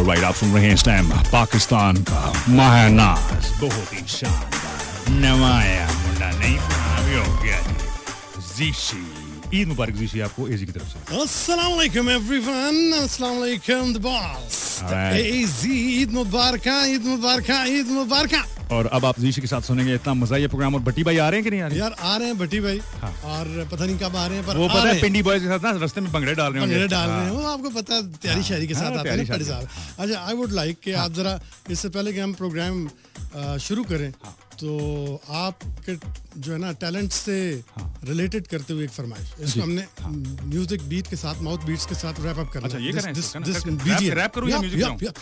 Alright, आप सुन रहे हैं इस टाइम पाकिस्तान का महानाज, बहुत ही शानदार नवाया मुंडा, नहीं पुराना भी हो गया जी, जीशी। ईद मुबारक जीशी आपको एजी की तरफ से। अस्सलाम वालेकुम एवरीवन, अस्सलाम वालेकुम द बॉस। एजी ईद मुबारक, ईद मुबारक, ईद मुबारक। और अब आप जीशी के साथ सुनेंगे इतना मजा ये प्रोग्राम। और भट्टी भाई आ रहे हैं कि नहीं आ रहे? यार आ रहे हैं भट्टी भाई। हाँ। और पता नहीं कब आ रहे हैं, पर वो पता है पिंडी बॉयज के साथ ना रास्ते में भंगड़े डाल रहे हैं। वो आपको पता है तैयारी शायरी के साथ आते हैं पड़ी साहब। अच्छा, आई वुड लाइक कि आप जरा इससे पहले कि हम प्रोग्राम शुरू करें तो आपके जो है ना टैलेंट से रिलेटेड करते हुए एक फरमाइश, इसको हमने म्यूजिक बीट के साथ, माउथ बीट्स के साथ रैप अप करना है। अच्छा, ये करें, रैप करूं या म्यूजिक?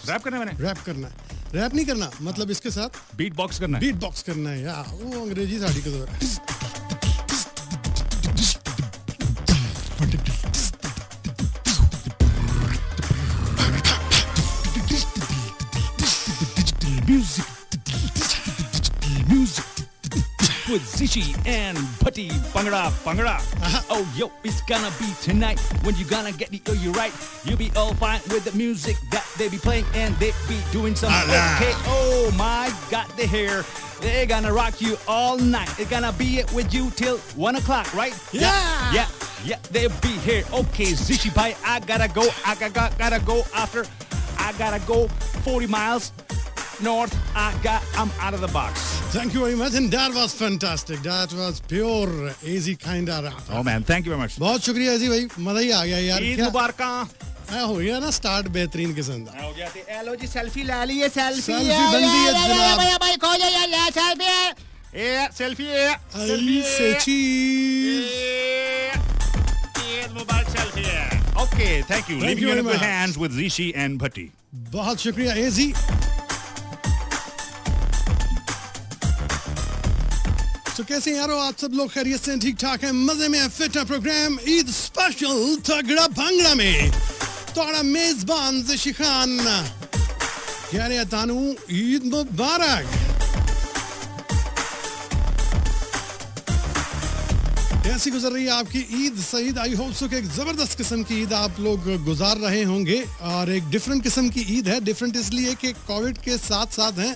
रैप करना है मैंने। रैप करना है, रैप नहीं करना, मतलब इसके साथ बीट बॉक्स करना है। बीट बॉक्स करना है यार, वो अंग्रेजी साड़ी का दौर है। With Zishi and Putty Bhangra. Oh yo, it's gonna be tonight when you gonna get the you right. You'll be all fine with the music that they be playing and they be doing some okay. Oh my God, they're here. They're gonna rock you all night. They're gonna be with you till 1 o'clock, right? Yeah. They'll be here. Okay, Zishi bhai, I gotta go. I gotta go after. I gotta go 40 miles north. I'm out of the box. Thank you very much, and that was fantastic. That was pure easy kind of rap. Oh man, thank you very much. बहुत शुक्रिया एजी भाई, मजा ही आ गया यार। ईद मुबारक। हो गया ना start बेहतरीन किस्म का। हो गया थी। एलो जी सेल्फी ले लिए, सेल्फी बंदी है जनाब। भाई खो जा यार, सेल्फी ए सेल्फी से चीज। ईद मुबारक सेल्फी है। Okay, thank you. Leaving you in good hands with Zishi and Bhatti. बहुत शुक्रिया एजी। तो कैसे यारो आप सब लोग खैरियत से, ठीक ठाक है, मजे में, फिट है। प्रोग्राम ईद स्पेशल तगड़ा भंगड़ा में तोड़ा मेजबान ज़िशी खान कह रहे तानू ईद मुबारक। कैसी गुजर रही है आपकी ईद सईद? आई होप सो कि एक जबरदस्त किस्म की ईद आप लोग गुजार रहे होंगे, और एक डिफरेंट किस्म की ईद है। डिफरेंट इसलिए कि कोविड के साथ साथ है,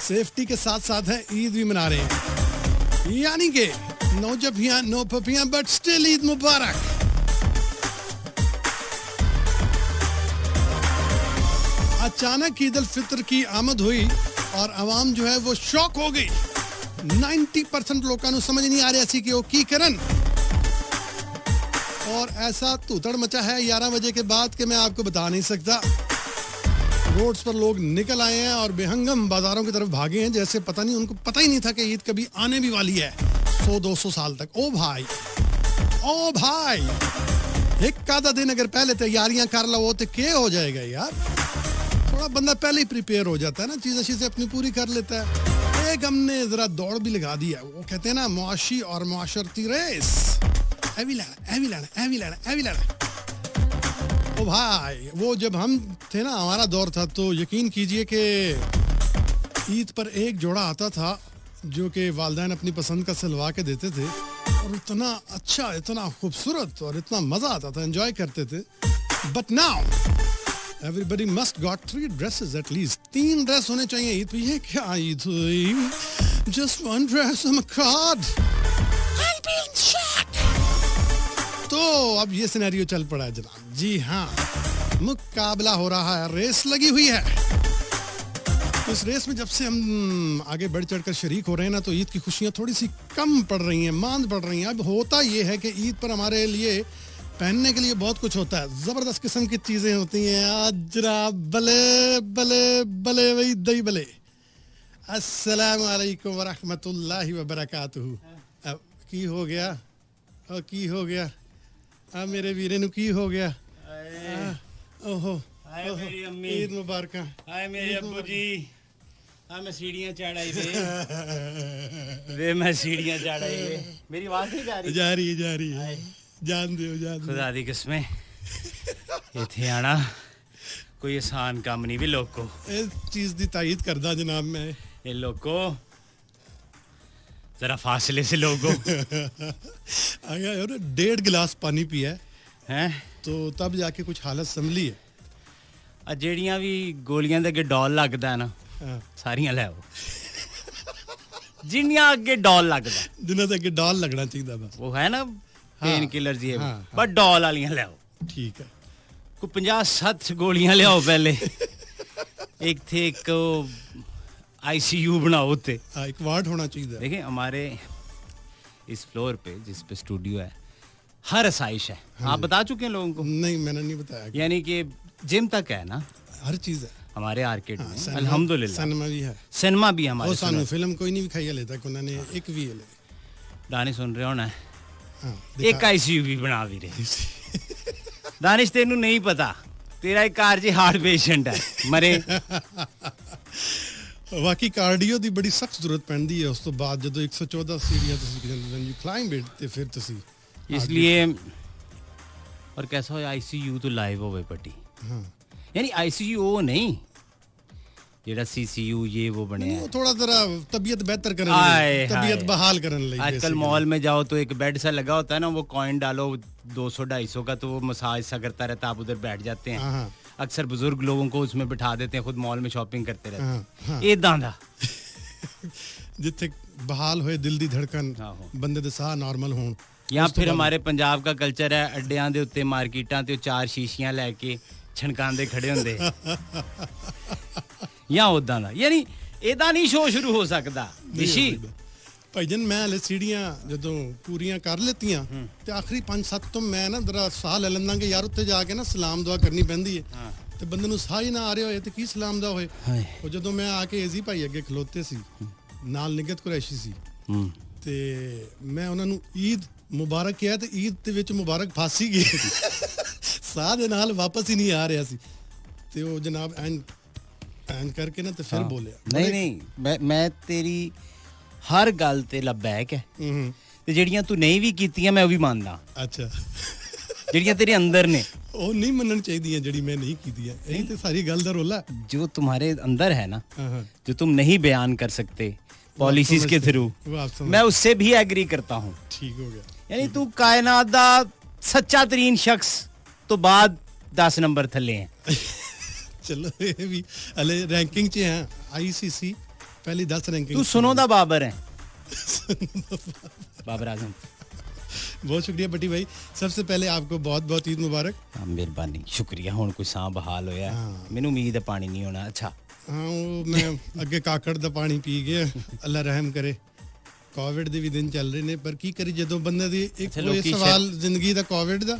सेफ्टी के साथ साथ है, ईद भी मना रहे हैं, यानी कि नो जफियां नो पपियां, बट स्टिल ईद मुबारक। अचानक ईद उल फितर की आमद हुई और आवाम जो है वो शॉक हो गई। 90% लोगों को समझ नहीं आ रहा सी कि वो की करन, और ऐसा तूतड़ मचा है 11 बजे के बाद कि मैं आपको बता नहीं सकता। रोड्स पर लोग निकल आए हैं और बेहंगम बाजारों की तरफ भागे हैं, जैसे पता नहीं, उनको पता ही नहीं था कि ईद कभी आने भी वाली है 100-200 साल तक। ओ भाई, एक आधा दिन अगर पहले तैयारियां कर लो तो क्या हो जाएगा यार। थोड़ा बंदा पहले ही प्रिपेयर हो जाता है ना, चीज अच्छी से अपनी पूरी कर लेता है। एक हमने जरा दौड़ भी लगा दी है, वो कहते हैं ना मुआशी और मुआशरती रेस, एवी लाना। ओ भाई, वो जब हम थे ना, हमारा दौर था, तो यकीन कीजिए कि ईद पर एक जोड़ा आता था जो कि वालिदैन अपनी पसंद का सिलवा के देते थे, और इतना अच्छा, इतना खूबसूरत और इतना मजा आता था, एंजॉय करते थे। But now everybody must got 3 dresses at least. 3 dress होने चाहिए ईद पे। ये क्या ईद हुई? Just 1 dress on a card. तो अब ये सिनेरियो चल पड़ा है जनाब। जी हाँ, मुकाबला हो रहा है, रेस लगी हुई है। इस रेस में जब से हम आगे बढ़ चढ़कर शरीक हो रहे हैं ना, तो ईद की खुशियां थोड़ी सी कम पड़ रही हैं, मांद पड़ रही हैं। अब होता ये है कि ईद पर हमारे लिए पहनने के लिए बहुत कुछ होता है, जबरदस्त किस्म की चीजें होती हैं। अजरा बले बले बले वही दही बले। अस्सलाम वालेकुम व रहमतुल्लाहि व बरकातुहू। की हो गया? की हो गया? मेरे वीरे नु की हो गया? ओहो, मेरी अम्मी, ईद मुबारक। हाय मेरे अब्बू जी, मैं सीढ़ियाँ चढ़ाई वे मैं सीढ़ियाँ चढ़ाई वे। मेरी आवाज नहीं जा रही? जा रही है। जान दो खुदा दी कसमें इत्थे आना कोई आसान काम नहीं भी लोग को। इस चीज दी तायद करदा जनाब मैं। ये लोग को जरा फासले से लोगों आया यार 1.5 गिलास पानी पिया है, तो तब जाके कुछ हालत संभली है। ਆ ਜਿਹੜੀਆਂ ਵੀ ਗੋਲੀਆਂ ਦੇ ਅੱਗੇ ਡੋਲ ਲੱਗਦਾ ਨਾ ਹਾਂ ਸਾਰੀਆਂ ਲੈ ਆਓ ਜਿੰਨੀਆਂ ਅੱਗੇ ਡੋਲ ਲੱਗਦਾ ਜਿਨ੍ਹਾਂ ਦੇ ਅੱਗੇ ਡਾਲ ਲੱਗਣਾ ਚਾਹੀਦਾ ਬਸ ਉਹ ਹੈ ਨਾ ਪੇਨ ਕਿਲਰ ਜੀ ਹਾਂ, ਬਸ ਡੋਲ ਵਾਲੀਆਂ ਲਿਆਓ ਠੀਕ ਹੈ ਕੋਈ 50-60 ਗੋਲੀਆਂ ਲਿਆਓ ਪਹਿਲੇ एक थे एक आईसीयू बनाओ थे हाँ एक वार्ड होना चाहिए देखिए हमारे इस फ्लोर पे जिस पे स्टूडियो है हर आसाइश है आप बता चुके हैं लोगों को नहीं मैंने नहीं बताया यानी कि जिम तक है ना हर चीज है हमारे आर्केड में अल्हम्दुलिल्लाह सिनेमा भी है सिनेमा भी हमारे ਉਹ ਸਾਨੂੰ ਫਿਲਮ ਕੋਈ ਨਹੀਂ ਵਿਖਾਈ ਹਲੇ ਤੱਕ ਉਹਨਾਂ ਨੇ ਇੱਕ ਵੀ ਹਲੇ दानिश सुन रहे हो ना ਹਾਂ एक आईसीयू भी बना भी रहे दानिश तेनू नहीं पता तेरा एक कार जी हार्ट पेशेंट है मरे ਬਾਕੀ ਕਾਰਡੀਓ ਦੀ ਬੜੀ ਸਖਤ ਜ਼ਰੂਰਤ ਪੈਂਦੀ ਹੈ ਉਸ ਤੋਂ ਬਾਅਦ ਜਦੋਂ 114 ਸੀੜੀਆਂ ਤੁਸੀਂ when you climb it ਤੇ ਫਿਰ ਤੁਸੀਂ इसलिए और कैसा हो आईसीयू तो लाइव होवे पट्टी ਹਾਂ यानी आईसीयू वो नहीं जेड़ा सीसीयू ये वो बने ਉਹ ਥੋੜਾ ਜ਼ਰਾ ਤਬੀਅਤ ਬਿਹਤਰ ਕਰਨ हाय ਲਈ ਤਬੀਅਤ हाय। ਬਹਾਲ ਕਰਨ ਲਈ आजकल basically। मॉल में जाओ तो एक बेड सा लगा होता है ना वो कॉइन डालो 200-250 का तो वो मसाज सा करता रहता है आप उधर बैठ जाते हैं हाँ हाँ अक्सर बुजुर्ग लोगों को उसमें बिठा देते हैं खुद मॉल में शॉपिंग करते रहते हाँ, हैं हाँ। इदां दा ਜਿੱਥੇ ਬਹਾਲ ਹੋਏ ਦਿਲ ਦੀ ਧੜਕਨ ਆਹੋ। ਬੰਦੇ ਦੇ ਸਾਹ ਨਾਰਮਲ ਹੋਣ ਜਾਂ ਫਿਰ ਹਮਾਰੇ ਪੰਜਾਬ ਦਾ ਕਲਚਰ ਹੈ ਅੱਡਿਆਂ ਦੇ ਉੱਤੇ ਮਾਰਕੀਟਾਂ ਤੇ ਉਹ ਚਾਰ ਸ਼ੀਸ਼ੀਆਂ ਲੈ ਕੇ ਛਣਕਾਉਂਦੇ ਖੜੇ ਹੁੰਦੇ ਜਾਂ ਉਦਾਂ ਦਾ ਯਾਨੀ ਇਹਦਾ ਨਹੀਂ ਸ਼ੋਅ ਸ਼ੁਰੂ ਹੋ ਸਕਦਾ ਰਿਸ਼ੀ ਭਾਈਜਨ ਮੈਂ ਹਲੇ ਸੀੜੀਆਂ ਜਦੋਂ ਪੂਰੀਆਂ ਕਰ ਲਿੱਤੀਆਂ ਤੇ ਆਖਰੀ 5-7 ਤੋਂ ਮੈਂ ਨਾ ਜਰਾ ਸਾਹ ਲੈ ਲੈਂਦਾ ਕਿ ਯਾਰ ਉੱਤੇ ਜਾ ਕੇ ਨਾ ਸਲਾਮ ਦੁਆ ਕਰਨੀ ਪੈਂਦੀ ਹੈ ਤੇ ਬੰਦੇ ਨੂੰ ਸਾਹ ਹੀ ਨਾ ਆ ਰਿਹਾ ਹੋਏ ਤੇ ਕੀ ਸਲਾਮ ਦਾ ਹੋਏ ਹਾਏ ਉਹ ਜਦੋਂ ਮੈਂ ਆ ਕੇ ਏਜ਼ੀ ਭਾਈ ਅੱਗੇ ਖਲੋਤੇ ਸੀ ਨਾਲ ਨਿਗਤ ਕੁਰੈਸ਼ੀ ਸੀ ਤੇ ਮੈਂ ਉਹਨਾਂ ਨੂੰ ਈਦ ਮੁਬਾਰਕ ਕਿਹਾ ਤੇ ਈਦ ਦੇ ਵਿੱਚ ਮੁਬਾਰਕ ਫਾਸੀ ਗਈ ਸਾਹ ਦੇ ਨਾਲ ਵਾਪਸ ਹੀ ਨਹੀਂ ਆ ਰਿਹਾ ਸੀ ਤੇ ਉਹ ਜਨਾਬ ਐਨ ਕਰਕੇ ਨਾ ਤੇ ਫਿਰ ਬੋਲਿਆ ਨਹੀਂ ਮੈਂ ਤੇਰੀ ਹਰ ਗੱਲ ਤੇ ਲੱਬੈਕ ਹੈ ਹੂੰ ਤੇ ਜਿਹੜੀਆਂ ਤੂੰ ਨਹੀਂ ਵੀ ਕੀਤੀਆਂ ਮੈਂ ਉਹ ਵੀ ਮੰਨਦਾ ਅੱਛਾ ਜਿਹੜੀਆਂ ਤੇਰੇ ਅੰਦਰ ਨੇ ਉਹ ਨਹੀਂ ਮੰਨਣ ਚਾਹੀਦੀਆਂ ਜਿਹੜੀ ਮੈਂ नहीं की दी है यही तो सारी गल दा रोला जो तुम्हारे अंदर है ना हाँ जो तुम नहीं बयान कर सकते पॉलिसीज के थ्रू वो आप समझ मैं उससे भी एग्री करता हूँ ठीक हो गया यानी तू कायनात दा सच्चा तरीन शख्स तो बाद 10 नंबर थले हैं चलो ये भी हले रैंकिंग च हैं आईसीसी पहली 10 रैंकिंग तू सुनो दा बाबर है बाबर आजम बहुत शुक्रिया बटी भाई सबसे पहले आपको बहुत बहुत ईद मुबारक मेहरबानी शुक्रिया हुण कोई साह बहाल होया हाँ। मैनू उम्मीद है पानी नहीं होना अच्छा हाँ वो मैं अगे काकड़ दा पानी पी गया अल्लाह रहम करे कोविड ਦੇ ਵੀ ਦਿਨ ਚੱਲ ਰਹੇ ਨੇ ਪਰ ਕੀ ਕਰੀ ਜਦੋਂ ਬੰਦੇ ਦੀ ਇੱਕ ਅੱਛਾ, ਕੋਈ ਲੋਕੀ ਸਵਾਲ ਜ਼ਿੰਦਗੀ ਦਾ ਕੋਵਿਡ ਦਾ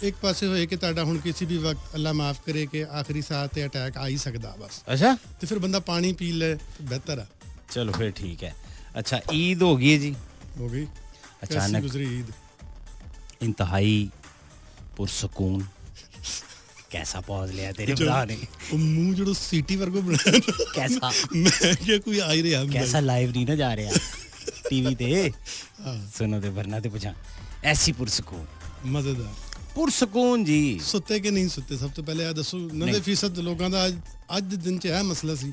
ਇੱਕ ਪਾਸੇ ਹੋਏ ਕਿ ਤੁਹਾਡਾ ਹੁਣ ਕਿਸੇ ਵੀ ਵਕਤ ਅੱਲਾ ਮਾਫ ਕਰੇ ਕਿ ਆਖਰੀ ਸਾਹ ਤੇ ਅਟੈਕ ਆ ਹੀ ਸਕਦਾ ਬਸ अच्छा ਤੇ ਫਿਰ ਬੰਦਾ ਪਾਣੀ ਪੀ ਲੈ ਬਿਹਤਰ ਆ चलो फिर ठीक है अच्छा ईद हो गई है जी ਹੋ ਗਈ अचानक कैसी गुजरी ईद इंतहाई पुरसकून कैसा पौज लिया तेरे भरा ने ਉਹ ਮੂੰਹ ਜਿਹੜਾ ਸੀਟੀ ਵਰਗੋ ਬਣਾਇਆ ਨਾ, कैसा ਮੈਂ ਕਿਹਾ ਕੋਈ ਆ ਹੀ ਰਿਹਾ ਅੰਦਰ। कैसा लाइव नहीं ना जा रहा टीवी ते ਹਾਂ, सुनो ते वरना ते पूछा ऐसी पुरसकून ਮਜ਼ੇਦਾਰ पुरसकून जी ਸੁੱਤੇ ਕਿ ਨਹੀਂ ਸੁੱਤੇ ਸਭ ਤੋਂ ਪਹਿਲੇ ਆ ਦੱਸੋ 90% ਲੋਕਾਂ ਦਾ ਅੱਜ ਦੇ ਦਿਨ 'ਚ ਇਹ ਮਸਲਾ ਸੀ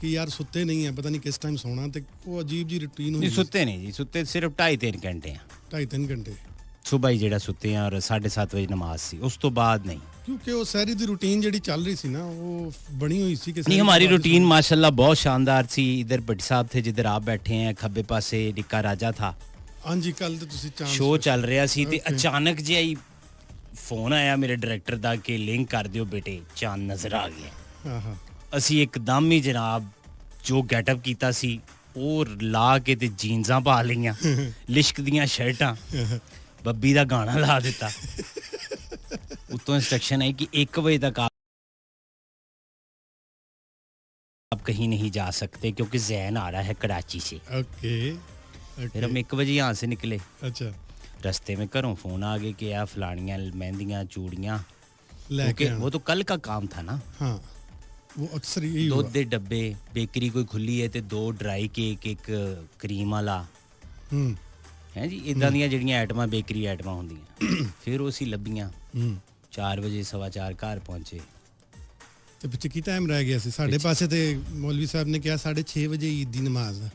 ਕਿ ਯਾਰ ਸੁੱਤੇ ਨਹੀਂ ਆ ਪਤਾ ਨਹੀਂ ਕਿਸ ਟਾਈਮ ਸੌਣਾ ਤੇ ਉਹ ਅਜੀਬ ਜੀ ਰੁਟੀਨ नहीं ਹੁੰਦੀ सुते नहीं जी सुते सिर्फ 2.5-3 घंटे हैं 2.5-3 ਘੰਟੇ सुबह ही जेड़ा सुते हैं और 7:30 बजे नमाज सी उस तो बाद नहीं ਕਿਉਂਕਿ ਉਹ ਸਹਿਰੀ ਦੀ ਰੁਟੀਨ ਜਿਹੜੀ ਚੱਲ ਰਹੀ ਸੀ ਨਾ ਉਹ ਬਣੀ ਹੋਈ ਸੀ ਕਿ नहीं ਸਹਿਰੀ हमारी ਤੋਂ ਬਾਅਦ रूटीन माशाल्लाह बहुत शानदार सी इधर भट्टी साहब थे जिधर आप बैठे हैं खब्बे पासे डिक्का राजा था ਹਾਂਜੀ ਕੱਲ ਤੇ ਤੁਸੀਂ ਚਾਂਸ ਸ਼ੋਅ ਚੱਲ ਰਿਹਾ ਸੀ ਤੇ Okay. ਅਚਾਨਕ ਜਿਹਾ ਹੀ ਫੋਨ ਆਇਆ ਮੇਰੇ ਡਾਇਰੈਕਟਰ ਦਾ ਕਿ ਲਿੰਕ ਕਰ ਦਿਓ ਬੇਟੇ ਚਾਂਦ ਨਜ਼ਰ ਆ ਗਿਆ ਹਾਂ ਹਾਂ ਅਸੀਂ ਇੱਕਦਮ ਹੀ ਜਨਾਬ ਜੋ ਗੈਟਅਪ ਕੀਤਾ ਸੀ ਉਹ ਲਾ ਕੇ ਤੇ ਜੀਨਸਾਂ ਪਾ ਲਈਆਂ ਲਿਸ਼ਕ ਦੀਆਂ ਸ਼ਰਟਾਂ ਬੱਬੀ ਦਾ ਗਾਣਾ ਲਾ ਦਿੱਤਾ ਉਤੋਂ ਇੰਸਟਰਕਸ਼ਨ ਹੈ ਕਿ 1 बजे तक आप कहीं नहीं जा सकते क्योंकि जैन आ रहा है कराची से ਓਕੇ फिर हम 1 बजे यहाँ से निकले ਅੱਛਾ रास्ते में घरों फोन आ गए कि यार फलानियाँ मेहंदियाँ चूड़ियाँ ਲੈ क्योंकि ਕੇ ਆਉਣਾ। वो तो कल का काम था ना ਹਾਂ ਉਹ ਅਕਸਰ ਇਹੀ दुध ਹੋਇਆ दे डब्बे बेकरी कोई खुली है ते 2 ड्राई केक एक क्रीम वाला ਹੂੰ है जी इदां दियां ਜਿਹੜੀਆਂ ਆਈਟਮਾਂ ਬੇਕਰੀ ਆਈਟਮਾਂ ਹੁੰਦੀਆਂ ਫਿਰ ਉਹ ਸੀ ਲੱਭੀਆਂ ਹੂੰ 4 ਵਜੇ 4:15 ਘਰ ਪਹੁੰਚੇ ਤੇ ਪਿੱਛੇ ਕੀ ਟਾਈਮ ਰਹਿ ਗਿਆ ਸੀ ਸਾਡੇ ਪਾਸੇ ਤੇ ਮੌਲਵੀ ਸਾਹਿਬ ਨੇ ਕਿਹਾ 6:30 ਵਜੇ ਈਦ ਦੀ ਨਮਾਜ਼ ਹੈ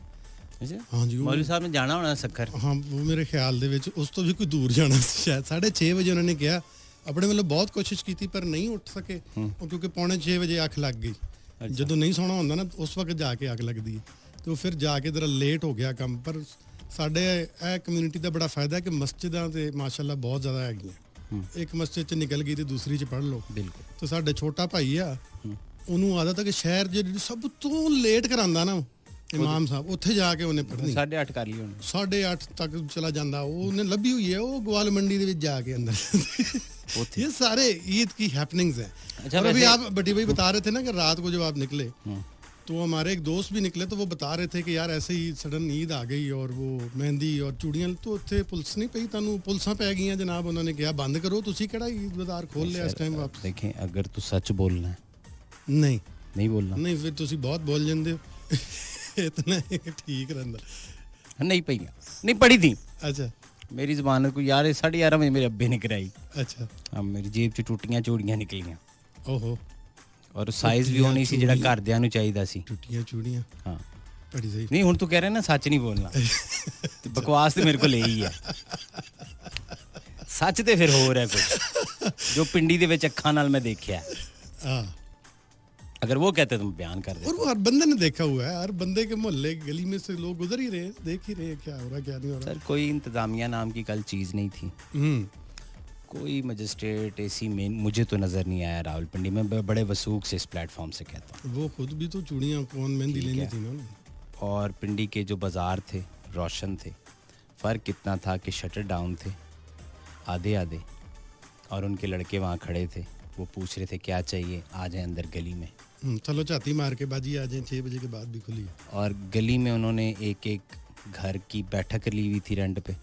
ਅੱਛਾ ਹਾਂਜੀ ਉਹ ਮੌਲਵੀ ਸਾਹਿਬ ਨੇ ਜਾਣਾ ਹੋਣਾ ਸੱਖਰ ਹਾਂ ਉਹ ਮੇਰੇ ਖਿਆਲ ਦੇ ਵਿੱਚ ਉਸ ਤੋਂ ਵੀ ਕੋਈ ਦੂਰ ਜਾਣਾ ਸੀ ਸ਼ਾਇਦ 6:30 ਵਜੇ ਉਹਨਾਂ ਨੇ ਕਿਹਾ अपने मतलब बहुत कोशिश की थी पर नहीं उठ सके और क्योंकि 5:45 वजे अख लग गई ਜਦੋਂ नहीं सोना ਹੁੰਦਾ ਨਾ ਉਸ ਵਕਤ ਜਾ ਕੇ ਅੱਖ ਲੱਗਦੀ ਹੈ ਤੇ ਉਹ ਫਿਰ ਜਾ ਕੇ ਜਰਾ ਲੇਟ ਹੋ ਗਿਆ ਕੰਮ ਪਰ ਸਾਡੇ ਇਹ ਕਮਿਊਨਿਟੀ ਦਾ ਬੜਾ ਫਾਇਦਾ ਹੈ ਕਿ ਮਸਜਿਦਾਂ ਤੇ ਮਾਸ਼ਾਅੱਲਾ ਬਹੁਤ ਜ਼ਿਆਦਾ ਹੈਗੀਆਂ ਇੱਕ ਮਸਜਿਦ ਚ ਨਿਕਲ ਗਈ ਤੇ ਦੂਸਰੀ ਚ ਪੜ੍ਹ ਲਓ ਬਿਲਕੁਲ ਤੇ ਸਾਡੇ ਛੋਟਾ ਭਾਈ ਆ ਉਹਨੂੰ ਆਦਤ ਹੈ ਕਿ ਸ਼ਹਿਰ ਜਿਹੜੀ ਸਭ ਤੋਂ ਲੇਟ ਕਰਾਂਦਾ ਨਾ ਇਮਾਮ ਸਾਹਿਬ ਉੱਥੇ ਜਾ ਕੇ ਉਹਨੇ ਪੜ੍ਹਨੀ 8:30 ਕਰ ਲਈ ਉਹਨੇ 8:30 ਤੱਕ ਚਲਾ ਜਾਂਦਾ ਉਹਨੇ ਲੱਭੀ ਹੋਈ ਹੈ ਉਹ ਗਵਾਲ ਮੰਡੀ ਦੇ ਵਿੱਚ ਜਾ ਕੇ अंदर ये सारे ईद की हैपनिंग्स हैं। अच्छा, और अभी आप बटी भाई बता रहे थे ना कि रात को जब आप निकले तो हमारे एक दोस्त भी निकले तो वो बता रहे थे कि यार ऐसे ही सडन ईद आ गई और वो मेहंदी और चूड़ियां तो उत्थे पुलिस नहीं पई तानू पुलिसां पै गईयां जनाब उन्होंने कहा बंद करो तुसी केड़ा ईद बाजार खोल लिया इस टाइम वापस देखें अगर तू सच बोलना है नहीं बोलना नहीं फिर तुसी बहुत बोल जांदे हो इतना ठीक रहंदा नहीं पई नहीं पड़ी थी अच्छा मेरी ज़बान को यार 11:30 बजे मेरे अब्बे ने कराई अच्छा अब मेरी जेब च टूटियां चूड़ियां निकलियां ओहो और साइज भी होनी सी ਜਿਹੜਾ ਘਰਦਿਆਂ ਨੂੰ ਚਾਹੀਦਾ ਸੀ ਟੁੱਟੀਆਂ ਚੂੜੀਆਂ ਹਾਂ ਬੜੀ ਸਹੀ ਨਹੀਂ ਹੁਣ ਤੂੰ ਕਹਿ ਰਿਹਾ ਨਾ ਸੱਚ ਨਹੀਂ ਬੋਲਣਾ ਤੇ ਬਕਵਾਸ ਤੇ ਮੇਰੇ ਕੋਲ ਇਹੀ ਹੈ ਸੱਚ ਤੇ ਫਿਰ ਹੋਰ ਹੈ ਕੁਝ ਜੋ ਪਿੰਡੀ ਦੇ ਵਿੱਚ ਅੱਖਾਂ ਨਾਲ ਮੈਂ ਦੇਖਿਆ ਹਾਂ अगर वो कहते तो बयान कर देते और वो हर बंदे ने देखा हुआ है हर बंदे के मोहल्ले गली में से लोग गुजर ही रहे हैं देख ही रहे हैं क्या हो रहा क्या नहीं हो रहा सर कोई इंतजामिया नाम की कल चीज़ नहीं थी कोई मजिस्ट्रेट एसी में मुझे तो नज़र नहीं आया रावलपिंडी में बड़े वसूख से इस प्लेटफॉर्म से कहता हूँ वो खुद भी तो चूड़ियाँ कौन मेहंदी लेनी थी ना और पिंडी के जो बाज़ार थे रोशन थे फ़र्क इतना था कि शटर डाउन थे आधे आधे और उनके लड़के वहाँ खड़े थे वो पूछ रहे थे क्या चाहिए आ जाए अंदर गली में चलो चाती मार के बाजी आ जाए 6 बजे के बाद भी खुली है और गली में उन्होंने एक घर की बैठक ली हुई थी रेंट पे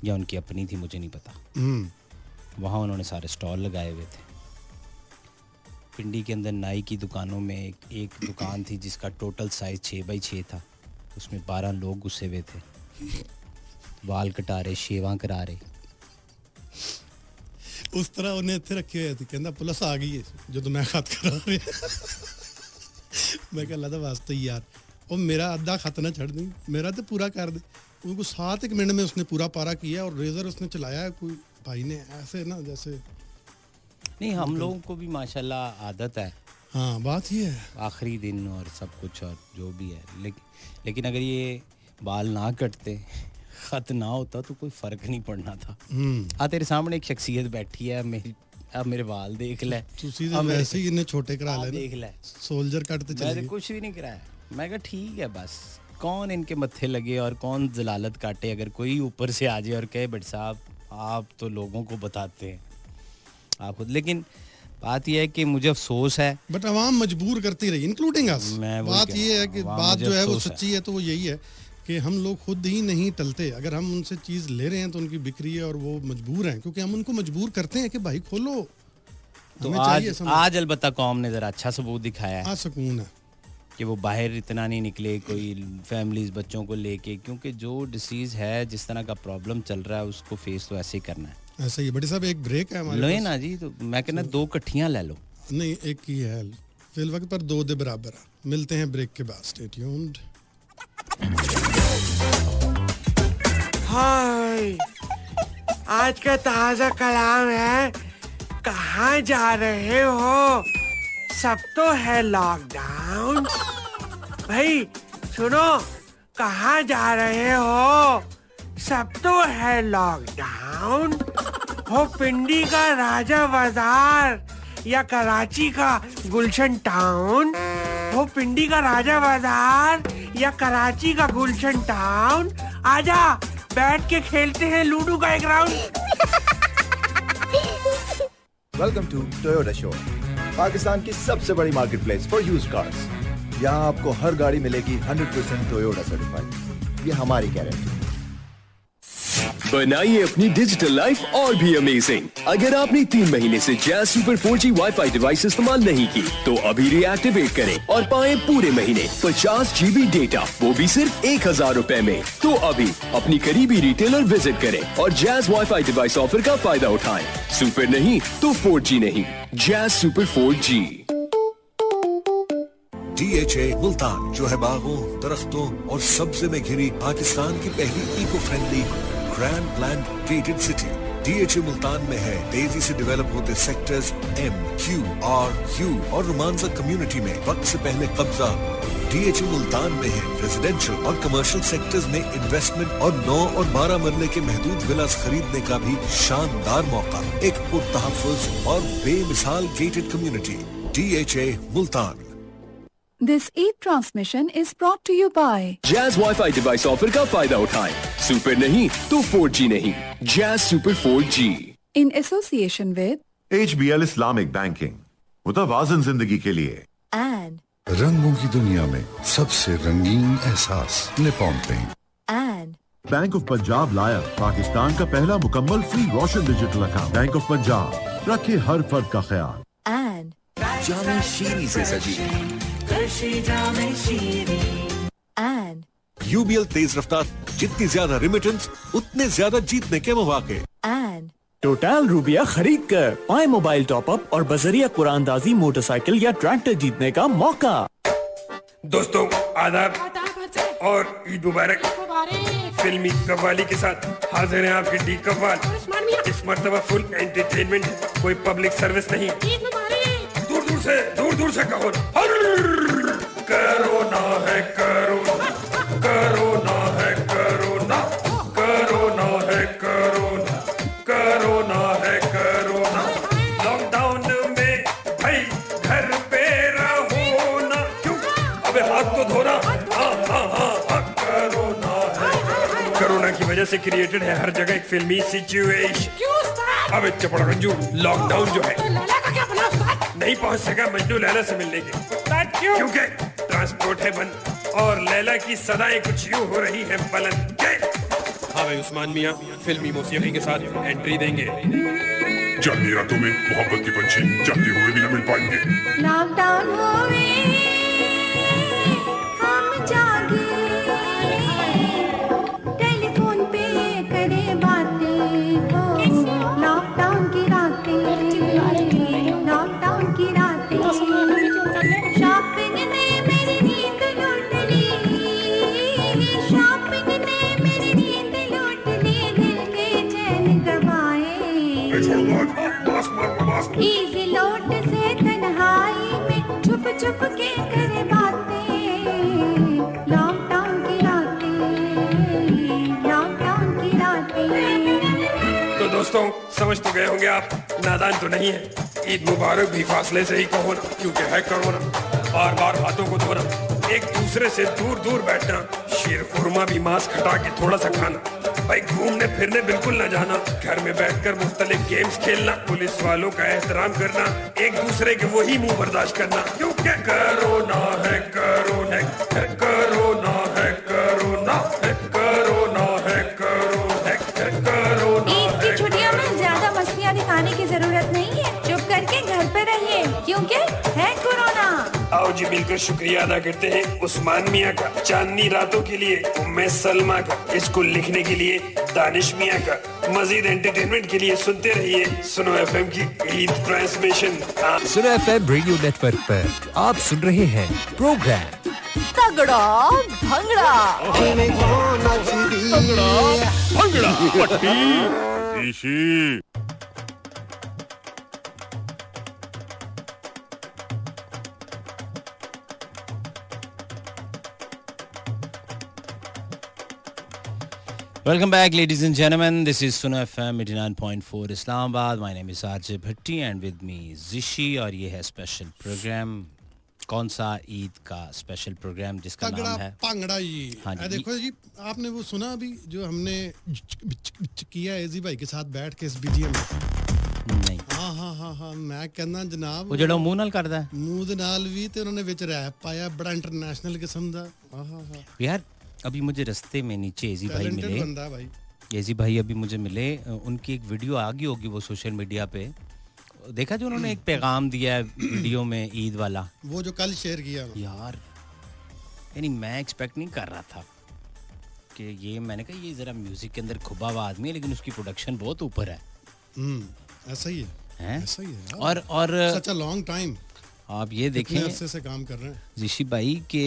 या उनकी अपनी थी मुझे नहीं पता वहाँ उन्होंने सारे स्टॉल लगाए हुए थे पिंडी के अंदर नाई की दुकानों में एक दुकान थी जिसका टोटल साइज 6x6 था उसमें 12 लोग घुसे हुए थे बाल कटा रहे शेवा करा रहे उस तरह उन्हें इत्थे रखे हुए थे कहना पुलिस आ गई है जो मैं खत करा रहा मैं कह अल्लाह दा वास्ते यार और मेरा आधा खत ना छड़ दी मेरा तो पूरा कर दे उनको 7 मिनट में उसने पूरा पारा किया और रेजर उसने चलाया है कोई भाई ने ऐसे ना जैसे नहीं हम लोगों को भी माशाल्लाह आदत है हाँ बात ही है आखिरी दिन और सब कुछ और जो भी है लेकिन अगर ये बाल ना कटते खत ना होता तो कोई फर्क नहीं पड़ना था तेरे सामने एक शख्सियत बैठी है मेरी अब मेरे बाल देख ले अब वैसे ही इन्हें छोटे करा ले देख ले सोल्जर कट तो चले कुछ भी नहीं कराया मैं कहा ठीक है बस कौन इनके मत्थे लगे और कौन जलालत काटे अगर कोई ऊपर से आ जाए और कहे बट साहब आप तो लोगों को बताते हैं आप खुद लेकिन बात यह है कि मुझे अफसोस है बट आवाम मजबूर करती रही इंक्लूडिंग अस बात ये है कि बात जो है वो सच्ची है तो वो यही है कि हम लोग खुद ही नहीं टलते अगर हम उनसे चीज़ ले रहे हैं तो उनकी बिक्री है और वो मजबूर हैं क्योंकि हम उनको मजबूर करते हैं कि भाई खोलो तो आज अलबत्ता कौम ने ज़रा अच्छा सबूत दिखाया है सुकून है कि वो बाहर इतना नहीं निकले कोई फैमिलीज बच्चों को लेके क्योंकि जो डिसीज़ है जिस तरह का प्रॉब्लम चल रहा है उसको फेस तो ऐसे ही करना है ऐसा ही बड़ी साहब एक ब्रेक है हमारे लो ना जी तो मैं कहना 2 कट्ठियाँ ले लो नहीं एक ही है फिल वक्त पर 2 दे बराबर है मिलते हैं ब्रेक के बाद स्टे ट्यून्ड हाय आज का ताजा कलाम है कहाँ जा रहे हो सब तो है लॉकडाउन भाई सुनो कहाँ जा रहे हो सब तो है लॉकडाउन हो पिंडी का राजा बाजार या कराची का गुलशन टाउन हो पिंडी का राजा बाजार या कराची का गुलशन टाउन आजा बैठ के खेलते हैं लूडो का एक round welcome to Toyota show Pakistan की सबसे बड़ी market place for used cars यहाँ आपको हर गाड़ी मिलेगी 100% टोयोटा सर्टिफाइड ये हमारी गारंटी बनाइए अपनी डिजिटल लाइफ और भी अमेजिंग। अगर आपने 3 महीने से jazz super 4G wifi device इस्तेमाल नहीं की तो अभी रिएक्टिवेट करें और पाएं पूरे महीने 50 GB डेटा वो भी सिर्फ 1000 रुपए में। तो अभी अपनी करीबी रिटेलर विजिट करें और जैज़ वाईफाई डिवाइस ऑफर का फायदा उठाएं। सुपर नहीं तो 4G नहीं, Jazz super 4G। DHA Multan जो है बागों, दरख्तों और सब्जे में घिरी पाकिस्तान की पहली eco friendly grand plan gated city. DHA Multan में है तेजी से डेवलप होते sectors M, Q, R, U और रोमांसा कम्युनिटी में वक्त से पहले कब्जा। DHA मुल्तान में है रेजिडेंशियल और कमर्शियल सेक्टर्स में इन्वेस्टमेंट और 9 और 12 मरले के महदूद विलास खरीदने का भी शानदार मौका। एक पुरतहफ्फुज़ और बेमिसाल gated community DHA Multan. This Eid transmission is brought to you by Jazz Wi-Fi device offer का फायदा उठाएं। सुपर नहीं तो 4G नहीं। Jazz Super 4G in association with HBL Islamic Banking, मुतवाज़िन जिंदगी के लिए। and रंगों की दुनिया में सबसे रंगीन एहसास Nippon paint. Bank of Punjab लाया पाकिस्तान का पहला मुकम्मल free Roshan digital account. Bank of Punjab, रखे हर फर्द का ख्याल। and जामे शीरी से सजी and UBL तेज रफ्तार, जितनी ज्यादा रेमिटेंस उतने ज्यादा जीतने के मौके। and टोटल रुपया खरीद कर पाए मोबाइल टॉप अप और बजरिया कुरानदाजी मोटरसाइकिल या ट्रैक्टर जीतने का मौका। दोस्तों आदाब और ईद मुबारक। फिल्मी कव्वाली के साथ हाजिर हैं आपके डी कव्वाल। इस मर्तबा फुल एंटरटेनमेंट है, कोई पब्लिक सर्विस नहीं। दूर दूर से कहो करोना है करोना, करोना है करोना, करोना है करोना, करोना है करोना। लॉकडाउन में भाई घर पे रहो ना, क्यों अबे हाथ तो धोना। हाँ, करोना है। कोरोना की वजह से क्रिएटेड है हर जगह एक फिल्मी सिचुएशन। अबे चपड़ा रंजू, लॉकडाउन जो है नहीं पहुंच सका मजनू लैला से मिलने के, क्योंकि ट्रांसपोर्ट है बंद और लैला की सदाएं कुछ यूं हो रही है बुलंद। हाँ भाई, उस्मान मियां फिल्मी मौसीकी के साथ एंट्री देंगे। चांदनी रातों में मोहब्बत के पंछी चाहते हुए भी न मिल पाएंगे। लॉकडाउन होवे हम जागे, टेलीफोन पे करे बातें हो। लॉकडाउन की रातें, लॉकडाउन की रातें, शॉपिंग ने मेरी नींद लूट ली, शॉपिंग ने मेरी नींद लूट ली, दिल के चैन गवाए। इजी लोट से तन्हाई में छुप छुप के करे बातें। लॉकडाउन की रातें, लॉकडाउन की रातें। तो दोस्तों समझ तो गए होंगे आप, नादान तो नहीं है। ईद मुबारक भी फासले से ही कहो ना, क्योंकि है कोरोना। बार बार हाथों को धोना, एक दूसरे से दूर दूर बैठना, शीर खुरमा भी मास्क हटा के थोड़ा सा खाना। भाई घूमने फिरने बिल्कुल न जाना, घर में बैठकर मुख्तलिफ गेम्स खेलना, पुलिस वालों का एहतराम करना, एक दूसरे के वही मुंह बर्दाश्त करना, क्योंकि कोरोना है कोरोना है कोरोना है कोरोना है कोरोना है कोरोना है कोरोना। ईद की छुट्टियों में ज्यादा मस्तियाँ दिखाने की जरूरत नहीं है, चुप करके घर पे रहिए, क्योंकि है कोरोना। आओ जी मिलकर शुक्रिया अदा करते हैं उस्मान मियां का, चांदनी रातों के लिए उम्मे सलमा का, इसको लिखने के लिए दानिश मियां का। मजीद एंटरटेनमेंट के लिए सुनते रहिए सुनो एफएम की ईद ट्रांसमिशन। सुनो एफएम रेडियो नेटवर्क पर आप सुन रहे हैं प्रोग्राम तगड़ा भंगड़ा। भंगड़ा पट्टी शीशी। Welcome back, ladies and gentlemen. This is Suno FM 89.4 Islamabad. My name is Arjay Bhatti and with me Zishi और ये है स्पेशल प्रोग्राम। कौन सा ईद का स्पेशल प्रोग्राम जिसका नाम है पांगड़ा। ये हाँ जी, देखो जी, आपने वो सुना अभी जो हमने किया एजी भाई के साथ बैठ के इस बीजीएम में? नहीं। हाँ मैं कहना जनाब, वो ਜਿਹੜਾ ਮੂੰਹ ਨਾਲ ਕਰਦਾ ਮੂੰਹ ਦੇ ਨਾਲ ਵੀ ਤੇ ਉਹਨਾਂ ਨੇ ਵਿੱਚ ਰੈਪ ਪਾਇਆ, बड़ा इंटरनेशनल किस्म ਦਾ। यार अभी मुझे रास्ते में नीचे एजी भाई मिले। एजी भाई अभी मुझे मिले, उनकी एक वीडियो आ गई होगी वो सोशल मीडिया पे, देखा जो उन्होंने एक पैगाम दिया है वीडियो में ईद वाला, वो जो कल शेयर किया। यार यानी मैं एक्सपेक्ट नहीं कर रहा था कि ये, मैंने कहा ये जरा म्यूजिक के अंदर खुबा हुआ आदमी है लेकिन उसकी प्रोडक्शन बहुत ऊपर है। ऐसा ही है, ऐसा ही है। और सच अ लॉन्ग टाइम आप ये देखें अरसे से काम कर रहे हैं जिशी भाई के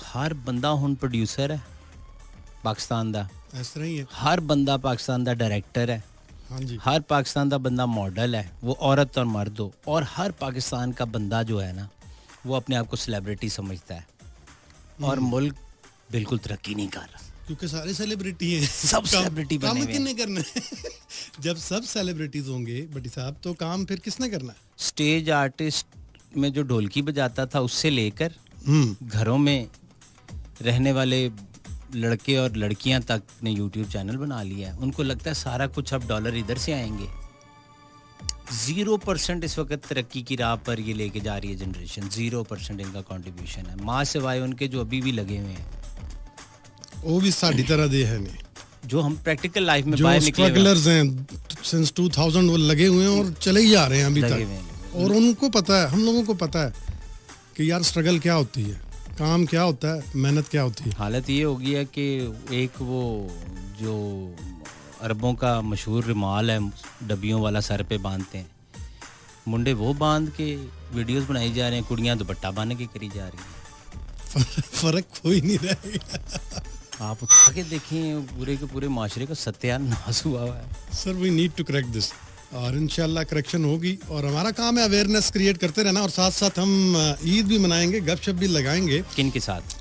हर बंदा हुन प्रोड्यूसर है पाकिस्तान दा, इस तरह ही है। हर बंदा पाकिस्तान दा डायरेक्टर है, हाँ जी। हर पाकिस्तान का बंदा मॉडल है, वो औरत और मर्द हो, और हर पाकिस्तान का बंदा जो है ना वो अपने आप को सेलिब्रिटी समझता है, और मुल्क बिल्कुल तरक्की नहीं कर रहा क्योंकि सारे सेलिब्रिटी हैं, सब सेलिब्रिटी बने काम हुए हैं। किसने करना है? जब सब सेलिब्रिटीज होंगे बड़ी साहब तो काम फिर किसने करना है? स्टेज आर्टिस्ट में जो ढोलकी बजाता था उससे लेकर घरों में रहने वाले लड़के और लड़कियां तक ने यूट्यूब चैनल बना लिया है। उनको लगता है सारा कुछ अब डॉलर इधर से आएंगे। 0% इस वक्त तरक्की की राह पर ये लेके जा रही है जनरेशन। 0% इनका कंट्रीब्यूशन है, माँ सिवाय उनके जो अभी भी लगे हुए हैं, वो भी साड़ी तरह दे है नहीं, जो हम प्रैक्टिकल लाइफ में जो बाहर निकले हुए हैं। स्ट्रगलर्स हैं सिंस 2000 वो लगे हुए हैं और चले ही आ रहे हैं अभी लगे हुए तक। और उनको पता है, हम लोगों को पता है कि यार स्ट्रगल क्या होती है, काम क्या होता है, मेहनत क्या होती है। हालत ये हो गई है कि एक वो जो अरबों का मशहूर रुमाल है डब्बियों वाला सर पे बांधते हैं, मुंडे वो बांध के वीडियोस बनाई जा रहे हैं, कुड़ियां दुपट्टा बांध के करी जा रही हैं। फर्क कोई नहीं रहेगा। आप उठा के देखें, पूरे के पूरे माशरे का सत्यानाश हुआ है। Sir we need to correct this, और इंशाल्लाह करेक्शन होगी। और हमारा काम है अवेयरनेस क्रिएट करते रहना, और साथ साथ हम ईद भी मनाएंगे, गपशप भी लगाएंगे। किन के साथ?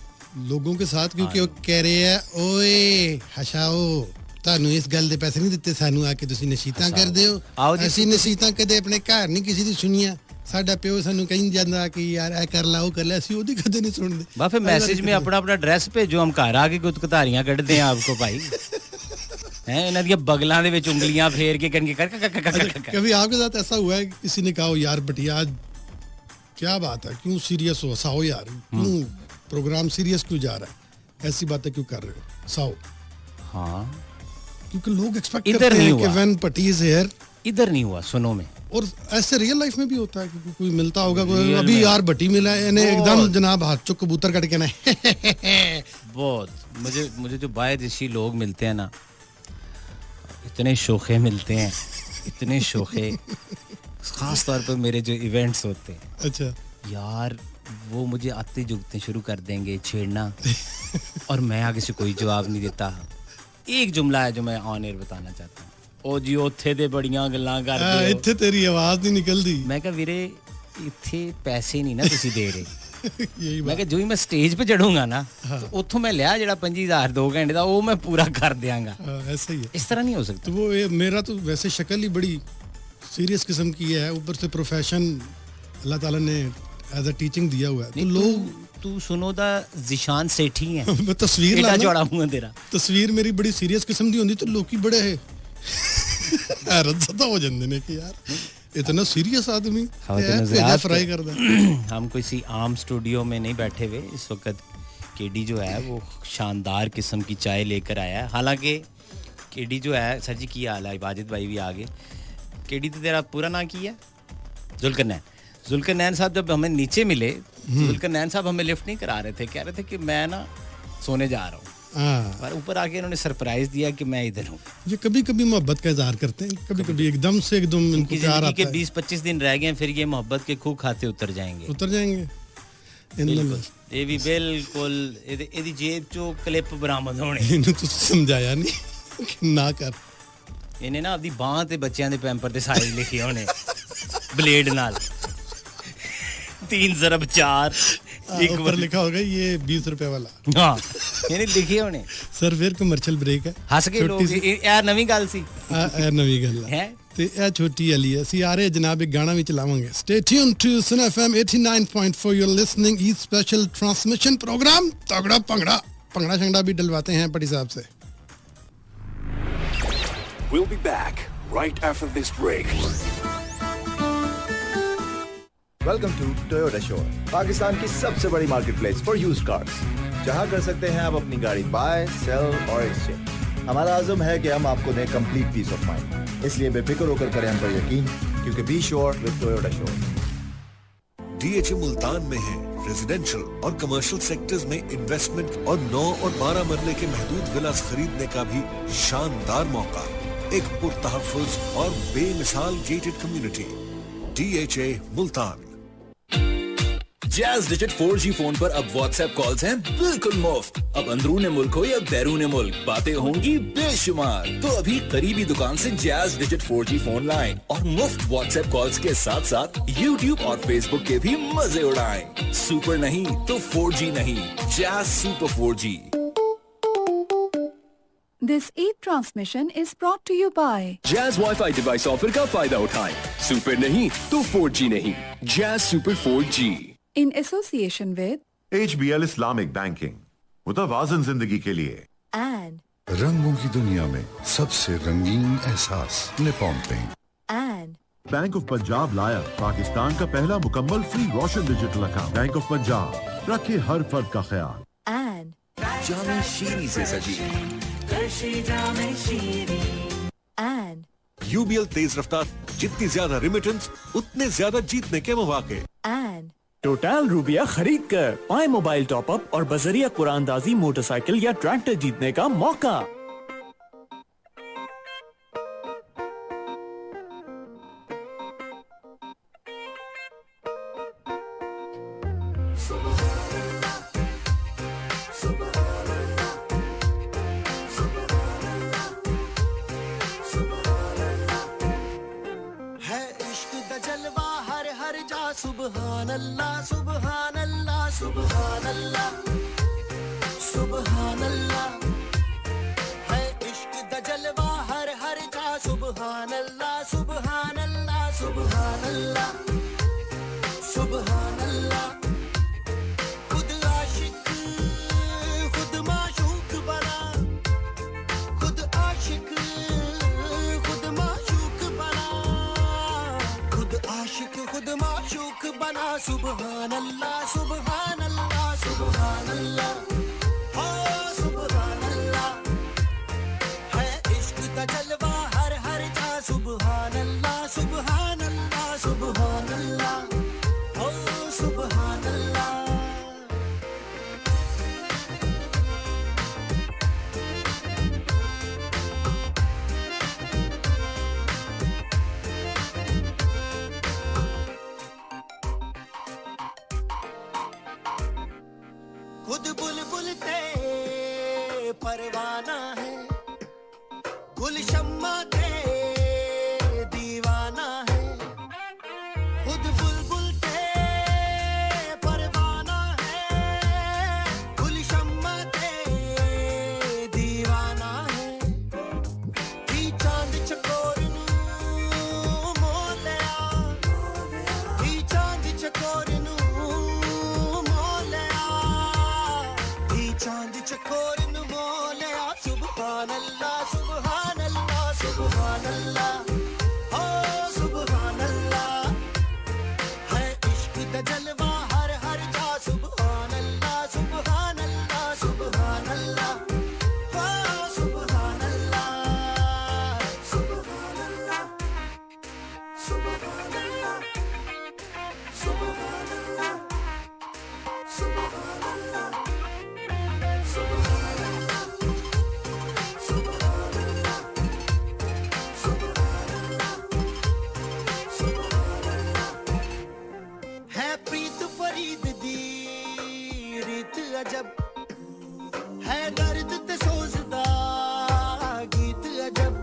लोगों के साथ, क्योंकि वो कह रहे हैं ओए हशाओ ਤੁਹਾਨੂੰ ਇਸ ਗੱਲ ਦੇ ਪੈਸੇ ਨਹੀਂ ਦਿੱਤੇ, ਸਾਨੂੰ ਆ ਕੇ ਤੁਸੀਂ ਨਸੀਹਤਾਂ ਕਰਦੇ ਹੋ। ਅਸੀਂ ਨਸੀਹਤਾਂ ਕਦੇ ਆਪਣੇ ਘਰ ਨਹੀਂ ਕਿਸੇ ਦੀ ਸੁਣੀਆਂ। ਸਾਡਾ ਪਿਓ ਸਾਨੂੰ ਕਹਿੰਦਾ ਜਾਂਦਾ ਕਿ ਯਾਰ ਇਹ ਕਰ ਲਾ ਉਹ ਕਰ ਲੈ, ਅਸੀਂ ਉਹਦੀ ਕਦੇ ਨਹੀਂ ਸੁਣਦੇ। ਬਾ ਫਿਰ ਮੈਸੇਜ में अपना अपना ड्रेस भेजो, हम घर आके कुछ कतारियां ਕੱਢਦੇ हैं आपको भाई। हैं ਇਹਨਾਂ ਦੀਆਂ बगलां ਦੇ ਵਿੱਚ ਉਂਗਲੀਆਂ ਫੇਰ ਕੇ करके कभी आपके साथ ऐसा हुआ है कि किसी ने कहा यार बटिया क्या बात है, क्यों सीरियस हो, हंसाओ यार, क्यों प्रोग्राम सीरियस क्यों जा रहा है, ऐसी बातें क्यों कर रहे हो, हंसाओ। हाँ, क्योंकि लोग एक्सपेक्ट करते हैं कि व्हेन पटी इज हियर। इधर नहीं हुआ, सुनो में। और ऐसे रियल लाइफ में भी होता है कि कोई मिलता होगा, कोई अभी यार भट्टी मिला है, इन्हें एकदम जनाब हाथ चुक कबूतर कट के ना बहुत मुझे जो बायदेशी लोग मिलते हैं ना, इतने शोखे मिलते हैं, इतने शोखे, खास तौर पर मेरे जो इवेंट्स होते हैं। अच्छा यार वो मुझे आते जुगते शुरू कर देंगे छेड़ना, और मैं आगे से कोई जवाब नहीं देता। एक जुमला है जो मैं ऑन एयर बताना चाहता हूँ। ओ जी उत्थे दे बड़ियां गल्लां करदे हो, इत्थे तेरी आवाज नहीं निकलदी। मैं कहा वीरे इत्थे पैसे नहीं ना तुसी दे रहे। मैं कहा जो ही मैं स्टेज पे चढ़ूंगा ना, तो उथों मैं लिया जेड़ा 25,000 2 घंटे दा, वो मैं पूरा कर देंगा। ऐसा ही है, इस तरह नहीं हो सकता। तो वो मेरा तो वैसे शक्ल ही बड़ी सीरियस किस्म की है, ऊपर से प्रोफेशन अल्लाह ताला ने एज अ टीचिंग दिया हुआ है। तो लोग तू सुनो दा जिशान सेठी है। मैं तस्वीर लाना चौड़ा मुंह तेरा, तस्वीर मेरी बड़ी सीरियस किस्म दी होंदी तो लोग की बड़े हैरत ज़दा हो जांदे ने कि यार इतना सीरियस आदमी फ्राई कर दे। हम किसी आम स्टूडियो में नहीं बैठे हुए इस वक्त। केडी जो है वो शानदार किस्म की चाय लेकर आया है। हालांकि केडी जो है, सर जी की हाल है, इबादत भाई भी आ गए। केडी तो तेरा पूरा नाम की है? जुल्करनैन साहब जब हमें नीचे मिले, जुल्करनैन साहब हमें लिफ्ट नहीं करा रहे थे, कह रहे थे कि मैं ना सोने जा रहा हूँ, और ऊपर आके इन्होंने सरप्राइज दिया कि मैं इधर हूँ। ये कभी कभी मोहब्बत का इजहार करते हैं, कभी कभी एकदम इनको प्यार आता है। 20-25 दिन रह गए, फिर ये मोहब्बत के खूह खाते उतर जाएंगे। ये भी बिल्कुल एदी जेब चो क्लिप बरामद होने। इन्हें तो समझाया नहीं कि ना कर। इन्हें ना अपनी बांह ते बच्चों के पैंपर ते साइज लिखे होने ब्लेड नाल 3 ज़रब 4 एक ऊपर लिखा होगा ये 20 रुपए वाला। हाँ, यानी लिखे होने। सर फिर कमर्शियल ब्रेक है। हस के लोग यार नवी गल सी। नवी गल है ते ए छोटी वाली है। ਅਸੀਂ ਆ ਰਹੇ ਜਨਾਬ ਇੱਕ ਗਾਣਾ ਵੀ ਚਲਾਵਾਂਗੇ। Stay tuned to Sun FM 89.4. You're listening Eid special transmission program तगड़ा पंगड़ा शंगड़ा भी डलवाते हैं पटी साहब से। We'll be back right after this break. Welcome to Toyota show, Pakistan की सबसे बड़ी market place for used cars, जहां कर सकते हैं आप अपनी गाड़ी बाय, सेल और एक्सचेंज। हमारा आज़म है कि हम आपको दें कंप्लीट पीस ऑफ माइंड, इसलिए बेफिक्र होकर करें हम पर यकीन, क्योंकि बी श्योर विद टोयोटा शोर। डीएचए मुल्तान में है रेजिडेंशियल और कमर्शियल सेक्टर्स में इन्वेस्टमेंट और 9 और 12 मरले के महदूद विलास खरीदने का भी शानदार मौका। एक पुरतहफ़्फ़ुज़ और बेमिसाल gated community, DHA Multan. Jazz digit 4G phone पर अब व्हाट्सएप कॉल्स हैं बिल्कुल मुफ्त। अब अंदरूने मुल्क हो या बैरूने मुल्क, बातें होंगी बेशुमार। तो अभी करीबी दुकान से जैज़ डिजिट 4G फोन लाएं और मुफ्त व्हाट्सएप कॉल्स के साथ साथ YouTube और Facebook के भी मजे उड़ाएं। सुपर नहीं तो 4G नहीं, Jazz super 4G। This e-transmission is brought to you by Jazz WiFi device offer का फायदा उठाएं। सुपर नहीं तो 4G नहीं, Jazz super 4G। in association with HBL Islamic banking, मुतवाज़िन जिंदगी के लिए। and रंगों की दुनिया में सबसे रंगीन एहसास Nippon paint. Bank of Punjab लाया पाकिस्तान का पहला मुकम्मल free Roshan digital account. Bank of Punjab, रखे हर फर्द का ख्याल। जामे शीरी से सजी and UBL तेज रफ्तार, जितनी ज्यादा रिमिटेंस उतने ज्यादा जीतने के मौके। टोटल रुबिया खरीद कर पाए मोबाइल टॉप अप और बजरिया कुरानदाजी मोटरसाइकिल या ट्रैक्टर जीतने का मौका। सुभान अल्लाह सुभान अल्लाह सुभान अल्लाह सुभान अल्लाह है इश्क दा जलवा हर हर जा सुभान अल्लाह सुभान अल्लाह सुभान अल्लाह सुभान अल्लाह खुद आशिक खुद माशूक बना खुद आशिक खुद माशूक बना खुद आशिक खुद माशूक बना सुभान अल्लाह सुभान अल्लाह सुभान अल्लाह हो सुभान अल्लाह है इश्क का जलवा हर हर जा सुभान अल्लाह सुभान अल्लाह सुभान अल्लाह हो सुभान अल्लाह खुद बुलबुल ते परवाना है गुल शम्मा ते दीवाना है खुद बुलबुल ते परवाना है गुल शम्मा ते दीवाना है ही चांद चकोर नू मोलिया ही चांद चकोर नू चांद चकोर न मोलिया सुभान अल्लाह सुभान अल्लाह सुभान अल्लाह हो सुभान अल्लाह है इश्क दा जलवा हर हर जा सुभान अल्लाह सुभान अल्लाह सुभान अल्लाह हो सुभान अल्लाह सुभान अल्लाह सुभान अल्लाह सुभान अल्लाह सुभान अल्लाह है प्रीत फरीद दी रीत अजब है दर्द ते सोचदा गीत अजब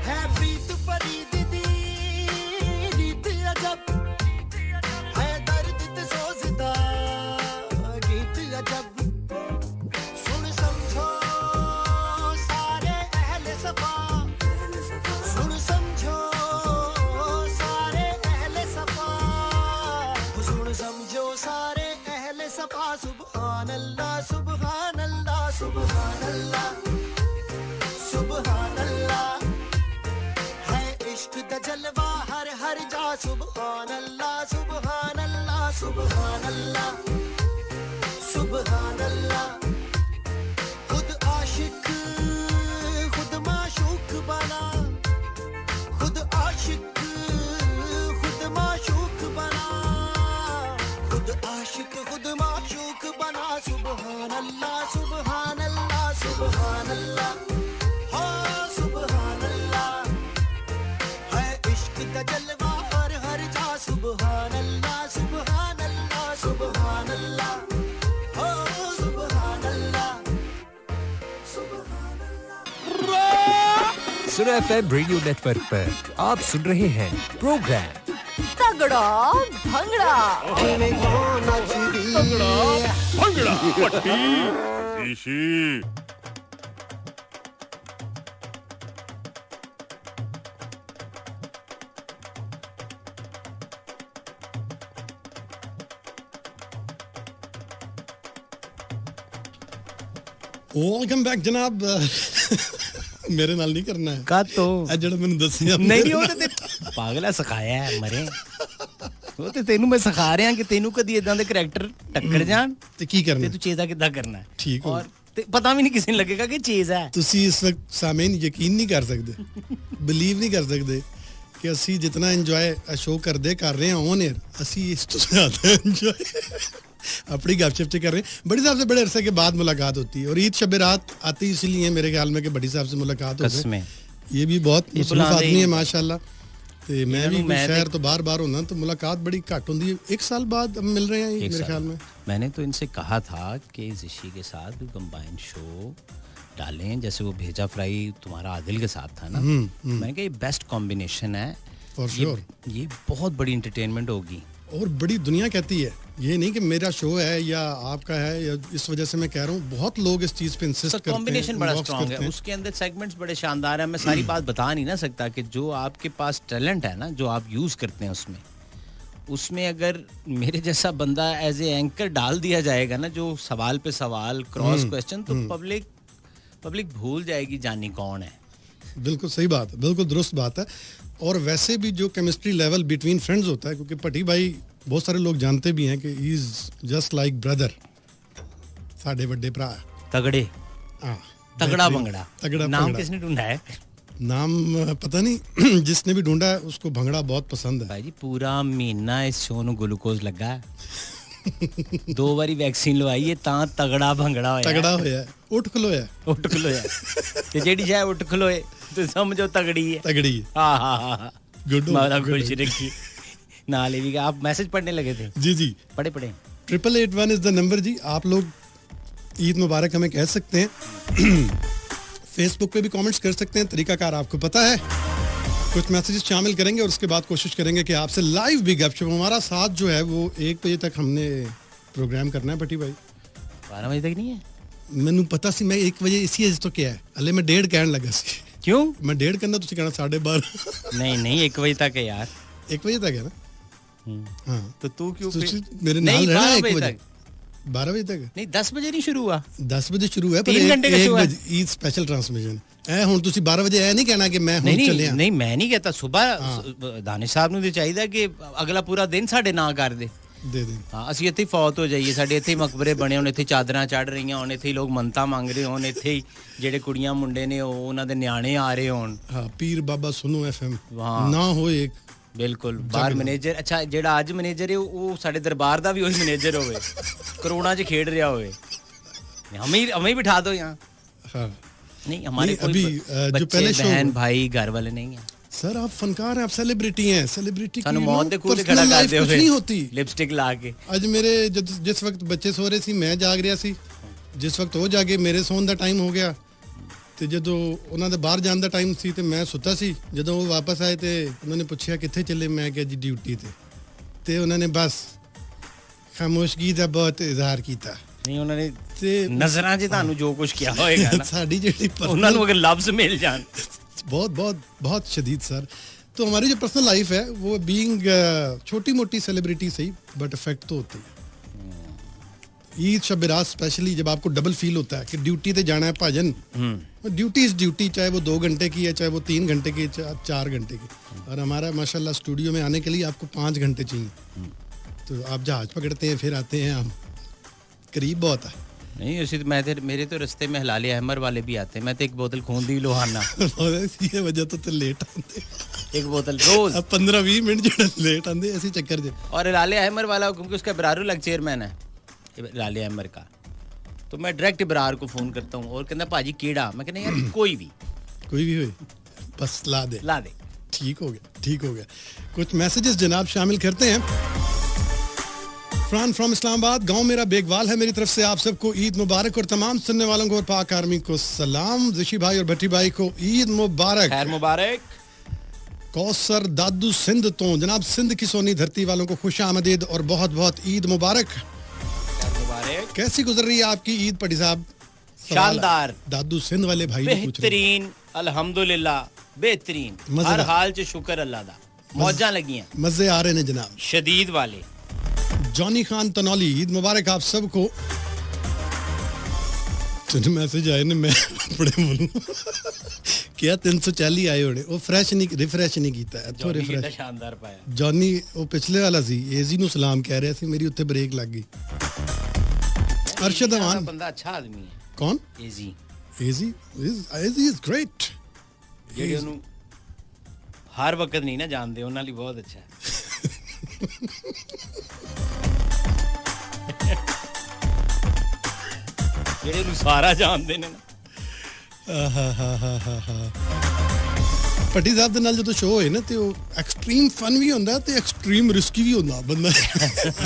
है प्रीत फरीद दी रीत अजब है दर्द ते सोचदा गीत अजब सुन समझो सारे अहले सफा सुन समझो सारे अहले सफा सुन समझो सारे अहले सफा सुभान अल्लाह सुभान अल्लाह सुभान अल्लाह सुभान अल्लाह है इश्क दा जलवा हर हर जा सुभान अल्लाह सुभान अल्लाह सुभान अल्लाह सुभान अल्लाह खुद आशिक खुद माशूक बना खुद आशिक खुद माशूक बना खुद आशिक खुद माशूक बना सुभान अल्लाह सुभान अल्लाह सुभान अल्लाह हो सुभान अल्लाह है इश्क का जलवा हर हर जा सुभान अल्लाह सुभान अल्लाह सुना FM रेडियो नेटवर्क पर आप सुन रहे हैं प्रोग्राम तगड़ा भंगड़ा। भंगड़ा पट्टी ऋषि। वेलकम बैक जनाब। मेरे नाल नहीं करना है का तो ਜਿਹੜਾ ਮੈਨੂੰ ਦੱਸਿਆ ਨਹੀਂ ਉਹ ਤੇ ਪਾਗਲਾ ਸਿਖਾਇਆ ਹੈ ਮਰੇ ਉਹ ਤੇ ਤੈਨੂੰ ਮੈਂ ਸਿਖਾ ਰਿਹਾ ਕਿ ਤੈਨੂੰ ਕਦੀ ਇਦਾਂ ਦੇ ਕੈਰੈਕਟਰ ਟੱਕਰ ਜਾਣ ਤੇ ਕੀ ਕਰਨਾ ਤੇ ਤੂੰ ਚੇਜ਼ਾ ਕਿੱਦਾਂ ਕਰਨਾ ਹੈ ਠੀਕ ਹੋ ਔਰ ਤੇ ਪਤਾ ਵੀ ਨਹੀਂ ਕਿਸੇ ਨੂੰ ਲੱਗੇਗਾ ਕਿ ਚੀਜ਼ ਹੈ ਤੁਸੀਂ ਇਸ ਵਕਤ ਸਾਮੇਨ ਯਕੀਨ ਨਹੀਂ ਕਰ ਸਕਦੇ ਬਿਲੀਵ ਨਹੀਂ ਕਰ ਸਕਦੇ ਕਿ ਅਸੀਂ ਜਿੰਨਾ ਇੰਜੋਏ ਸ਼ੋ ਕਰਦੇ ਕਰ ਰਹੇ ਹਾਂ ਔਨ 에ਅਰ ਅਸੀਂ ਇਸ ਤੋਂ ਜ਼ਿਆਦਾ ਇੰਜੋਏ अपनी गपशप से कर रहे हैं। बड़ी साहब से बड़े अरसे के बाद मुलाकात होती है और ईद शब रात आती इसलिए मेरे ख्याल में कि बड़ी साहब से मुलाकात हो गई। ये भी बहुत मुसरफ आदमी है माशाल्लाह। तो मैं भी शहर तो बार बार होना तो मुलाकात बड़ी घट होती है। 1 साल बाद हम मिल रहे हैं मेरे ख्याल में। मैंने तो इनसे कहा था कि ऋषि के साथ कंबाइन शो डालें जैसे वो भेजा फ्राई तुम्हारा आदिल के साथ था ना। मैंने कहा ये बेस्ट कॉम्बिनेशन है फॉर श्योर। ये बहुत बड़ी इंटरटेनमेंट होगी और बड़ी दुनिया कहती है ये नहीं कि मेरा शो है या आपका है या इस वजह से मैं कह रहा हूँ बहुत लोग इस चीज पे इंसिस्ट करते हैं। कॉम्बिनेशन बड़ा स्ट्रांग है उसके अंदर सेगमेंट्स बड़े शानदार है। मैं सारी बात बता नहीं ना सकता कि जो आपके पास टैलेंट है ना जो आप यूज करते हैं उसमें अगर मेरे जैसा बंदा एज ए एंकर डाल दिया जाएगा ना जो सवाल पे सवाल क्रॉस क्वेश्चन तो पब्लिक भूल जाएगी जानी कौन है। बिल्कुल सही बात है बिल्कुल दुरुस्त बात है। और वैसे भी जो केमिस्ट्री लेवल बिटवीन फ्रेंड्स होता है क्योंकि भट्टी भाई बहुत सारे लोग जानते भी हैं कि he is just like brother साडे बड़े भरा तगड़े हाँ तगड़ा भंगड़ा तगड़ा नाम किसने ढूंढा है नाम पता नहीं जिसने भी ढूंढा है उसको भंगड़ा बहुत पसंद है। भाई जी पूरा महीना इस शो ਨੂੰ ग्लूकोज ਲੱਗਾ ਹੈ 2 ਵਾਰੀ ਵੈਕਸੀਨ ਲਵਾਈ ਹੈ ਤਾਂ ਤਗੜਾ ਭੰਗੜਾ ਹੋਇਆ ਉੱਠ ਖਲੋਇਆ ਤੇ ਜਿਹੜੀ ਜਾਏ ਉੱਠ ਖਲੋਏ ਤੇ ਸਮਝੋ ਤਗੜੀ है। हाँ गुड मारा खुश रखी नाले भी आप मैसेज पढ़ने लगे थे जी पढ़े 881 इज द नंबर जी। आप लोग ईद मुबारक हमें कह सकते हैं। फेसबुक पे भी कमेंट्स कर सकते हैं तरीकाकार आपको पता है। कुछ मैसेजेस शामिल करेंगे और उसके बाद कोशिश करेंगे कि आपसे लाइव भी गपशप हमारा साथ जो है वो 1 बजे तक हमने प्रोग्राम करना है भट्टी भाई 12 बजे तक नहीं है मैनू पता सी मैं 1 बजे इसी अज तो क्या है हले मैं 1:30 कहन लगा सी क्यों मैं 1:30 करना तुसी कहना 12:30 नहीं 1 बजे तक है यार 1 बजे तक है ना हाँ तो तू क्यों मेरे नाल रहना 1 बजे 12 बजे तक नहीं 10 बजे नहीं शुरू हुआ 10 बजे शुरू है पर 3 घंटे का शो है ईद स्पेशल ट्रांसमिशन है हुन तुसी 12 बजे नहीं कहना कि मैं हुन चले नहीं मैं नहीं कहता सुबह दानिश साहब ਨੂੰ ਤੇ ਚਾਹੀਦਾ ਕਿ ਅਗਲਾ ਪੂਰਾ ਦਿਨ ਸਾਡੇ ਨਾਂ ਕਰ ਦੇ ਹਾਂ ਅਸੀਂ ਇੱਥੇ ਹੀ ਫੌਤ ਹੋ ਜਾਈਏ ਸਾਡੇ ਇੱਥੇ ਹੀ ਮਕਬਰੇ ਬਣੇ ਹੋਣ ਇੱਥੇ ਚਾਦਰਾਂ ਚੜ ਰਹੀਆਂ ਹੋਣ ਇੱਥੇ ਹੀ ਲੋਕ ਮੰਨਤਾਂ ਮੰਗ ਰਹੇ ਹੋਣ ਇੱਥੇ ਹੀ ਜਿਹੜੇ ਕੁੜੀਆਂ ਮੁੰਡੇ ਨੇ ਉਹਨਾਂ ਦੇ ਨਿਆਣੇ ਆ ਰਹੇ ਹੋਣ ਹਾਂ ਪੀਰ ਬਾਬਾ ਸੁਨੋ ਐਫਐਮ ਨਾ ਹੋਏ ਬਿਲਕੁਲ ਬਾਹਰ ਮੈਨੇਜਰ ਅੱਛਾ ਜਿਹੜਾ ਅੱਜ ਮੈਨੇਜਰ ਹੈ ਉਹ ਸਾਡੇ ਦਰਬਾਰ ਦਾ ਵੀ ਉਹੀ ਮੈਨੇਜਰ ਹੋਵੇ ਕਰੋੜਾਂ 'ਚ ਖੇਡ ਰਿਹਾ होवे हमें बिठा दो यहाँ हाँ नहीं हमारे कोई जो पहले बहन भाई घर वाले नहीं है सर आप फनकार हैं आप सेलिब्रिटी हैं सेलिब्रिटी की मौत दे कूदे खड़ा कर दे नहीं होती लिपस्टिक ला के आज मेरे जिस वक्त बच्चे सो रहे सी मैं जाग रहा सी जिस वक्त वो जागे मेरे सोन दा टाइम हो गया ਤੇ ਜਦੋਂ ਉਹਨਾਂ ਦੇ ਬਾਹਰ ਜਾਣ ਦਾ ਟਾਈਮ ਸੀ ਤੇ ਮੈਂ ਸੁੱਤਾ ਸੀ ਜਦੋਂ ਉਹ ਵਾਪਸ ਆਏ ਤੇ ਉਹਨਾਂ ਨੇ ਪੁੱਛਿਆ ਕਿੱਥੇ ਚੱਲੇ ਮੈਂ ਕਿਹਾ ਜੀ ਡਿਊਟੀ ਤੇ ਉਹਨਾਂ ਨੇ ਬਸ ਖਾਮੋਸ਼ਗੀ ਦਾ ਬਹੁਤ ਇਜ਼ਹਾਰ ਕੀਤਾ ਨਹੀਂ ਉਹਨਾਂ ਨੇ ਨਜ਼ਰਾਂ 'ਚ ਤੁਹਾਨੂੰ ਜੋ ਕੁਝ ਕਿਹਾ ਹੋਏਗਾ ਨਾ ਸਾਡੀ ਜਿਹੜੀ ਉਹਨਾਂ ਨੂੰ ਅਗਰ ਲਫ਼ਜ਼ ਮਿਲ ਜਾਣ बहुत शदीद सर। तो हमारी जो पर्सनल लाइफ है वो बीइंग छोटी मोटी सेलिब्रिटी सही बट इफेक्ट तो होती है। ईद शब रात स्पेशली जब आपको डबल फील होता है कि ड्यूटी पे जाना है भाजन ड्यूटी इज ड्यूटी चाहे वो 2 घंटे की है चाहे वो 3 घंटे की 4 घंटे की और हमारा माशाल्लाह स्टूडियो में आने के लिए आपको 5 घंटे चाहिए तो आप जहाज पकड़ते हैं फिर आते हैं हम करीब बहुत है नहीं उसी तो मेरे तो रास्ते में हलाले अहमर वाले भी आते हैं मैं तो 1 बोतल खून दी लोहाना ये वजह तो लेट आते 1 बोतल रोज 15-20 मिनट जो लेट आते ऐसे चक्कर जे और हलाले अहमर वाला क्योंकि उसका इब्रार अलग चेयरमैन है हलाले अहमर का तो मैं डायरेक्ट इब्रार को फोन करता हूँ और कहता भाजी कीड़ा मैं कहना यार कोई भी हो बस ला दे ठीक हो गया कुछ मैसेजेस जनाब शामिल करते हैं गफरान फ्रॉम इस्लामाबाद, गांव मेरा बेगवाल है। मेरी तरफ से आप सबको ईद मुबारक और तमाम सुनने वालों को और पाक आर्मी को सलाम। ऋषि भाई और भट्टी भाई को ईद मुबारक। खैर मुबारक। कौसर दादू सिंध तो जनाब सिंध की सोनी धरती वालों को खुश आमदीद और बहुत बहुत ईद मुबारक। कैसी गुजर रही है आपकी ईद पटी साहब? शानदार। दादू सिंध वाले भाई पूछ रहे हैं। बेहतरीन अल्हम्दुलिल्लाह, बेहतरीन, हर हाल च शुक्र अल्लाह दा, मौजां लगियां, मजे आ रहे हैं जनाब, शदीद वाले। जॉनी खान तनौली, ईद मुबारक आप सबको। मैसेज आए ने मैं बड़े बोलूं क्या 340 आए होने, वो फ्रेश नहीं रिफ्रेश नहीं कीता है, तो रिफ्रेश शानदार पाया। जॉनी वो पिछले वाला सी, एजी नु सलाम कह रहे सी, मेरी उत्ते ब्रेक लग गई। अरशद अमान बंदा अच्छा आदमी है। कौन? एजी इज ग्रेट। ਜਿਹੜੇ ਉਹਨੂੰ ਹਰ ਵਕਤ ਨਹੀਂ ਨਾ ਜਾਣਦੇ, ਉਹਨਾਂ ਲਈ ਬਹੁਤ ਅੱਛਾ ਹੈ। ਜਿਹੜੇ ਨੂੰ ਸਾਰਾ ਜਾਣਦੇ ਨੇ ਨਾ। ਭੱਟੀ ਸਾਹਿਬ ਦੇ ਨਾਲ ਜਦੋਂ ਸ਼ੋਅ ਹੋਏ ਨਾ ਤੇ ਉਹ ਐਕਸਟ੍ਰੀਮ ਫਨ ਵੀ ਹੁੰਦਾ ਤੇ ਐਕਸਟ੍ਰੀਮ ਰਿਸਕੀ ਵੀ ਹੁੰਦਾ। ਬੰਦਾ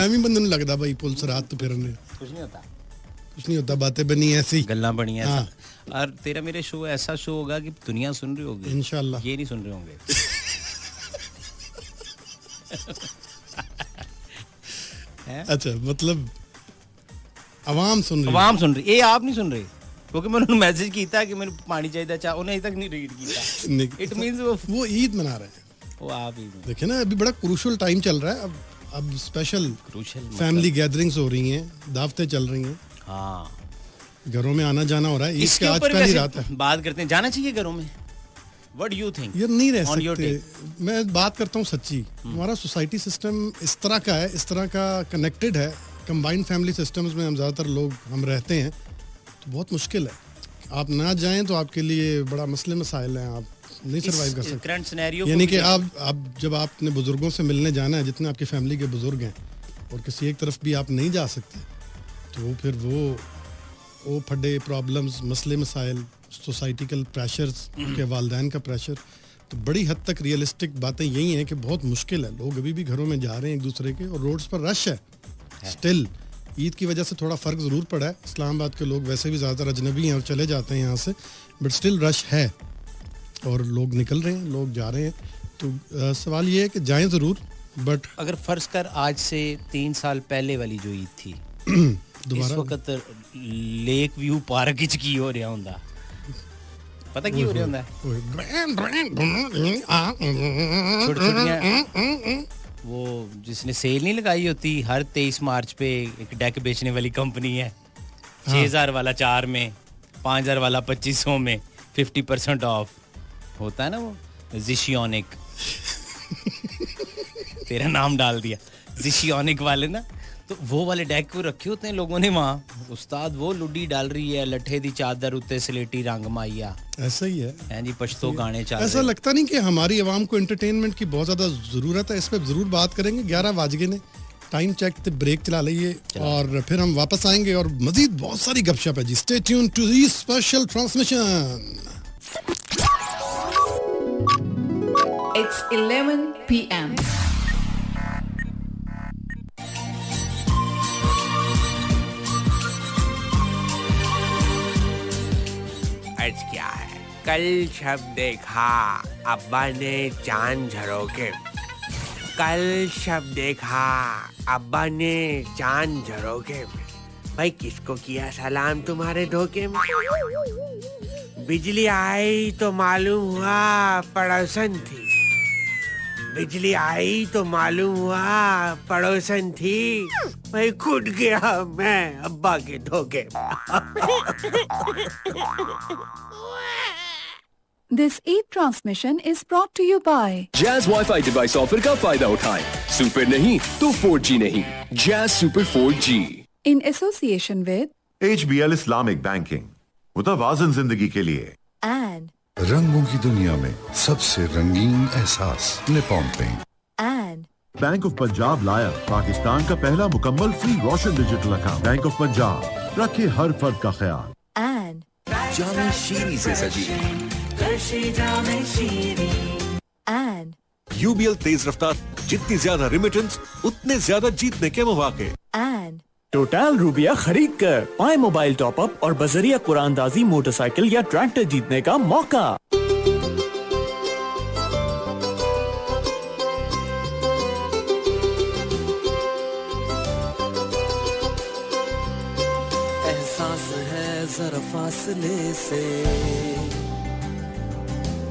ਐਵੇਂ ਬੰਦੇ ਨੂੰ ਲੱਗਦਾ ਭਾਈ ਪੁਲਿਸ ਰਾਤ ਤੋਂ ਫਿਰਨੇ ਕੁਝ ਨਹੀਂ ਹੁੰਦਾ, कुछ नहीं होता, बातें बनी ऐसी, गल्ला बनी ऐसा। और तेरा मेरे शो ऐसा शो होगा कि दुनिया सुन रही होगी इंशाल्लाह, ये नहीं सुन रहे होंगे। अच्छा मतलब आवाम सुन रही, आवाम सुन रही, ये आप नहीं सुन रहे क्योंकि मैंने उन्हें मैसेज किया कि मैंने पानी चाहिए चाह, उन्हें अभी तक नहीं रीड किया। इट मींस वो ईद मना रहे हैं, वो आप ही देखिए ना, अभी बड़ा क्रूशियल टाइम चल रहा है। अब स्पेशल फैमिली गैदरिंग्स हो रही हैं, दावतें चल रही हैं, हाँ, घरों में आना जाना हो रहा है। इसके आज पहली रात है, बात करते हैं, जाना चाहिए घरों में। What do you think? यार नहीं रह सकते। मैं बात करता हूँ सच्ची, हमारा सोसाइटी सिस्टम इस तरह का है, इस तरह का कनेक्टेड है। कंबाइंड फैमिली सिस्टम्स में हम ज़्यादातर लोग हम रहते हैं, तो बहुत मुश्किल है। आप ना जाएं तो आपके लिए बड़ा मसले मसाइल हैं, आप नहीं सर्वाइव कर सकते करंट सिनेरियो। यानी कि आप जब आपने बुजुर्गों से मिलने जाना है, जितने आपकी फैमिली के बुजुर्ग हैं, और किसी एक तरफ भी आप नहीं जा सकते, तो फिर वो फड्डे प्रॉब्लम्स, मसले मसाइल, सोसाइटिकल प्रेशर्स के वालिदैन का प्रेशर, तो बड़ी हद तक रियलिस्टिक बातें यही हैं कि बहुत मुश्किल है। लोग अभी भी घरों में जा रहे हैं एक दूसरे के, और रोड्स पर रश है स्टिल। ईद की वजह से थोड़ा फ़र्क ज़रूर पड़ा है, इस्लामाबाद के लोग वैसे भी ज़्यादातर अजनबी हैं और चले जाते हैं यहाँ से, बट स्टिल रश है और लोग निकल रहे हैं, लोग जा रहे हैं। तो सवाल ये है कि जाएं ज़रूर, बट अगर फ़र्ज कर आज से 3 साल पहले वाली जो ईद थी इस वक्त लेक व्यू पार्क की हो रहा होंदा, पता की हो रहा होंदा, वो जिसने सेल नहीं लगाई होती हर 23 मार्च पे, एक डेक बेचने वाली कंपनी है, 6000 वाला 4 में, 5000 वाला 2500 में, 50% ऑफ होता है ना, वो जिशियोनिक तेरा नाम डाल दिया, जिशियोनिक वाले ना, तो वो वाले डेक को रखे होते हैं लोगों ने वहाँ। उस्ताद वो लुडी डाल रही है, लट्ठे दी चादर उत्ते स्लेटी रंग माइया, ऐसा ही है। हैं जी, पश्तो गाने चल रहे। ऐसा लगता नहीं कि हमारी आवाम को एंटरटेनमेंट की बहुत ज़्यादा ज़रूरत है? इस पर ज़रूर बात करेंगे। 11 बज गए ने, टाइम चेक ते ब्रेक चला लीजिए और फिर हम वापस आएंगे और मजीद बहुत सारी गपशप है जी। Stay tune to the special transmission. It's 11 p.m. आज क्या है? कल शब देखा अब्बा ने चांद झरोके, कल शब देखा अब्बा ने चांद झरोके। भाई किसको किया सलाम तुम्हारे धोखे में? बिजली आई तो मालूम हुआ पड़ोसन थी, बिजली आई तो मालूम हुआ पड़ोसन थी। मैं खुद गया मैं अब्बा के धोखे। This Eid transmission is brought to you by Jazz Wi-Fi device offer का फायदा उठाएं। सुपर नहीं तो 4G नहीं, Jazz Super 4G in association with HBL Islamic Banking, मुतवाज़िन जिंदगी के लिए। and रंगों की दुनिया में सबसे रंगीन एहसास Nippon paint. and bank of Punjab लाया पाकिस्तान का पहला मुकम्मल free Roshan digital account. Bank of Punjab, रखे हर फर्द का ख्याल। and जामे शीरी से सजी and UBL तेज रफ्तार जितनी ज्यादा रेमिटेंस उतने ज्यादा जीतने के मौके। एंड टोटल रूबिया खरीद कर पाए मोबाइल टॉप अप और बजरिया कुरानदाजी मोटरसाइकिल या ट्रैक्टर जीतने का मौका। एहसास है जरा फासले से,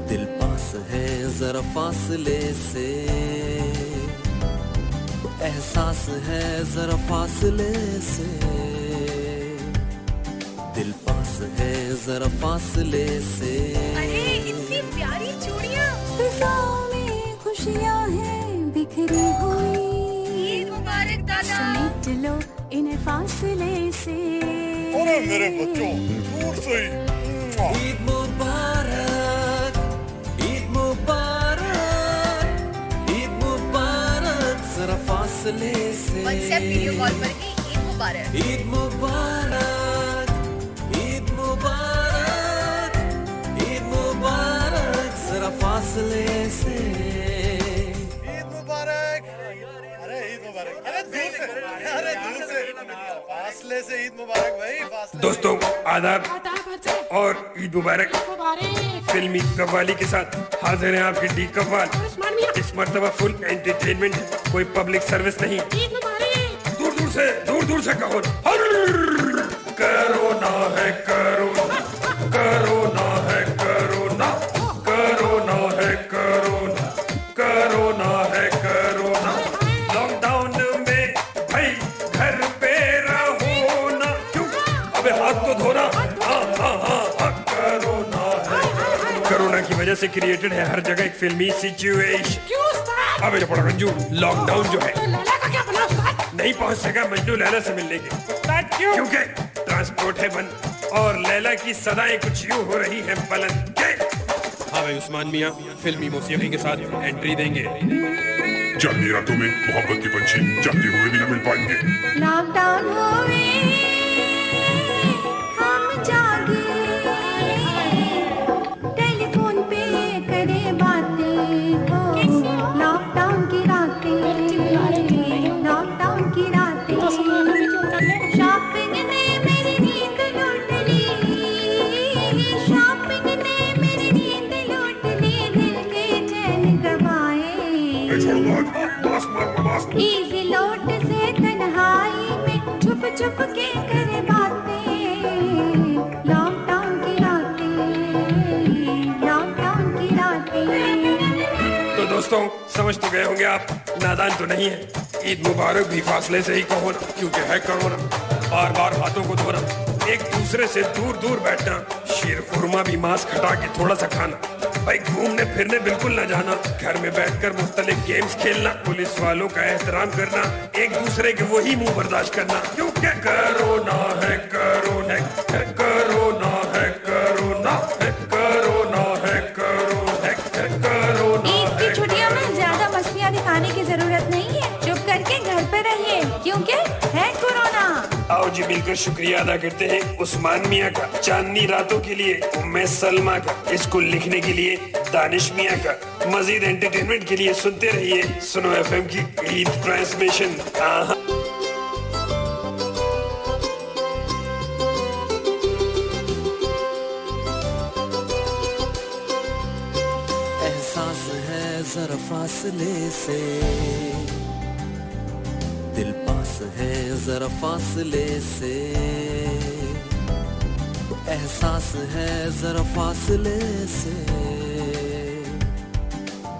दिल पास है जरा फासले से, एहसास है जरा फासले से, दिल पास है जरा फासले से। अरे इतनी प्यारी चूड़ियाँ, फिजाओं में खुशियाँ हैं बिखरी हुई। ईद मुबारक दादा, समेट लो इन्हें फासले से। अरे मेरे बच्चों, दूर से ही। ईद मुबारक, ईद मुबारक, ईद मुबारक जरा फासले से। व्हाट्सएप वीडियो कॉल पर ही ईद मुबारक। ईद मुबारक, ईद मुबारक, ईद मुबारक जरा फासले से। ईद मुबारक। अरे ईद मुबारक। अरे दूर से, अरे दूर से, फासले से ईद मुबारक भाई, फासले। दोस्तों आदाब और ईद मुबारक। फिल्मी कव्वाली के साथ हाजिर हैं आपके डी कव्वाल। इस मर्तबा फुल एंटरटेनमेंट, कोई पब्लिक सर्विस नहीं। दूर दूर से कहो करोना है करोना, करोना है करोना, करोना है करोना, करोना है करोना। लॉकडाउन में भाई घर पे रहो ना, क्यों अबे हाथ तो धोना। करोना है, कोरोना की वजह से क्रिएटेड है हर जगह एक फिल्मी सिचुएशन। अबे पड़ा रंजू, लॉकडाउन जो है नहीं पहुंच सका मजनू लैला से मिलने के, क्योंकि ट्रांसपोर्ट है बंद और लैला की सदाएं कुछ यूं हो रही है बुलंद। हाँ भाई, उस्मान मियां फिल्मी मौसीकी के साथ एंट्री देंगे। चांदनी रातों में मोहब्बत के पंछी जागते हुए भी न मिल पाएंगे। लॉकडाउन होवे हम जागे, टेलीफोन पे करे बातें हो। लॉकडाउन की रातें, लॉकडाउन की रातें, शॉपिंग ने मेरी नींद लूट ली, शॉपिंग ने मेरी नींद लूट ली, दिल के चैन गवाए। इजी लोट से तन्हाई में छुप छुप के करे बातें। लॉकडाउन की रातें, लॉकडाउन की रातें। तो दोस्तों समझ तो गए होंगे आप, नादान तो नहीं है। ईद मुबारक भी फासले से ही कहो ना, क्योंकि है कोरोना। बार बार हाथों को धोना, एक दूसरे से दूर दूर बैठना, शीर खुरमा भी मास्क हटा के थोड़ा सा खाना, भाई घूमने फिरने बिल्कुल न जाना, घर में बैठकर मुख्तलिफ गेम्स खेलना, पुलिस वालों का एहतराम करना, एक दूसरे के वही मुंह बर्दाश्त करना, क्योंकि कोरोना है कोरोना है कोरोना है कोरोना है कोरोना है कोरोना है कोरोना। ईद की छुट्टियों में ज्यादा मस्तियाँ दिखाने की जरूरत नहीं है, चुप करके घर पे रहिए, क्योंकि है कोरोना। आओ जी मिलकर शुक्रिया अदा करते हैं उस्मान मियां का, चांदनी रातों के लिए उम्मे सलमा का, इसको लिखने के लिए दानिश मियां का। मजीद एंटरटेनमेंट के लिए सुनते रहिए सुनो एफएम की ईद ट्रांसमिशन। एहसास है जरा फासले से, दिल पास है जरा फासले से, एहसास है जरा फासले से,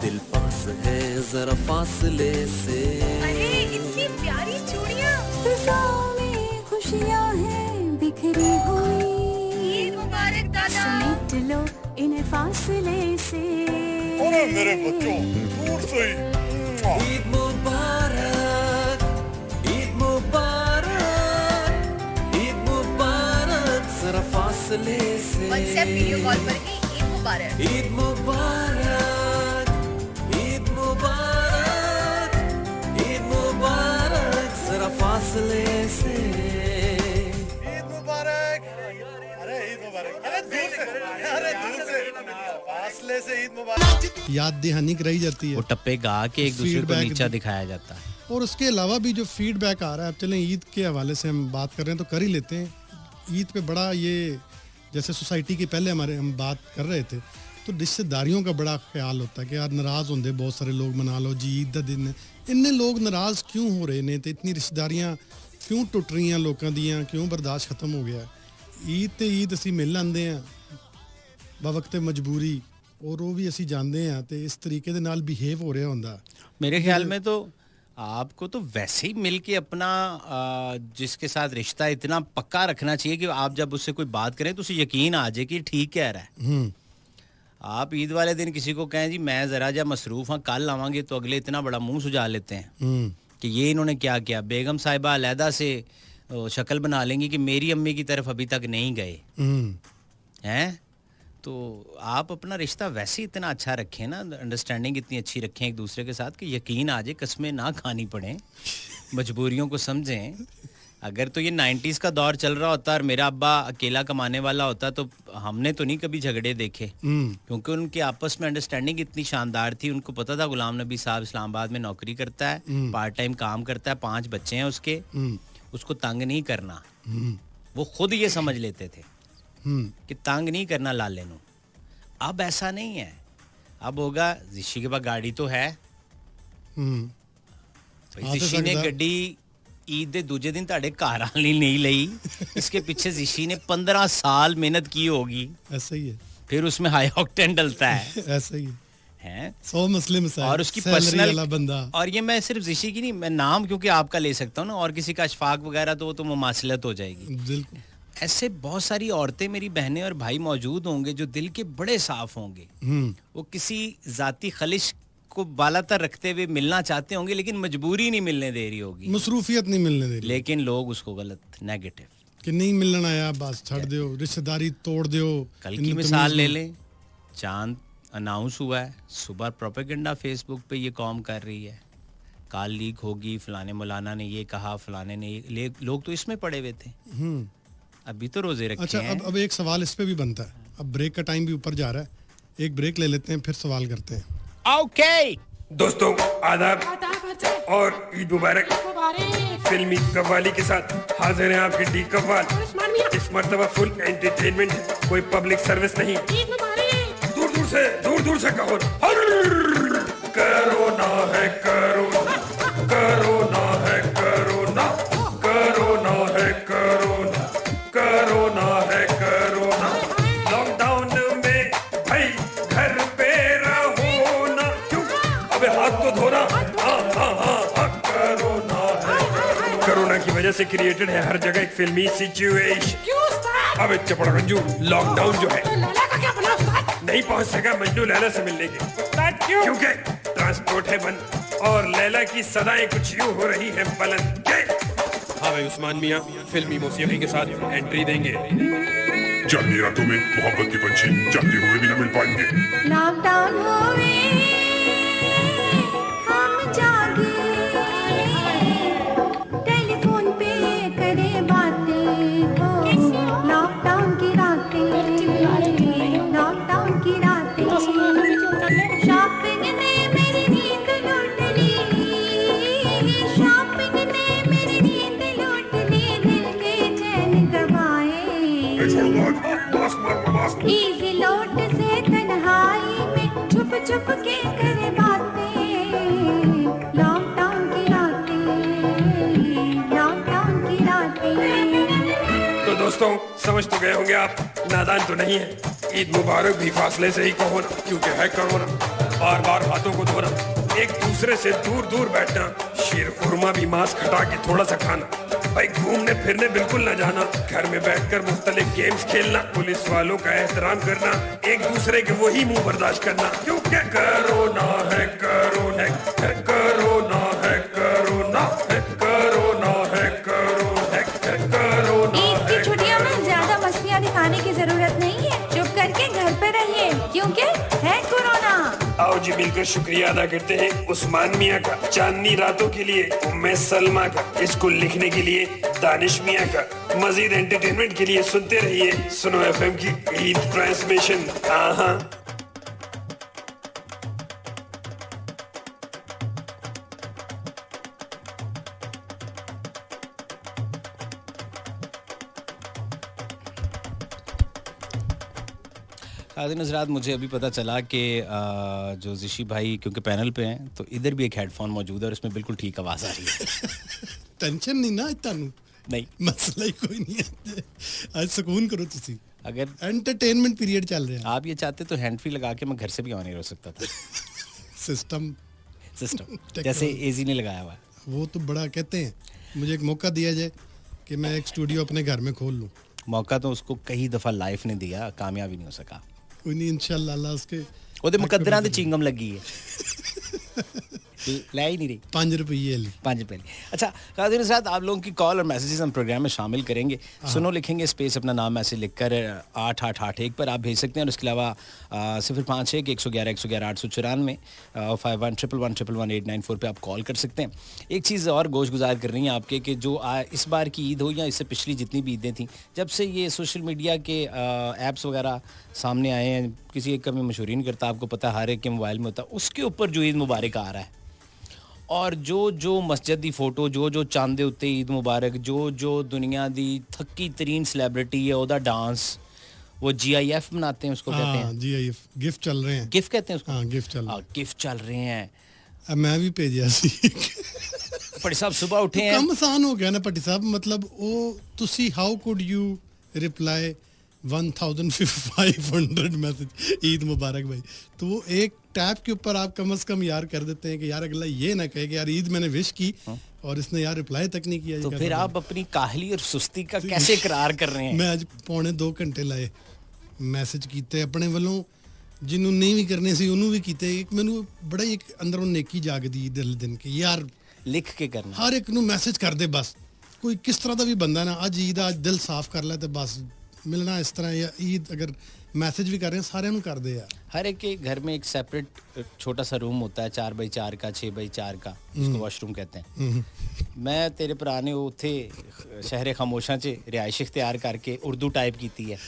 दिल पास है जरा फासले से। अरे इतनी प्यारी चूड़ियाँ, फिजाओं में खुशियाँ हैं बिखरी हुई। ईद मुबारक दादा, समेट लो इन्हें फासले से। अरे मेरे बच्चों, दूर से ही। ईद मुबारक, ईद मुबारक, ईद मुबारक जरा फासले से। व्हाट्सएप वीडियो कॉल पर ही ईद मुबारक। ईद मुबारक, ईद मुबारक, ईद मुबारक जरा फासले से। ईद मुबारक। अरे ईद मुबारक। अरे दूर से, अरे दूर से, फासले से ईद मुबारक। याद दहानी कराई जाती है, वो टप्पे गा के एक दूसरे को नीचा दिखाया जाता है। और उसके अलावा भी जो फीडबैक आ रहा है, अब चलें ईद के हवाले से हम बात कर रहे हैं तो कर ही लेते हैं। ईद पे बड़ा ये, जैसे सोसाइटी के पहले हम बात कर रहे थे, तो रिश्तेदारियों का बड़ा ख्याल होता है कि यार नाराज़ होंगे बहुत सारे लोग, मना लो जी ईद का दिन है। इन्ने लोग नाराज़ क्यों हो रहे ने, तो इतनी रिश्तेदारियाँ क्यों टुट रही हैं लोगों दियाँ, क्यों बर्दाश्त खत्म हो गया। ईद तो ईद असी मिल आते हैं बवक्त मजबूरी, और वो भी असी जानते हैं, तो इस तरीके दे नाल बिहेव हो रहा होंदा। मेरे ख्याल में तो आपको तो वैसे ही मिल के अपना जिसके साथ रिश्ता इतना पक्का रखना चाहिए कि आप जब उससे कोई बात करें तो उसे यकीन आ जाए कि ठीक कह रहा है। आप ईद वाले दिन किसी को कहें जी मैं ज़रा जब मसरूफ़ हाँ कल आवांगे, तो अगले इतना बड़ा मुंह सुझा लेते हैं कि ये इन्होंने क्या किया। बेगम साहिबा अलहदा से शक्ल बना लेंगी कि मेरी अम्मी की तरफ अभी तक नहीं गए हैं। तो आप अपना रिश्ता वैसे इतना अच्छा रखें ना, अंडरस्टैंडिंग इतनी अच्छी रखें एक दूसरे के साथ कि यकीन आ जाए, कस्में ना खानी पड़े, मजबूरियों को समझें। अगर तो ये 90s का दौर चल रहा होता और मेरा अब्बा अकेला कमाने वाला होता तो हमने तो नहीं कभी झगड़े देखे, क्योंकि उनके आपस में अंडरस्टैंडिंग इतनी शानदार थी। उनको पता था गुलाम नबी साहब इस्लामाबाद में नौकरी करता है, पार्ट टाइम काम करता है, 5 बच्चे हैं उसके, उसको तंग नहीं करना। वो खुद ये समझ लेते थे कि तंग नहीं करना लाले नु। अब ऐसा नहीं है, अब होगा जिशी के पास गाड़ी तो है, जिशी ने गड्डी ईद दे दूजे दिन ताड़े घर आने नहीं लई, इसके पीछे जिशी ने 15 साल मेहनत की होगी। ऐसा ही है, फिर उसमें हाई ऑक्टेन डलता है। ऐसा ही है 100 मसले मसाइल और उसकी पर्सनल बंदा। और ये मैं सिर्फ जिशी की नहीं, मैं नाम क्योंकि आपका ले सकता हूँ ना, और किसी का अशफाक वगैरह तो वो तो मुमासलत हो जाएगी। बिल्कुल ऐसे बहुत सारी औरतें मेरी बहनें और भाई मौजूद होंगे जो दिल के बड़े साफ होंगे। वो किसी जाती खलिश को बालातर रखते हुए मिलना चाहते होंगे, लेकिन मजबूरी नहीं मिलने दे रही होगी, मसरूफियत नहीं मिलने दे रही, लेकिन लोग उसको गलत नेगेटिव कि नहीं मिलना आया बस छड़ दो, रिश्तेदारी तोड़ दो। कल की मिसाल ले लें, चांद अनाउंस हुआ है, सुबह प्रोपेगेंडा फेसबुक पे ये कौम कर रही है, काल लीक होगी, फलाने मौलाना ने ये कहा, फलाने ने, लोग तो इसमें पड़े हुए थे। अभी तो रोजे रखे अच्छा, हैं। अब एक सवाल इस पे भी बनता है, अब ब्रेक का टाइम भी ऊपर जा रहा है, एक ब्रेक ले लेते हैं फिर सवाल करते हैं। ओके दोस्तों, आदाब और ईद मुबारक। फिल्मी कव्वाली के साथ हाजिर हैं आपके डी कव्वाल। इस मर्तबा फुल एंटरटेनमेंट है, कोई पब्लिक सर्विस नहीं। दूर दूर से कहो करोना है, करोना करोना है, करोना करोना है, करोना करोना है, करोना। लॉकडाउन में भाई घर पे रहो ना, क्यों अबे हाथ तो धोना। करोना है, कोरोना की वजह से क्रिएटेड है हर जगह एक फिल्मी सिचुएशन। अबे चपड़ा रंजू, लॉकडाउन जो है नहीं पहुंच सका मजनू लैला से मिलने के, क्योंकि ट्रांसपोर्ट है बंद और लैला की सदाएं कुछ यूं हो रही है बुलंद। हाँ भाई, उस्मान मियां फिल्मी मौसीकी के साथ एंट्री देंगे। चांदनी रातों में मोहब्बत के पंछी जागते हुए भी न मिल पाएंगे। लॉकडाउन होवे हम जागे, टेलीफोन पे करे बातें हो, लॉकडाउन की रातें, लॉकडाउन की रातें, शॉपिंग ने मेरी नींद लूट ली, शॉपिंग ने मेरी नींद लूट ली, दिल के चैन दबाए, इजी लोट से तन्हाई में छुप छुप के करे बातें, लॉकडाउन की रातें, लॉकडाउन की रातें। तो दोस्तों, समझ तो गए होंगे आप, नादान तो नहीं है। ईद मुबारक भी फासले से ही कहो ना, क्योंकि है कोरोना। बार बार हाथों को धोना, एक दूसरे से दूर दूर बैठना, शीर खुरमा भी मास्क हटा के थोड़ा सा खाना, भाई घूमने फिरने बिल्कुल ना जाना, घर में बैठकर मुख्तलिफ गेम्स खेलना, पुलिस वालों का एहतराम करना, एक दूसरे के वही मुंह बर्दाश्त करना, क्योंकि कोरोना है, कोरोना है, कोरोना है, कोरोना है, कोरोना है, कोरोना है, कोरोना। ईद की छुट्टियों में ज्यादा मस्तियाँ दिखाने की जरूरत नहीं है, चुप करके घर पे रहिए, क्योंकि है कोरोना। आओ जी, मिलकर शुक्रिया अदा करते हैं उस्मान मियां का, चांदनी रातों के लिए उम्मे सलमा का, इसको लिखने के लिए दानिश मियां का। मजीद एंटरटेनमेंट के लिए सुनते रहिए सुनो एफएम की ईद ट्रांसमिशन। खादिन हज़रात, मुझे अभी पता चला कि जो ज़िशी भाई क्योंकि पैनल पे हैं तो इधर भी एक हेडफोन मौजूद है और इसमें बिल्कुल ठीक आवाज़ आ रही है। टेंशन नहीं ना तानू, नहीं मसला ही कोई नहीं है, आज सुकून करो तुसी। अगर एंटरटेनमेंट पीरियड चल रहे हैं, आप ये चाहते तो हैंड फ्री लगा के मैं घर से भी ऑन ही रह सकता था। सिस्टम जैसे एजी ने लगाया हुआ है। वो तो बड़ा कहते हैं, मुझे एक मौका दिया जाए कि मैं एक स्टूडियो अपने घर में खोल लूँ। मौका तो उसको कई दफ़ा लाइफ ने दिया, कामयाबी नहीं हो सका। कोई नहीं, इंशाल्लाह अल्लाह उसके ਉਹਦੇ ਮੁਕੱਦਰਾਂ ਤੇ ਚਿੰਗਮ ਲੱਗੀ ਹੈ, ले ही नहीं रही। 5 रुपये ली। 5 रुपये ली। अच्छा खादिन हज़रात, आप लोगों की कॉल और मैसेजेस हम प्रोग्राम में शामिल करेंगे। सुनो लिखेंगे स्पेस अपना नाम मैसेज लिखकर 8881 पर आप भेज सकते हैं और इसके अलावा 051 111 111 894 5111111894 पे आप कॉल कर सकते हैं। एक चीज़ और गोश गुजार कर रही हैं आपके कि जो इस बार की ईद हो या इससे पिछली जितनी भी ईदें थी, जब से ये सोशल मीडिया के ऐप्स वगैरह सामने आए हैं, किसी एक का मैं मशहूरी नहीं करता, आपको पता है हर एक के मोबाइल में होता है, उसके ऊपर जो ईद मुबारक आ रहा है और जो मस्जिद दी फोटो, जो चांदे उत्ते ईद मुबारक, जो दुनिया दी थकी तरीन सैलेब्रिटी है ओदा डांस, वो GIF बनाते हैं उसको, कहते हैं GIF, गिफ्ट चल रहे हैं, गिफ्ट कहते हैं उसको। हाँ, गिफ्ट चल रहे हैं। अब मैं भी भेजा सी। पट्टी साहब सुबह उठे हैं, कम आसान हो गया ना पट्टी साहब, मतलब वो तुसी how could you reply 1500 message Eid मुबारक भाई, तो वो एक टैप के ऊपर आप कम से कम यार कर देते हैं कि यार अगला ये ना कहे कि यार ईद मैंने विश की और इसने यार रिप्लाई तक नहीं किया। तो फिर आप अपनी काहली और सुस्ती का कैसे इकरार कर रहे हैं? मैं आज 2.25 घंटे लाए मैसेज कीते अपने वालों, जिन्हों नहीं भी करने से उन्होंने भी कीते। एक मैनू बड़ा ही एक अंदरों नेकी जागदी दिल दिन के, यार लिख के करना, हर एक नू मैसेज कर दे बस, कोई किस तरह का भी बंदा ना अज ईद आज दिल साफ कर ले तो बस मिलना इस तरह, या ईद अगर मैसेज भी कर रहे हैं सारे नू कर दे यार। हर एक के घर में एक सेपरेट छोटा सा रूम होता है, 4x4 का, 6x4 का, जिसको वॉशरूम कहते हैं। मैं तेरे भरा ने उत्थे शहर खामोशा च रिहाइश इख्तियार करके उर्दू टाइप की है।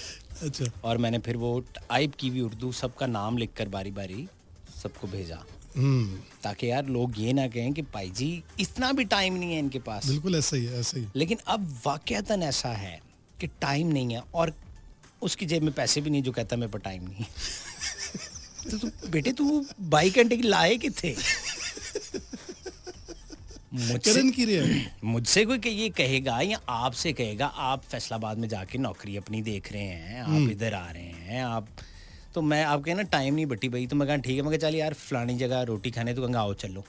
अच्छा। और मैंने फिर वो टाइप की हुई उर्दू सबका नाम लिख कर बारी बारी सबको भेजा, ताकि यार लोग ये ना कहें कि भाई जी इतना भी टाइम नहीं है इनके पास। बिल्कुल ऐसा ही है, ऐसा ही। लेकिन अब वाकयातन ऐसा है कि टाइम नहीं है और उसकी जेब में पैसे भी नहीं जो कहता मेरे पर टाइम नहीं है। तो बेटे तू 22 घंटे की लाए किथे? मुझसे कोई ये कहेगा या आपसे कहेगा आप फैसलाबाद में जाके नौकरी अपनी देख रहे हैं, आप इधर आ रहे हैं, आप तो मैं आप कहें ना टाइम नहीं बटी भाई, तो मैं कहा ठीक है, मैं कहा चल यार फलानी जगह रोटी खाने तो कहूँगा आओ चलो।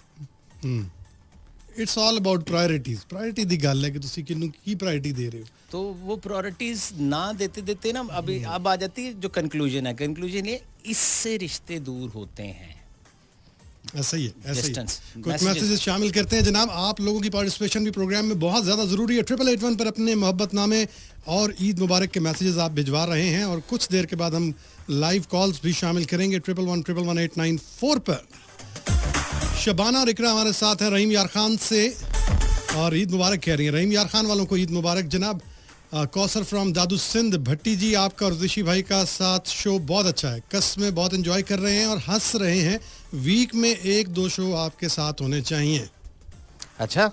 It's all about priorities, priority दी गल है कि तुसी किन्नू की प्रायोरिटी दे रहे हो। तो वो प्रायोरिटीज ना देते देते ना अभी अब आ जाती है जो कंक्लूजन है। कंक्लूजन ये इससे रिश्ते दूर होते हैं। ऐसा ही है, ऐसा ही। कुछ मैसेजेस शामिल करते हैं जनाब, आप लोगों की पार्टिसिपेशन भी प्रोग्राम में बहुत ज़्यादा ज़रूरी है। 8881 पर अपने मोहब्बतनामे और ईद मुबारक के मैसेजेस आप भिजवा रहे हैं और कुछ देर के बाद हम लाइव कॉल्स भी शामिल करेंगे 1111111894 पर। शबाना और इकरा हमारे साथ हैं रहीम यार खान से और ईद मुबारक कह रही हैं। रहीम यार खान वालों को ईद मुबारक जनाब। कौसर फ्रॉम दादू सिंध, भट्टी जी आपका और ऋषि भाई का साथ शो बहुत अच्छा है, कसमें बहुत एंजॉय कर रहे हैं और हंस रहे हैं। वीक में 1-2 शो आपके साथ होने चाहिए। अच्छा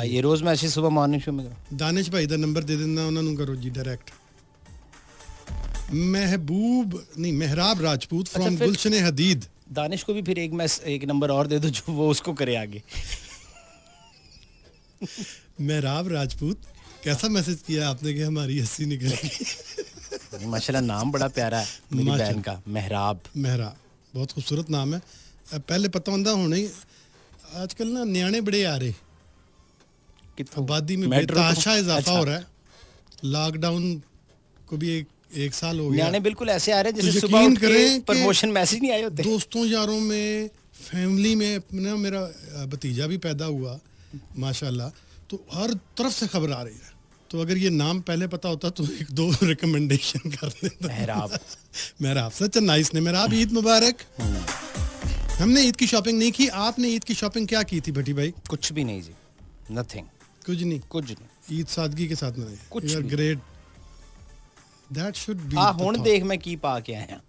ये रोज मैसेज सुबह मॉर्निंग शो में दानिश भाई दा नंबर दे देना उन्होंने करो जी डायरेक्ट। मेहराब राजपूत फ्रॉम गुलशन हदीद। दानिश को भी फिर एक नंबर और दे दो जो वो उसको करे आगे। मेहराब राजपूत कैसा मैसेज किया आपने कि हमारी हंसी निकलेगी। माशाल्लाह नाम बड़ा प्यारा है मेरी बहन का, मेहराब। मेहराब बहुत खूबसूरत नाम है। पहले पता होता होने आजकल ना न्याणे बड़े आ रहे, आबादी में बेतहाशा इजाफा हो रहा है। लॉकडाउन को भी एक साल हो गया। न्याणे बिल्कुल ऐसे आ रहे हैं जैसे सुबह उठ के प्रमोशन मैसेज नहीं आए होते। दोस्तों यारों में, फैमिली में अपना मेरा भतीजा भी पैदा हुआ माशाल्लाह, तो हर तरफ से खबर आ रही है। तो अगर ये नाम पहले पता होता तो 1-2 रिकमेंडेशन कर देता। मेहराब मेहराब सच नाइस ने। मेहराब ईद मुबारक। हमने ईद की शॉपिंग नहीं की, आपने ईद की शॉपिंग क्या की थी भट्टी भाई? कुछ भी नहीं जी, नथिंग, कुछ नहीं। ईद सादगी के साथ मनाई। कुछ ग्रेट, दैट शुड बी। हुण देख मैं की पा के आया।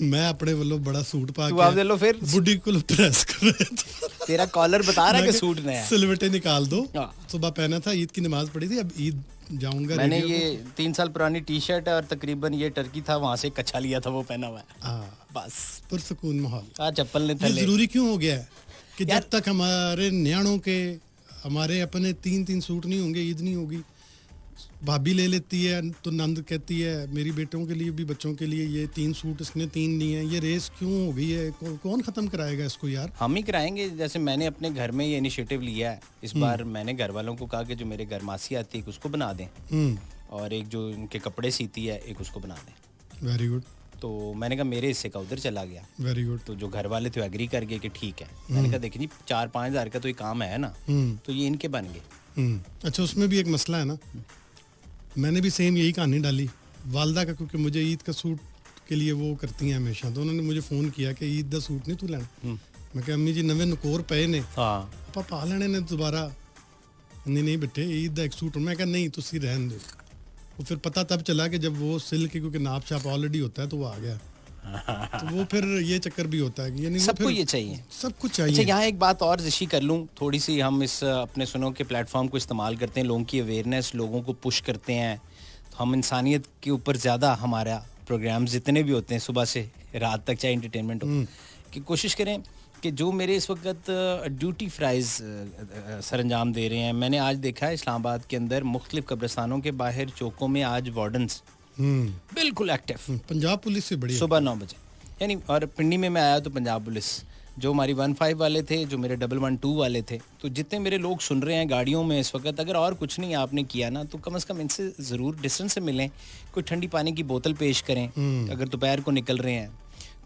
मैं अपने वालों बड़ा सूट पा तू आप दे लो फिर बुढ़ी को प्रेस कर रहे थे। तेरा कॉलर बता रहा है कि सूट नया है। सिलवटे निकाल दो। सुबह पहना था, ईद की नमाज पढ़ी थी, अब ईद जाऊंगा। मैंने ये 3 साल पुरानी टी शर्ट है और तकरीबन ये टर्की था, वहां से कच्छा लिया था, वो पहना हुआ है बस। पुरसकून माहौल। चप्पल ने ये जरूरी क्यों हो गया है कि जब तक हमारे न्याणों के हमारे अपने 3-3 सूट नहीं होंगे, ईद नहीं होगी। भाभी ले लेती है तो नंद कहती है मेरी बेटों के लिए भी बच्चों के लिए ये 3 सूट, इसने 3 नहीं है। ये रेस क्यों हो गई है? कौन खत्म कराएगा इसको यार? हम ही कराएंगे। जैसे मैंने अपने घर में ये इनिशिएटिव लिया है इस बार। मैंने घर वालों को कहा कि जो मेरे घर मासी आती है उसको बना दें, और एक जो इनके कपड़े सीती है एक उसको बना दें। Very good. तो मैंने कहा मेरे हिस्से का उधर चला गया। Very good. तो जो घर वाले थे एग्री कर गए कि ठीक है। मैंने कहा देखिए 4-5 हज़ार का तो ये काम है ना, तो ये इनके बन गए। अच्छा, उसमें भी एक मसला है ना, मैंने भी सेम यही कहानी डाली वालदा का, क्योंकि मुझे ईद का सूट के लिए वो करती हैं हमेशा। तो उन्होंने मुझे फ़ोन किया कि ईद का सूट नहीं तू लेना। मैं कहा अम्मी जी नवे नकोर पे ने पापा पा लेने ने दोबारा। नहीं बेटे ईद का एक सूट। मैं कहा नहीं तुसी रहन दो। वो फिर पता तब चला कि जब वो सिल के, क्योंकि नाप छाप ऑलरेडी होता है तो वो आ गया। तो वो फिर ये चक्कर भी होता है, यानी सबको ये चाहिए, सब कुछ चाहिए। अच्छा यहाँ एक बात और ज़िशी कर लूँ थोड़ी सी। हम इस अपने सुनो के प्लेटफॉर्म को इस्तेमाल करते हैं, लोगों की अवेयरनेस, लोगों को पुश करते हैं। तो हम इंसानियत के ऊपर ज़्यादा हमारा प्रोग्राम जितने भी होते हैं सुबह से रात तक, चाहे इंटरटेनमेंट हो, कि कोशिश करें कि जो मेरे इस वक्त ड्यूटी फ्राइज सर अंजाम दे रहे हैं। मैंने आज देखा है इस्लामाबाद के अंदर मुख्तलिफ कब्रिस्तानों के बाहर चौकों में आज वार्डन्स बिल्कुल एक्टिव। पंजाब पुलिस से बड़ी सुबह 9 बजे यानी। और पिंडी में मैं आया तो पंजाब पुलिस, जो हमारी 15 वाले थे, जो मेरे 112 वाले थे, तो जितने मेरे लोग सुन रहे हैं गाड़ियों में इस वक्त, अगर और कुछ नहीं आपने किया ना तो कम से कम इनसे ज़रूर डिस्टेंस से मिलें। कोई ठंडी पानी की बोतल पेश करें अगर दोपहर को निकल रहे हैं।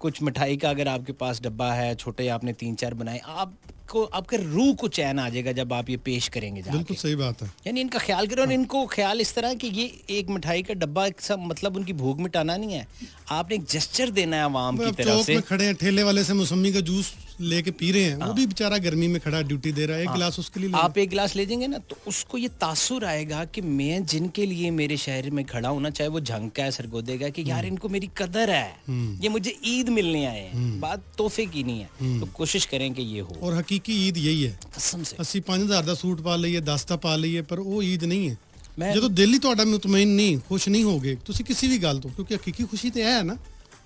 कुछ मिठाई का अगर आपके पास डब्बा है, छोटे आपने 3-4 बनाए, आपको आपके रूह को चैन आ जाएगा जब आप ये पेश करेंगे जाके। बिल्कुल सही बात है। यानी इनका ख्याल करें, और इनको ख्याल इस तरह कि ये एक मिठाई का डब्बा सब मतलब उनकी भूख मिटाना नहीं है, आपने एक जेस्चर देना है आवाम की तरफ से। चौक में खड़े हैं, ठेले वाले से मौसमी का जूस लेके पी रहे हैं, वो भी बेचारा गर्मी में खड़ा ड्यूटी दे रहा है, एक गिलास उसके लिए आप एक गिलास ले जाएंगे ना तो उसको ये तासुर आएगा कि मैं जिनके लिए मेरे शहर में खड़ा हूं ना, चाहे वो झंका है, सरगोदे का, कि यार इनको मेरी कदर है, ये मुझे ईद मिलने आए हैं, बात तोहफे की नहीं है। तो कोशिश करें कि ये हो। और हकीकी ईद यही है। कसम से 80-5 हज़ार सूट पा लइए, 10 पा लइए, पर वो ईद नहीं है। ਜਦੋਂ ਦਿਲ ਹੀ ਤੁਹਾਡਾ ਮੁਤਮਈਨ ਨਹੀਂ, ਖੁਸ਼ ਨਹੀਂ ਹੋਗੇ ਤੁਸੀਂ ਕਿਸੇ ਵੀ ਗੱਲ ਤੋਂ, ਕਿਉਂਕਿ ਹਕੀਕੀ ਖੁਸ਼ੀ ਤੇ ਹੈ ਨਾ।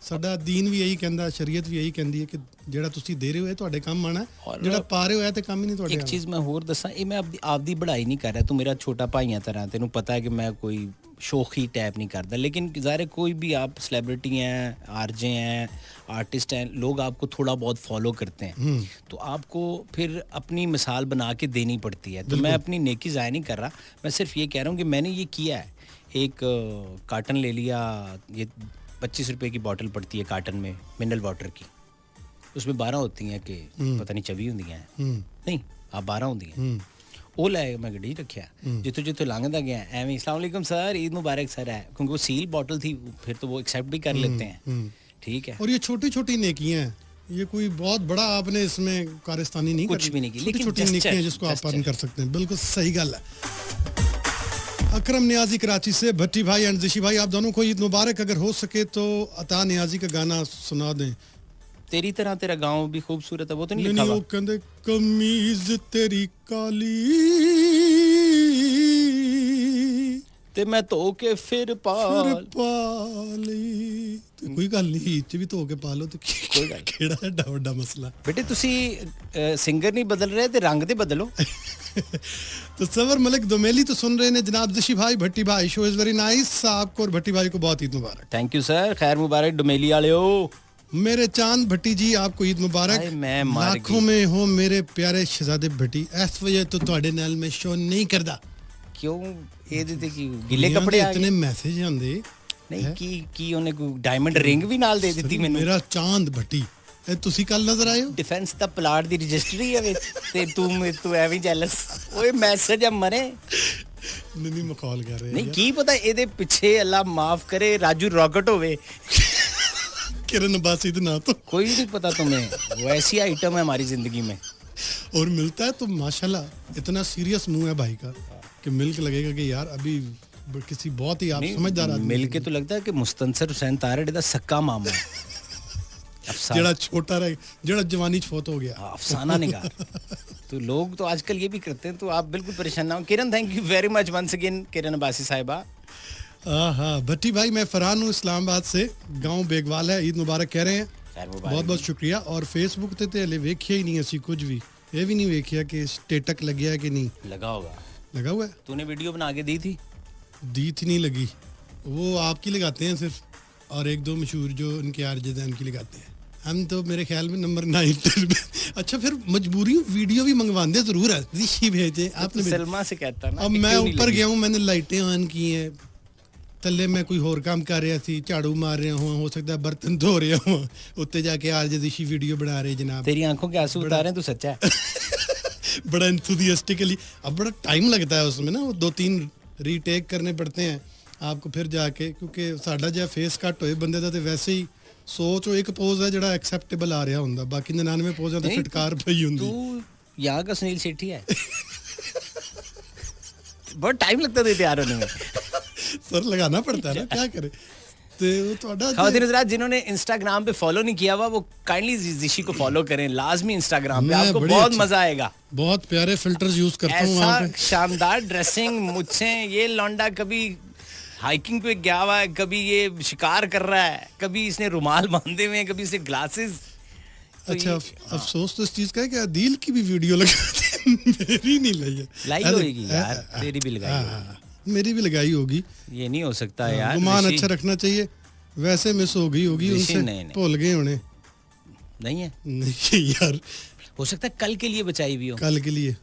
ਸਾਡਾ ਦੀਨ ਵੀ ਇਹੀ ਕਹਿੰਦਾ, ਸ਼ਰੀਅਤ ਵੀ ਇਹੀ ਕਹਿੰਦੀ ਹੈ ਕਿ ਜਿਹੜਾ ਤੁਸੀਂ ਦੇ ਰਹੇ ਹੋ ਇਹ ਤੁਹਾਡੇ ਕੰਮ ਆਣਾ, ਜਿਹੜਾ ਪਾ ਰਹੇ ਹੋ ਇਹ ਤੇ ਕੰਮ ਹੀ ਨਹੀਂ ਤੁਹਾਡੇ। ਇੱਕ ਚੀਜ਼ ਮੈਂ ਹੋਰ ਦੱਸਾਂ, ਇਹ ਮੈਂ ਆਪਦੀ ਬੜਾਈ ਨਹੀਂ ਕਰ ਰਿਹਾ, ਤੂੰ ਮੇਰਾ ਛੋਟਾ ਭਾਈਆਂ ਤਰ੍ਹਾਂ, ਤੈਨੂੰ ਪਤਾ ਹੈ कि मैं कोई शौकी टैप नहीं करता, लेकिन ज़ाहिर है कोई भी आप सेलिब्रिटी हैं, आरजे हैं, आर्टिस्ट हैं, लोग आपको थोड़ा बहुत फॉलो करते हैं, तो आपको फिर अपनी मिसाल बना के देनी पड़ती है। तो मैं अपनी नेकी ज़ाया नहीं कर रहा, मैं सिर्फ ये कह रहा हूँ कि मैंने ये किया है। एक कार्टन ले लिया, ये 25 रुपए की बॉटल पड़ती है कार्टन में मिनरल वाटर की, उसमें 12 होती हैं कि पता नहीं 24 होंगी हैं, नहीं आप 12 होंगी हैं। ਉਹ ਲੈ ਮੈਂ ਗੱਡੀ ਰੱਖਿਆ, ਜਿੱਥੋਂ ਜਿੱਥੋਂ ਲੰਘਦਾ ਗਿਆ ਐਵੇਂ अस्सलाम वालेकुम सर, ईद मुबारक सर है, क्योंकि वो सील बॉटल थी, फिर तो वो एक्सेप्ट भी कर लेते हैं। ठीक है। और ये छोटी छोटी नेकियां हैं, ये कोई बहुत बड़ा आपने इसमें कारस्तानी नहीं, कुछ भी नहीं की, लेकिन छोटी नेकियां जिसको आप अर्न कर सकते हैं। बिल्कुल सही गल है। अकरम नियाजी कराची से, भट्टी भाई एंड जिशी भाई, आप दोनों को ईद मुबारक। अगर हो सके तो अता नियाजी का गाना सुना दें। तेरी तरह तेरा गांव भी खूबसूरत है, वो तो नहीं लिखा हुआ? वो कहंदे कमीज तेरी काली ते मैं धो के फिर पाली। कोई गल नहीं, ईद भी धो के पा लो तो कोई गल, केड़ा एडा वड्डा मसला। बेटे तुसी सिंगर नहीं बदल रहे ते रंग ते बदलो। तो सवर मलिक दोमेली तो सुन रहे हैं जनाब जिशी भाई, भट्टी भाई, शो इज वेरी नाइस। आपको और भट्टी भाई को बहुत ईद मुबारक। थैंक यू सर, खैर मुबारक डोमेली वाले हो। मेरे चांद भट्टी जी आपको ईद मुबारक। लाखों में हो मेरे प्यारे शहजादे भट्टी, इस वजह तो ਤੁਹਾਡੇ ਨਾਲ मैं शो नहीं करदा। क्यों ਇਹਦੇ ਤੇ ਕੀ ਗਿੱਲੇ ਕੱਪੜੇ ਆ इतने मैसेज आंदे नहीं ਕੀ ਉਹਨੇ ਕੋਈ ਡਾਇਮੰਡ ਰਿੰਗ ਵੀ ਨਾਲ ਦੇ ਦਿੱਤੀ ਮੈਨੂੰ। ਮੇਰਾ ਚਾंद भट्टी ਇਹ ਤੁਸੀਂ ਕੱਲ ਨਜ਼ਰ ਆਏ ਹੋ ਡਿਫੈਂਸ ਦਾ ਪਲਾਟ ਦੀ ਰਜਿਸਟਰੀ ਹੈ ਵਿੱਚ ਤੇ ਤੂੰ ਐਵੇਂ ਜੈਲਸ ਓਏ ਮੈਸੇਜ ਆ ਮਰੇ ਨਹੀਂ ਮਖੌਲ ਕਰ ਰਹੇ ਨਹੀਂ ਕੀ ਪਤਾ ਇਹਦੇ ਪਿੱਛੇ ਅੱਲਾ ਮਾਫ करे राजू रॉकेट होवे किरण अब्बासी ना तो कोई नहीं पता तुम्हें, वो ऐसी आइटम है हमारी जिंदगी में। और मिलता है तो माशाल्लाह इतना सीरियस मुंह है भाई का कि मिल के लगेगा कि यार अभी किसी बहुत ही आप समझदार आदमी मिल के तो लगता है कि मुस्तंसर हुसैन तारड़ दा सक्का मामा है। जेड़ा छोटा रहे, जेड़ा जवानी फोत हो गया, अफसाना निगार। तो लोग तो आजकल ये भी करते हैं, तो आप बिल्कुल परेशान ना हो। Kiran, thank you very much once again, Kiran Abbasi साहिबा। हाँ भट्टी भाई, मैं फरहान हूँ इस्लामाबाद से, गांव बेगवाल है, ईद मुबारक कह रहे हैं, बहुत बहुत शुक्रिया। और फेसबुक ते हले वेखिया ही नहीं असी कुछ भी, ये भी नहीं वेखिया कि स्टेटक लग गया कि नहीं लगा होगा। लगा हुआ है? तूने वीडियो बना के दी थी नहीं लगी, वो आपकी लगाते हैं सिर्फ, और एक दो मशहूर जो उनके आरजे उनकी लगाते हैं, हम तो मेरे ख्याल में नंबर 9 अच्छा फिर मजबूरी वीडियो भी मंगवाते जरूर है, ऋषि भेजे आपने तो सलमा से कहता ना। अब मैं ऊपर गया हूँ, मैंने लाइटें ऑन की हैं, थल्ले मैं कोई होर काम कर रहा थी, झाड़ू मार रहा हूँ, हो सकता है बर्तन धो रहा हूँ, उत्ते जाके आरजे ऋषि वीडियो बना रहे जनाब। तेरी आंखों के आंसू उतार रहे हैं, तू सच्चा है। बड़ा एंथुसियास्टिकली, अब बड़ा टाइम लगता है उसमें ना, वो 2-3 रीटेक करने पड़ते हैं आपको फिर जाके, क्योंकि साडा जो फेस कट होए बंदे दा ते वैसे ही सोचो एक पोज है जड़ा एक्सेप्टेबल आ रहा हुंदा, बाकी 99 पोजां ते फटकार पई हुंदी। तू यहाँ का सुनील शेट्टी है। बहुत टाइम लगता है तैयार होने में। सर लगाना पड़ता है ना, क्या करे। तो ਤੁਹਾਡਾ खातिन हज़रात जिन्होंने इंस्टाग्राम पे फॉलो नहीं किया हुआ, वो काइंडली ऋषि को फॉलो करें लाजमी इंस्टाग्राम पे, आपको बहुत मजा आएगा। बहुत प्यारे फिल्टर्स यूज करता हूं वहां पे, शानदार ड्रेसिंग मुझसे। ये लौंडा कभी हाइकिंग पे गया हुआ है, कभी ये शिकार कर रहा है, कभी इसने रुमाल बांधे हुए हैं, कभी इसने ग्लासेस। अच्छा अफसोस तो इस चीज का है कि अदील की भी वीडियो लगाते मेरी नहीं लाई होगी यार, तेरी भी लगाई होगी, मेरी भी लगाई होगी। ये नहीं हो सकता यार, गुमान अच्छा रखना चाहिए, वैसे मिस हो गई होगी उनसे, भूल गए होने। नहीं है नहीं यार, हो सकता है कल के लिए बचाई हुई हो। कल के लिए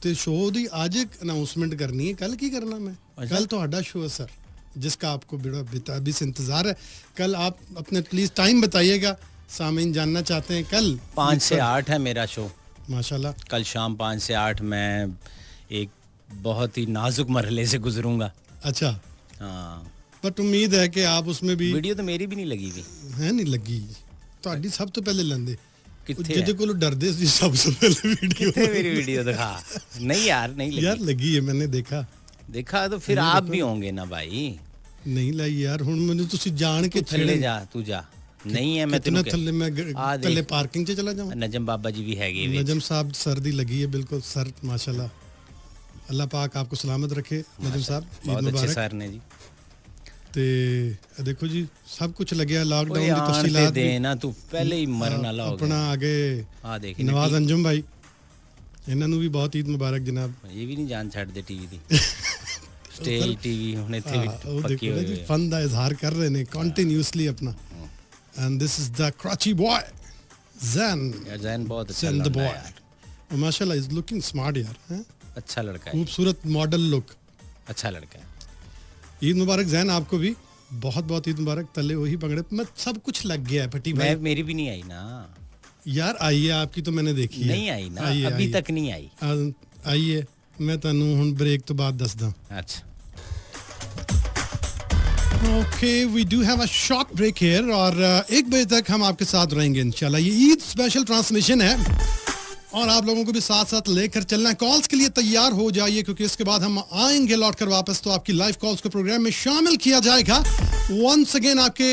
तो शो दी आज एक अनाउंसमेंट करनी है, कल की करना मैं। कल तो हड्डा शो है सर, जिसका आपको बड़ा बेताबी से इंतजार है। कल आप अपने प्लीज टाइम बताइएगा, सामीन जानना चाहते हैं। कल 5 से 8 है मेरा शो माशाल्लाह। कल शाम 5 से 8 मैं एक बहुत ही नाजुक मरहले से गुजरूंगा। अच्छा हाँ, बट उम्मीद है कि आप उसमें भी। वीडियो तो मेरी भी नहीं लगी हुई है, नहीं लगी ਤੁਹਾਡੀ सब तो पहले लंदे किथे ਜਿਹਦੇ ਕੋਲ डरदे सी सबसे पहले वीडियो। मेरी वीडियो दिखा। नहीं यार, नहीं लगी यार, लगी है, मैंने देखा तो फिर आप भी होंगे ना भाई। नहीं लाई यार, हुन मैंने ਤੁਸੀਂ जान के थल्ले जा, तू जा। नहीं है मैं तेनू थल्ले मैं थल्ले पार्किंग च चला जाऊं। नजम बाबा जी भी हैगे, नजम साहब सर दी लगी है बिल्कुल सर, माशाल्लाह। अल्लाह पाक आपको सलामत रखे नजम साहब, बहुत अच्छे सर ने जी। ते देखो जी सब कुछ लगे, लॉकडाउन की तफसीलात दे ना, तू पहले ही मरन वाला हो गया। अपना आगे आ देख नवाज अंजुम भाई, इन्हां नू भी बहुत ईद मुबारक जनाब। ये भी नहीं जान छੱਡ दे टीवी दी। स्टेज टीवी ਹੁਣ ਇੱਥੇ ਵੀ ਪੱਕੇ ਹੋਏ ਨੇ, ਫਨ ਦਾ ਇਜ਼ਹਾਰ ਕਰ ਰਹੇ ਨੇ ਕੰਟੀਨਿਊਸਲੀ ਆਪਣਾ। And this is the Karachi boy Zain. यार ज़ैन बहुत अच्छा लड़का है यार, और माशाल्लाह इज लुकिंग स्मार्ट यार, हैं? अच्छा लड़का है, खूबसूरत मॉडल लुक, अच्छा लड़का है। ईद मुबारक ज़ैन, आपको भी बहुत बहुत ईद मुबारक। तले वही पकड़े मैं, सब कुछ लग गया है भट्टी भाई। मेरी भी नहीं आई ना यार, आई है आपकी तो मैंने देखी है। नहीं आई ना, अभी तक नहीं आई। आई है, मैं ਤੁਹਾਨੂੰ ਹੁਣ ब्रेक तो बाद दसदा। अच्छा okay, we do have a short break here, और 1 बजे तक हम आपके साथ रहेंगे इंशाल्लाह। ये ईद स्पेशल ट्रांसमिशन है और आप लोगों को भी साथ साथ लेकर चलना है। कॉल्स के लिए तैयार हो जाइए, क्योंकि इसके बाद हम आएंगे लौट कर वापस, तो आपकी लाइव कॉल्स को प्रोग्राम में शामिल किया जाएगा। वंस अगेन आपके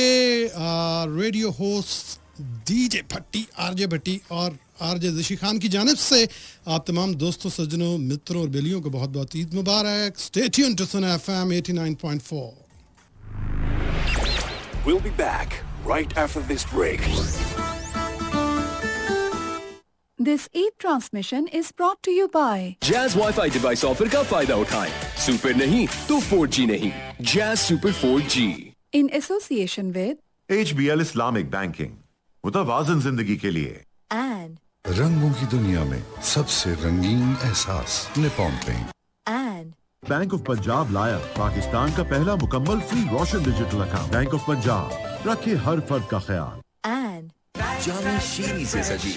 रेडियो होस्ट डीजे भट्टी, आरजे भट्टी और आरजे ऋषि खान की जानिब से आप तमाम दोस्तों, सज्जनों, मित्रों और बेलियों को बहुत बहुत ईद मुबारक। स्टे ट्यून्ड टू सुन FM 89.4। We'll be back right after this break. This Eid transmission is brought to you by Jazz Wi-Fi device offer का फायदा उठाएं। सुपर नहीं तो 4G नहीं, Jazz Super 4G। in association with HBL Islamic Banking, मुतवाज़िन जिंदगी के लिए। and रंगों की दुनिया में सबसे रंगीन एहसास Nippon paint. and bank of Punjab लाया पाकिस्तान का पहला मुकम्मल free Roshan digital account. Bank of Punjab, रखे हर फर्द का ख्याल। and जामे शीरी से सजी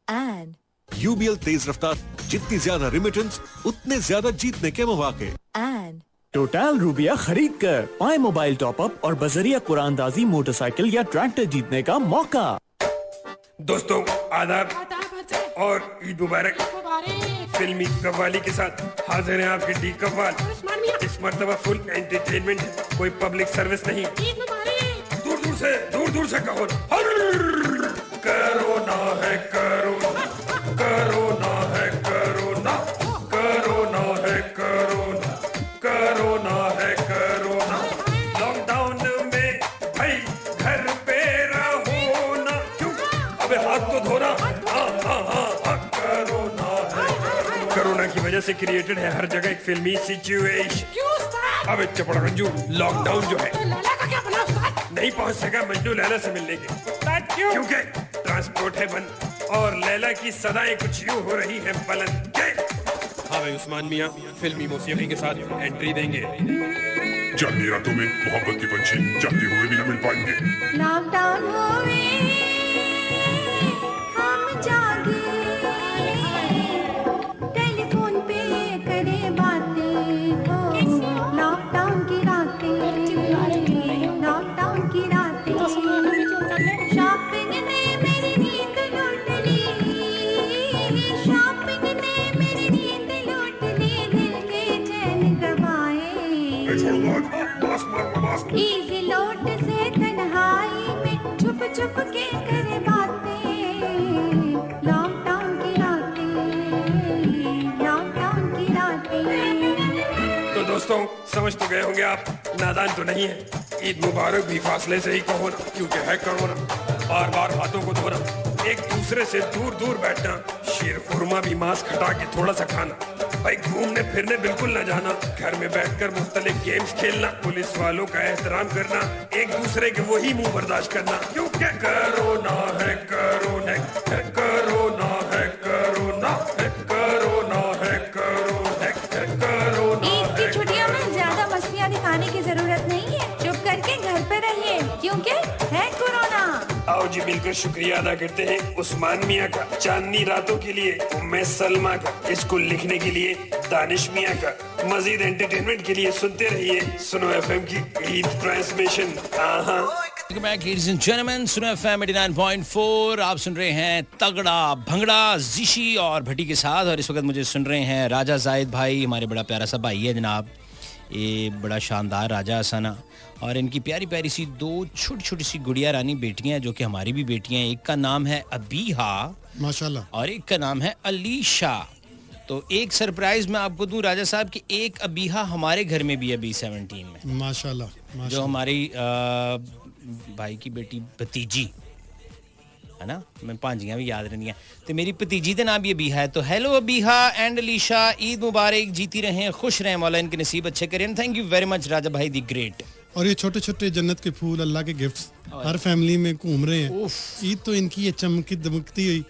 and UBL तेज रफ्तार, जितनी ज्यादा रिमिटेंस उतने ज्यादा जीतने के मौके। and टोटल रूबिया खरीद कर पाए मोबाइल टॉप अप और बजरिया कुरानदाजी मोटरसाइकिल या ट्रैक्टर जीतने का मौका। दोस्तों आदाब और ईद मुबारक। फिल्मी कव्वाली के साथ हाजिर हैं आपके डी कव्वाल। इस मर्तबा फुल एंटरटेनमेंट है, कोई पब्लिक सर्विस नहीं। दूर दूर से कहो ना, कोरोना है कोरोना, कोरोना है कोरोना, कोरोना है कोरोना, कोरोना है कोरोना। लॉकडाउन में भाई घर पे रहो ना, क्यों? अबे हाथ तो धोना। कोरोना है, कोरोना की वजह से क्रिएटेड है हर जगह एक फिल्मी सिचुएशन। अबे चपड़ा रंजू, लॉकडाउन जो है नहीं पहुंच सका मजनू लैला से मिलने के, क्योंकि ट्रांसपोर्ट है बंद और लैला की सदाएं कुछ यूं हो रही है बुलंद। हाँ भाई उस्मान मियां फिल्मी मौसीकी के साथ एंट्री देंगे। चांदनी रातों में मोहब्बत के पंछी चाहते हुए भी न मिल पाएंगे। लॉकडाउन होवे हम जागे, टेलीफोन पे करे बातें हो। लॉकडाउन की रातें, लॉकडाउन की रातें, शॉपिंग ने मेरी नींद लूट ली, शॉपिंग ने मेरी नींद लूट ली, दिल के चैन गवाए। इजी लोट से तन्हाई में छुप छुप के करे बातें। लॉकडाउन की रातें, लॉकडाउन की रातें। तो दोस्तों समझ तो गए होंगे आप, नादान तो नहीं है। ईद मुबारक भी फासले से ही कहो ना, क्योंकि है कोरोना। बार बार हाथों को धोना, एक दूसरे से दूर दूर बैठना, शीर खुरमा भी मांस खटा के थोड़ा सा खाना, भाई घूमने फिरने बिल्कुल न जाना, घर में बैठकर मुख्तलिफ गेम्स खेलना, पुलिस वालों का एहतराम करना, एक दूसरे के वही मुंह बर्दाश्त करना, क्योंकि कोरोना है कोरोना है कोरोना है कोरोना है कोरोना है कोरोना है कोरोना। ईद की छुट्टियों में ज्यादा मस्तियाँ दिखाने की जरूरत नहीं है, चुप करके घर पे रहिए, क्योंकि है कोरोना। आओ जी मिलकर शुक्रिया अदा करते हैं उस्मान मियां का, चांदनी रातों के लिए उम्मे सलमा का, इसको लिखने के लिए दानिश मियां का। मजीद एंटरटेनमेंट के लिए सुनते रहिए सुनो एफएम की Eid transmission. Welcome back, ladies and gentlemen, सुनो FM 89.4। आप सुन रहे हैं तगड़ा भंगड़ा जिशी और भट्टी के साथ, और इस वक्त मुझे सुन रहे हैं राजा जाहिद भाई, हमारे बड़ा प्यारा सा भाई है जनाब, ये बड़ा शानदार राजा असाना, और इनकी प्यारी प्यारी सी दो छोटी छोटी सी गुड़िया रानी बेटियां हैं जो कि हमारी भी बेटियां हैं। एक का नाम है अबीहा माशाल्लाह, और एक का नाम है अलीशा। तो एक सरप्राइज मैं आपको दूं राजा साहब कि एक अबीहा हमारे घर में भी है B17 में, माशाल्लाह, जो हमारी भाई की बेटी भतीजी है ना, मैं भांजियां भी याद रहंदियां, तो मेरी भतीजी का नाम भी अबीहा है। तो हेलो अबीहा एंड अलीशा, ईद मुबारक, जीती रहें, खुश रहें, मौला इनके नसीब अच्छे करें। थैंक यू वेरी मच राजा भाई दी ग्रेट। और ये छोटे छोटे जन्नत के फूल, अल्लाह के गिफ्ट्स हर फैमिली में घूम रहे हैं। ईद तो इनकी ये चमकी दमकती हुई,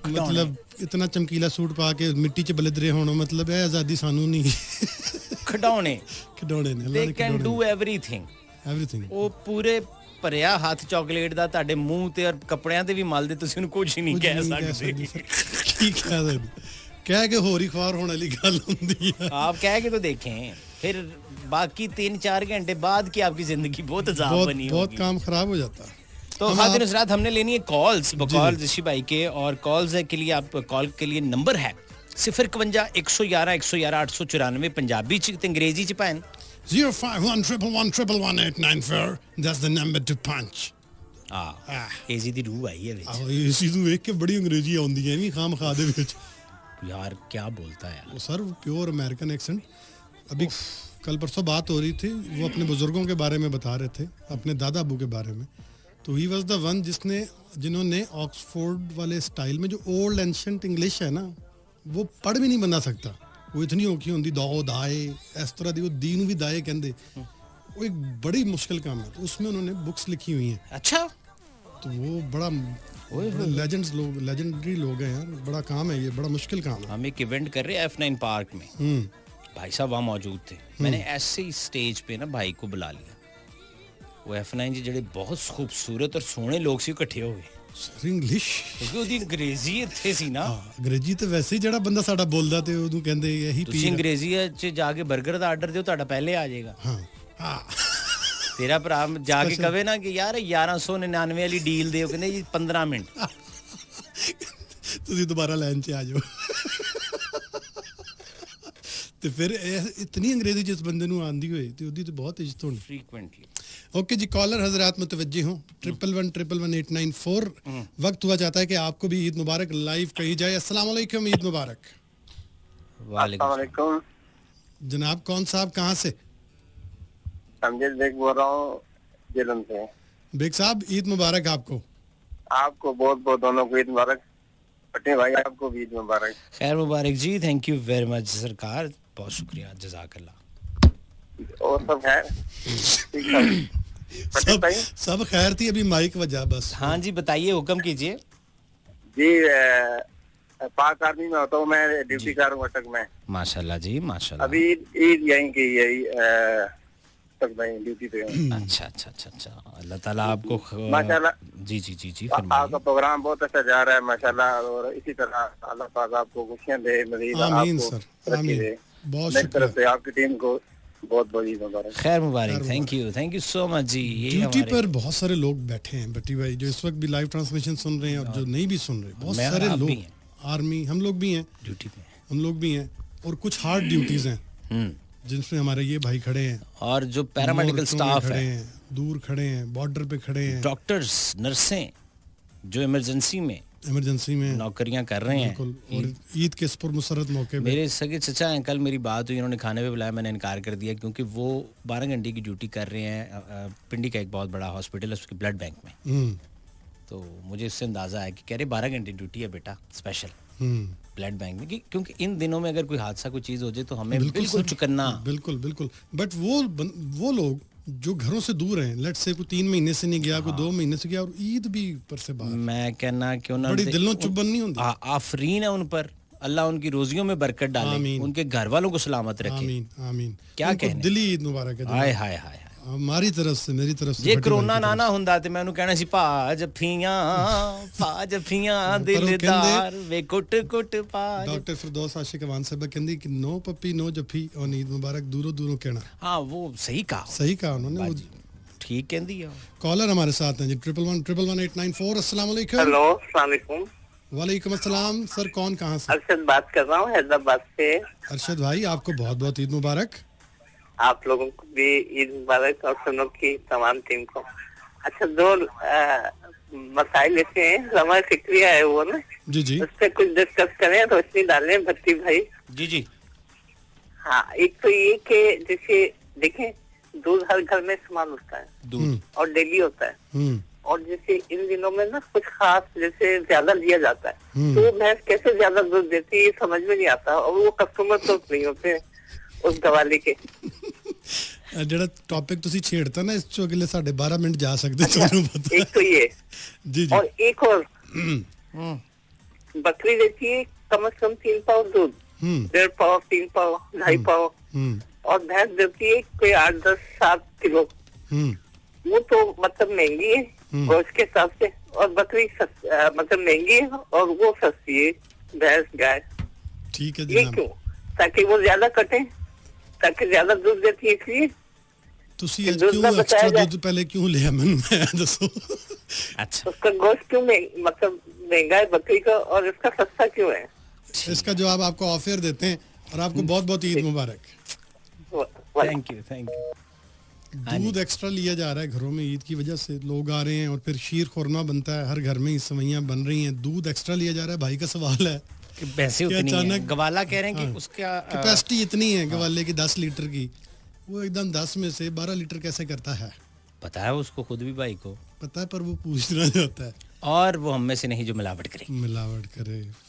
मतलब इतना चमकीला सूट पा के मिट्टी च बलिद रहे होना, मतलब है आजादी सानू नहीं खिडौने खिडौने ने, they can do everything ਉਹ ਪੂਰੇ ਭਰਿਆ ਹੱਥ ਚਾਕਲੇਟ ਦਾ ਤੁਹਾਡੇ ਮੂੰਹ ਤੇ ਔਰ ਕੱਪੜਿਆਂ ਤੇ ਵੀ ਮਲਦੇ, ਤੁਸੀਂ ਉਹਨੂੰ ਕੁਝ ਨਹੀਂ ਕਹਿ ਸਕਦੇ। ਕੀ ਕਹਿ ਸਕਦੇ, ਕਹਿ ਕੇ ਹੋਰ ਹੀ ਖਵਾਰ ਹੋਣ ਵਾਲੀ ਗੱਲ ਹੁੰਦੀ ਹੈ। आप कह के तो देखें, फिर बाकी 3-4 घंटे बाद की आपकी जिंदगी बहुत अजाब बनी होगी, बहुत काम खराब हो जाता है। तो खातिन नुसरात हमने लेनी है कॉल्स बकौल ऋषि भाई के, और कॉल्स के लिए आप कॉल के लिए नंबर है 051 पंजाबी च ते अंग्रेजी च भैन 05111111894, that's the number to punch। एजी दी रूह आई है विच, एसी तू देख के बड़ी अंग्रेजी आउंदी है नहीं खाम खा दे विच, यार क्या बोलता है यार, सर प्योर अमेरिकन एक्सेंट। अभी कल परसों बात हो रही थी, वो अपने बुजुर्गों के बारे में बता रहे थे, अपने दादा अबू के बारे में। तो ही वॉज द वन जिन्होंने ऑक्सफोर्ड वाले स्टाइल में जो ओल्ड एंशिएंट इंग्लिश है ना, वो पढ़ भी नहीं बना सकता, वो इतनी औखी होंगी, दो दाए इस तरह दी, वो दी नूं भी दाए कहंदे, वो एक बड़ी मुश्किल काम है। तो उसमें उन्होंने बुक्स लिखी हुई हैं। अच्छा, तो वो बड़ा लेजेंडरी लोग हैं यार, बड़ा काम है ये, बड़ा मुश्किल काम है। हम एक इवेंट कर रहे हैं F9 पार्क में, भाई साहब वहाँ मौजूद थे, मैंने ऐसे ही स्टेज पे ना भाई को बुला लिया, वो F9 जी ਜਿਹੜੇ बहुत खूबसूरत और सोहने लोग सी इकट्ठे हो गए। सर इंग्लिश ਕਿਉਂਕਿ ਉਹਦੀ ਅੰਗਰੇਜ਼ੀ ਇੱਥੇ ਸੀ ਨਾ, ਅੰਗਰੇਜ਼ੀ ਤੇ ਵੈਸੇ ਹੀ ਜਿਹੜਾ ਬੰਦਾ ਸਾਡਾ ਬੋਲਦਾ ਤੇ ਉਹਨੂੰ ਕਹਿੰਦੇ ਇਹੀ ਤੁਸੀਂ ਅੰਗਰੇਜ਼ੀ ਚ ਜਾ ਕੇ 버ਗਰ ਦਾ ਆਰਡਰ ਦਿਓ, ਤੁਹਾਡਾ ਪਹਿਲੇ ਆ ਜਾਏਗਾ। ਹਾਂ ਤੇਰਾ ਭਰਾ ਜਾ ਕੇ ਕਵੇ ਨਾ ਕਿ ਯਾਰ 1199 ਵਾਲੀ ਡੀਲ ਦਿਓ, ਕਹਿੰਦੇ ਜੀ 15 ਮਿੰਟ ਤੁਸੀਂ ਦੁਬਾਰਾ ਲਾਈਨ 'ਚ ਆ ਜਾਓ। ਤੇ ਫਿਰ ਇਤਨੀ ਅੰਗਰੇਜ਼ੀ ਜਿਸ ਬੰਦੇ ਨੂੰ ਆਂਦੀ ਹੋਏ ਤੇ ਉਹਦੀ ਤੇ ਬਹੁਤ ਇੱਜ਼ਤ ਹੋਣੀ। ਫ੍ਰੀਕੁਐਂਟਲੀ ओके जी, कॉलर हजरात मुतवज्जे हों, 11111894। वक्त हुआ जाता है कि आपको भी ईद मुबारक लाइव कही जाए। अस्सलाम वालेकुम, ईद मुबारक। वालेकुम जनाब, कौन साहब, कहाँ से? अमजद बेग बोल रहा हूँ जिलम से। बेग साहब, ईद मुबारक आपको। आपको बहुत बहुत दोनों को ईद मुबारक। पटेल भाई आपको भी ईद मुबारक। खैर मुबारक जी, थैंक यू वेरी मच सरकार, बहुत शुक्रिया, जज़ाकल्लाह। और सब है सब खैर थी, अभी माइक वजह बस। हाँ जी बताइए, हुक्म कीजिए जी। पाक आर्मी में होता हूँ मैं, ड्यूटी कर रहा हूँ अटक में। माशाल्लाह जी, माशाल्लाह। अभी ईद यहीं की यही तक मैं ड्यूटी पे हूँ। अच्छा अच्छा अच्छा अच्छा, अल्लाह ताला आपको माशाल्लाह। जी जी जी जी, आपका प्रोग्राम बहुत अच्छा जा रहा है माशाल्लाह, और इसी तरह अल्लाह पाक आपको खुशियाँ दे, मज़ीद आमीन आपको सर, तरक्की दे। बहुत मेरी तरफ से आपकी टीम को बहुत बहुत ईद मुबारक। खैर मुबारक, थैंक यू सो मच जी। ये ड्यूटी पर बहुत सारे लोग बैठे हैं बट्टी भाई, जो इस वक्त भी लाइव ट्रांसमिशन सुन रहे हैं और जो नहीं भी सुन रहे, बहुत सारे लोग, आर्मी, हम लोग भी हैं ड्यूटी पे, हम लोग भी हैं, और कुछ हार्ड ड्यूटीज हैं जिनमें हमारे ये भाई खड़े हैं, और जो पैरामेडिकल स्टाफ है, दूर खड़े हैं, बॉर्डर पे खड़े हैं, डॉक्टर्स, नर्सें जो इमरजेंसी में नौकरियां कर रहे हैं। और ईद के इस पुरमसरत मौके पे मेरे सगे चचा हैं, कल मेरी बात हुई, उन्होंने खाने पे बुलाया, मैंने इनकार कर दिया क्योंकि वो 12 घंटे की ड्यूटी कर रहे हैं पिंडी का एक बहुत बड़ा हॉस्पिटल है, उसके ब्लड बैंक में। तो मुझे इससे अंदाजा है कि कह रहे 12 घंटे ड्यूटी है बेटा, स्पेशल ब्लड बैंक में, क्योंकि इन दिनों में अगर कोई हादसा, कोई चीज हो जाए तो हमें बिल्कुल चुकन्ना। बिल्कुल बिल्कुल। बट वो लोग जो घरों से दूर हैं, लेट्स से कोई 3 महीने से नहीं गया, कोई 2 महीने से गया, और ईद भी ऊपर से बाहर, मैं कहना कि बड़ी दिलों चुभन नहीं होती। आफरीन है उन पर, अल्लाह उनकी रोजियों में बरकत डाले, उनके घर वालों को सलामत रखे। आमीन आमीन। क्या कहने, दिली ईद मुबारक है। हाय हाय हाय, हमारी तरफ से, मेरी तरफ से। ये कोरोना ना हुंदा ते मैं उन्हें कहना सी पा जफियां दिलदार वे कुट कुट पा। डॉक्टर फिरदौस आशिक अवान साहब कहंदी कि नो पप्पी नो जफी और ईद मुबारक दूरों दूरों कहना। हाँ वो सही कहा उन्होंने, वो ठीक कहंदी है। कॉलर हमारे साथ हैं जी, 11111894। अस्सलाम वालेकुम। हेलो, अस्सलाम वालेकुम। वालेकुम अस्सलाम सर, कौन कहाँ से? अरशद बात कर रहा हूँ हैदराबाद से। अरशद भाई, आपको बहुत बहुत ईद मुबारक। आप लोगों को भी ईद मुबारक, और सुनो की तमाम टीम को। अच्छा, 2 मसाइल ऐसे हैं, समय फिक्रिया है वो ना जी, उस पर कुछ डिस्कस करें, रोशनी डालें भट्टी भाई। जी हाँ, एक तो ये कि जैसे देखें, दूध हर घर में इस्तेमाल होता है, दूध, और डेली होता है, और जैसे इन दिनों में ना कुछ खास जैसे ज्यादा लिया जाता है, तो वो भैंस कैसे ज्यादा दूध देती है समझ में नहीं आता, और वो कस्टमर तो नहीं होते उस गवाले के। ਜਿਹੜਾ टॉपिक ਤੁਸੀਂ ਛੇੜਤਾ ਨਾ, ਇਸ ਚੋਂ ਅਗਲੇ ਸਾਡੇ 12 ਮਿੰਟ ਜਾ ਸਕਦੇ ਤੁਹਾਨੂੰ ਪਤਾ। एक तो ये जी और एक और, बकरी देती है कम से कम 3 पाव दूध, 1.5 पाव, 3 पाव, 2.5 पाव, और भैंस देती है कोई 8, 10, 7 किलो। वो तो मतलब महंगी है गोश्त के हिसाब से, और बकरी मतलब महंगी है और वो सस्ती है भैंस गाय। ठीक है ये क्यों? ताकि वो ज्यादा कटे, ताकि ज्यादा दूध देती है, इसलिए। ਤੁਸੀਂ ਅੱਜ ਕਿਉਂ ਐਕਸਟਰਾ दूध पहले क्यों लिया, मैं दसो। अच्छा, उसका गोश्त क्यों मतलब महंगा है बकरी का, और इसका सस्ता क्यों है? इसका जवाब आपको ऑफर देते हैं, और आपको बहुत बहुत ईद मुबारक। Thank you. दूध एक्स्ट्रा लिया जा रहा है घरों में ईद की वजह से, लोग आ रहे हैं, और फिर शीर खुरमा बनता है हर घर में, सवैयां बन रही हैं, दूध एक्स्ट्रा लिया जा रहा है। भाई का सवाल है कि पैसे उतनी है, गवाला कह रहे हैं कि उसका कैपेसिटी इतनी है गवाले की 10 लीटर की, वो एकदम 10 में से 12 लीटर कैसे करता है? पता है उसको, खुद भी भाई को पता है, पर वो पूछना चाहता है, और वो हम में से नहीं जो मिलावट करे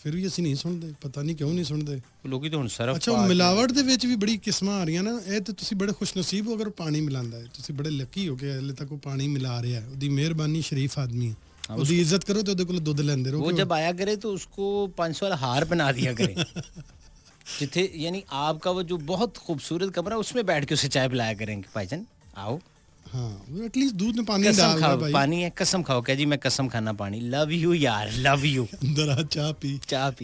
फिर भी ਅਸੀਂ ਨਹੀਂ ਸੁਣਦੇ, ਪਤਾ ਨਹੀਂ ਕਿਉਂ ਨਹੀਂ ਸੁਣਦੇ ਲੋਕੀ ਤਾਂ ਹੁਣ ਸਰਫ। ਅੱਛਾ, ਮਿਲਾਵਟ ਦੇ ਵਿੱਚ ਵੀ ਬੜੀ ਕਿਸਮਾਂ ਆ ਰਹੀਆਂ ਨਾ, ਇਹ ਤੇ ਤੁਸੀਂ ਬੜੇ ਖੁਸ਼ਨਸੀਬ ਹੋ ਅਗਰ ਪਾਣੀ ਮਿਲਾਉਂਦਾ ਹੈ, ਤੁਸੀਂ ਬੜੇ ਲੱਕੀ ਹੋ ਕੇ ਹਲੇ ਤੱਕ ਉਹ ਪਾਣੀ ਮਿਲਾ ਰਿਹਾ ਹੈ, ਉਹਦੀ ਮਿਹਰਬਾਨੀ, ਸ਼ਰੀਫ ਆਦਮੀ ਹੈ, ਉਹਦੀ ਇੱਜ਼ਤ ਕਰੋ ਤੇ ਉਹਦੇ ਕੋਲ ਦੁੱਧ ਲੈਂਦੇ ਰਹੋ। वो जब आया करे तो उसको 500 वाला हार पहना दिया करे, जिथे यानी आपका वो जो बहुत खूबसूरत कमरा, उसमें बैठ के उसे चाय पिलाया करेंगे, भाईजान आओ। हाँ, वो एटलीस्ट दूध में पानी कसम डाल खाओ, भाई। पानी है, कसम खाओ, कह जी मैं कसम खाना पानी, लव यू यार, लव यू। अंदर आ चाह पी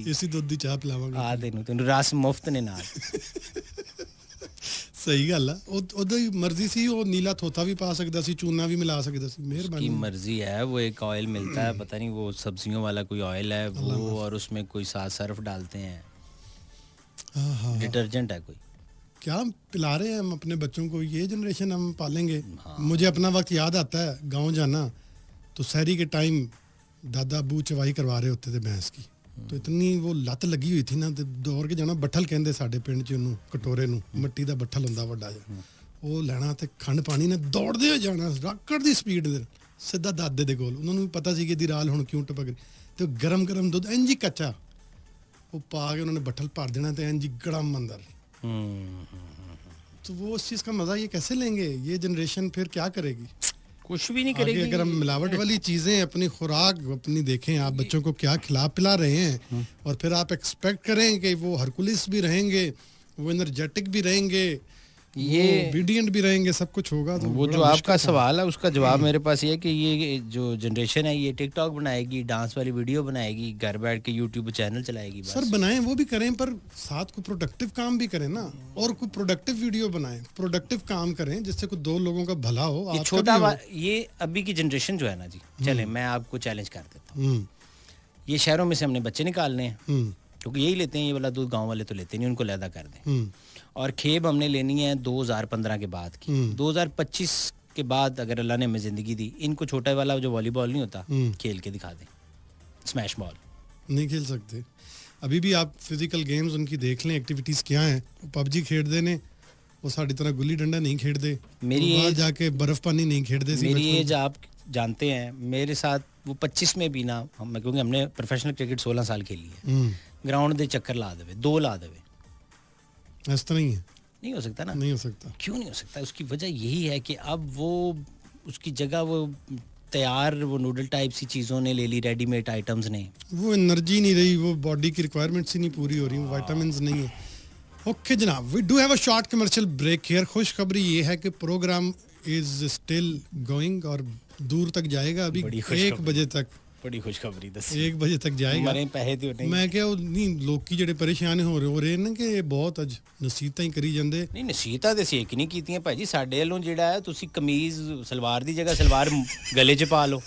इसी दुੱਧ ਦੀ ਚਾਹ ਪਿਲਾਵਾਂਗੇ। ਆ ਤੈਨੂੰ ਰਸ ਮੁਫਤ ਨੇ ਨਾਲ। ਸਹੀ ਗੱਲ ਆ, ਉਹਦੀ ਮਰਜ਼ੀ ਸੀ, ਉਹ ਨੀਲਾ ਥੋਥਾ ਵੀ ਪਾ ਸਕਦਾ ਸੀ, ਚੂਨਾ ਵੀ ਮਿਲਾ ਸਕਦਾ ਸੀ, ਮਿਹਰਬਾਨੀ। उसकी मर्जी है, वो एक ऑयल मिलता है, पता नहीं वो सब्जियों वाला कोई ऑयल है वो, और उसमें कोई साथ सर्फ डालते हैं, डिटर्जेंट है कोई, क्या पिला रहे हैं हम अपने बच्चों को, ये जनरेशन हम पालेंगे। मुझे अपना वक्त याद आता है गांव जाना, तो सहरी के टाइम दादा अबू चवाई करवा रहे होते थे भैंस की, तो इतनी वो लत लगी हुई थी ना, दौड़ के जाना, बट्ठल कहते साडे पिंड च उन्होंने, कटोरे नूं, मिट्टी का बट्ठल हुंदा वड्डा जिहा, वो लैना ते खंड पानी ने दौड़दे हो जाना राकड़ दी स्पीड दे सीधा दादे दे कोल। उन्होंने भी पता सी कि दी राल हुण क्यों टपक रही, तो गरम गरम दुध इंज ही कच्चा वो पा के उन्होंने बट्ठल भर देना, तो इंज ही गड़म अंदर। तो वो उस चीज़ का मज़ा ये कैसे लेंगे? ये जनरेशन फिर क्या करेगी? कुछ भी नहीं करेगी। अगर हम मिलावट वाली चीज़ें, अपनी खुराक अपनी देखें, आप बच्चों को क्या खिला पिला रहे हैं, और फिर आप एक्सपेक्ट करें कि वो हरकुलिस भी रहेंगे, वो एनर्जेटिक भी रहेंगे, ये ओबीडिएंट भी रहेंगे, सब कुछ होगा। तो वो जो आपका सवाल है उसका जवाब मेरे पास ये है कि ये जो जनरेशन है ये टिकटॉक बनाएगी, डांस वाली वीडियो बनाएगी, घर बैठ के यूट्यूब चैनल चलाएगी। सर बनाएं, वो भी करें, पर साथ को प्रोडक्टिव काम भी करें ना, और कोई प्रोडक्टिव वीडियो बनाएं, प्रोडक्टिव काम करें जिससे कोई दो लोगों का भला हो। ये छोटा ये अभी की जनरेशन जो है ना जी, चले मैं आपको चैलेंज कर देता हूँ, ये शहरों में से हमने बच्चे निकालने हैं, क्योंकि यही लेते हैं, ये वाला दूध गाँव वाले तो लेते नहीं, उनको लैदा कर दें, और खेब हमने लेनी है 2015 के बाद की। 2025 के बाद अगर अल्लाह ने हमें जिंदगी दी, इनको छोटा वाला जो वॉलीबॉल नहीं होता खेल के दिखा दें, स्मैश बॉल नहीं खेल सकते। अभी भी आप फिजिकल गेम्स उनकी देख लें, एक्टिविटीज क्या हैं, पबजी खेड देने, वो साड़ी तरह गुल्ली डंडा नहीं खेड दे, मेरी बाहर जाके बर्फ पानी नहीं खेड दे। मेरी एज आप जानते हैं, मेरे साथ वो 25 में भी ना हम, क्योंकि हमने प्रोफेशनल क्रिकेट 16 साल खेली है, ग्राउंड दे चक्कर ला देवे, 2 ला देवे, ऐसा तो नहीं हो सकता ना। नहीं हो सकता। क्यों नहीं हो सकता? उसकी वजह यही है कि अब वो उसकी जगह वो तैयार वो नूडल टाइप सी चीज़ों ने ले ली, रेडीमेड आइटम्स ने, वो एनर्जी नहीं रही, वो बॉडी की रिक्वायरमेंट्स ही नहीं पूरी हो रही, वो विटामिन्स नहीं है। ओके जनाब, we do have a short commercial break here. खुशखबरी ये है कि प्रोग्राम इज स्टिल गोइंग और दूर तक जाएगा, अभी 1 बजे तक। बड़ी खुशखबरी, 1 बजे तक जाएगा। मैं क्या नहीं लोग की जेडे परेशान हो रहे हैं ना कि बहुत अज नसीहतां ही करी जांदे। नहीं नसीहतां ते सेक नहीं कीतियां भाई जी, साडे वालों जेड़ा है तुसी कमीज सलवार दी जगह सलवार गले च पा लो,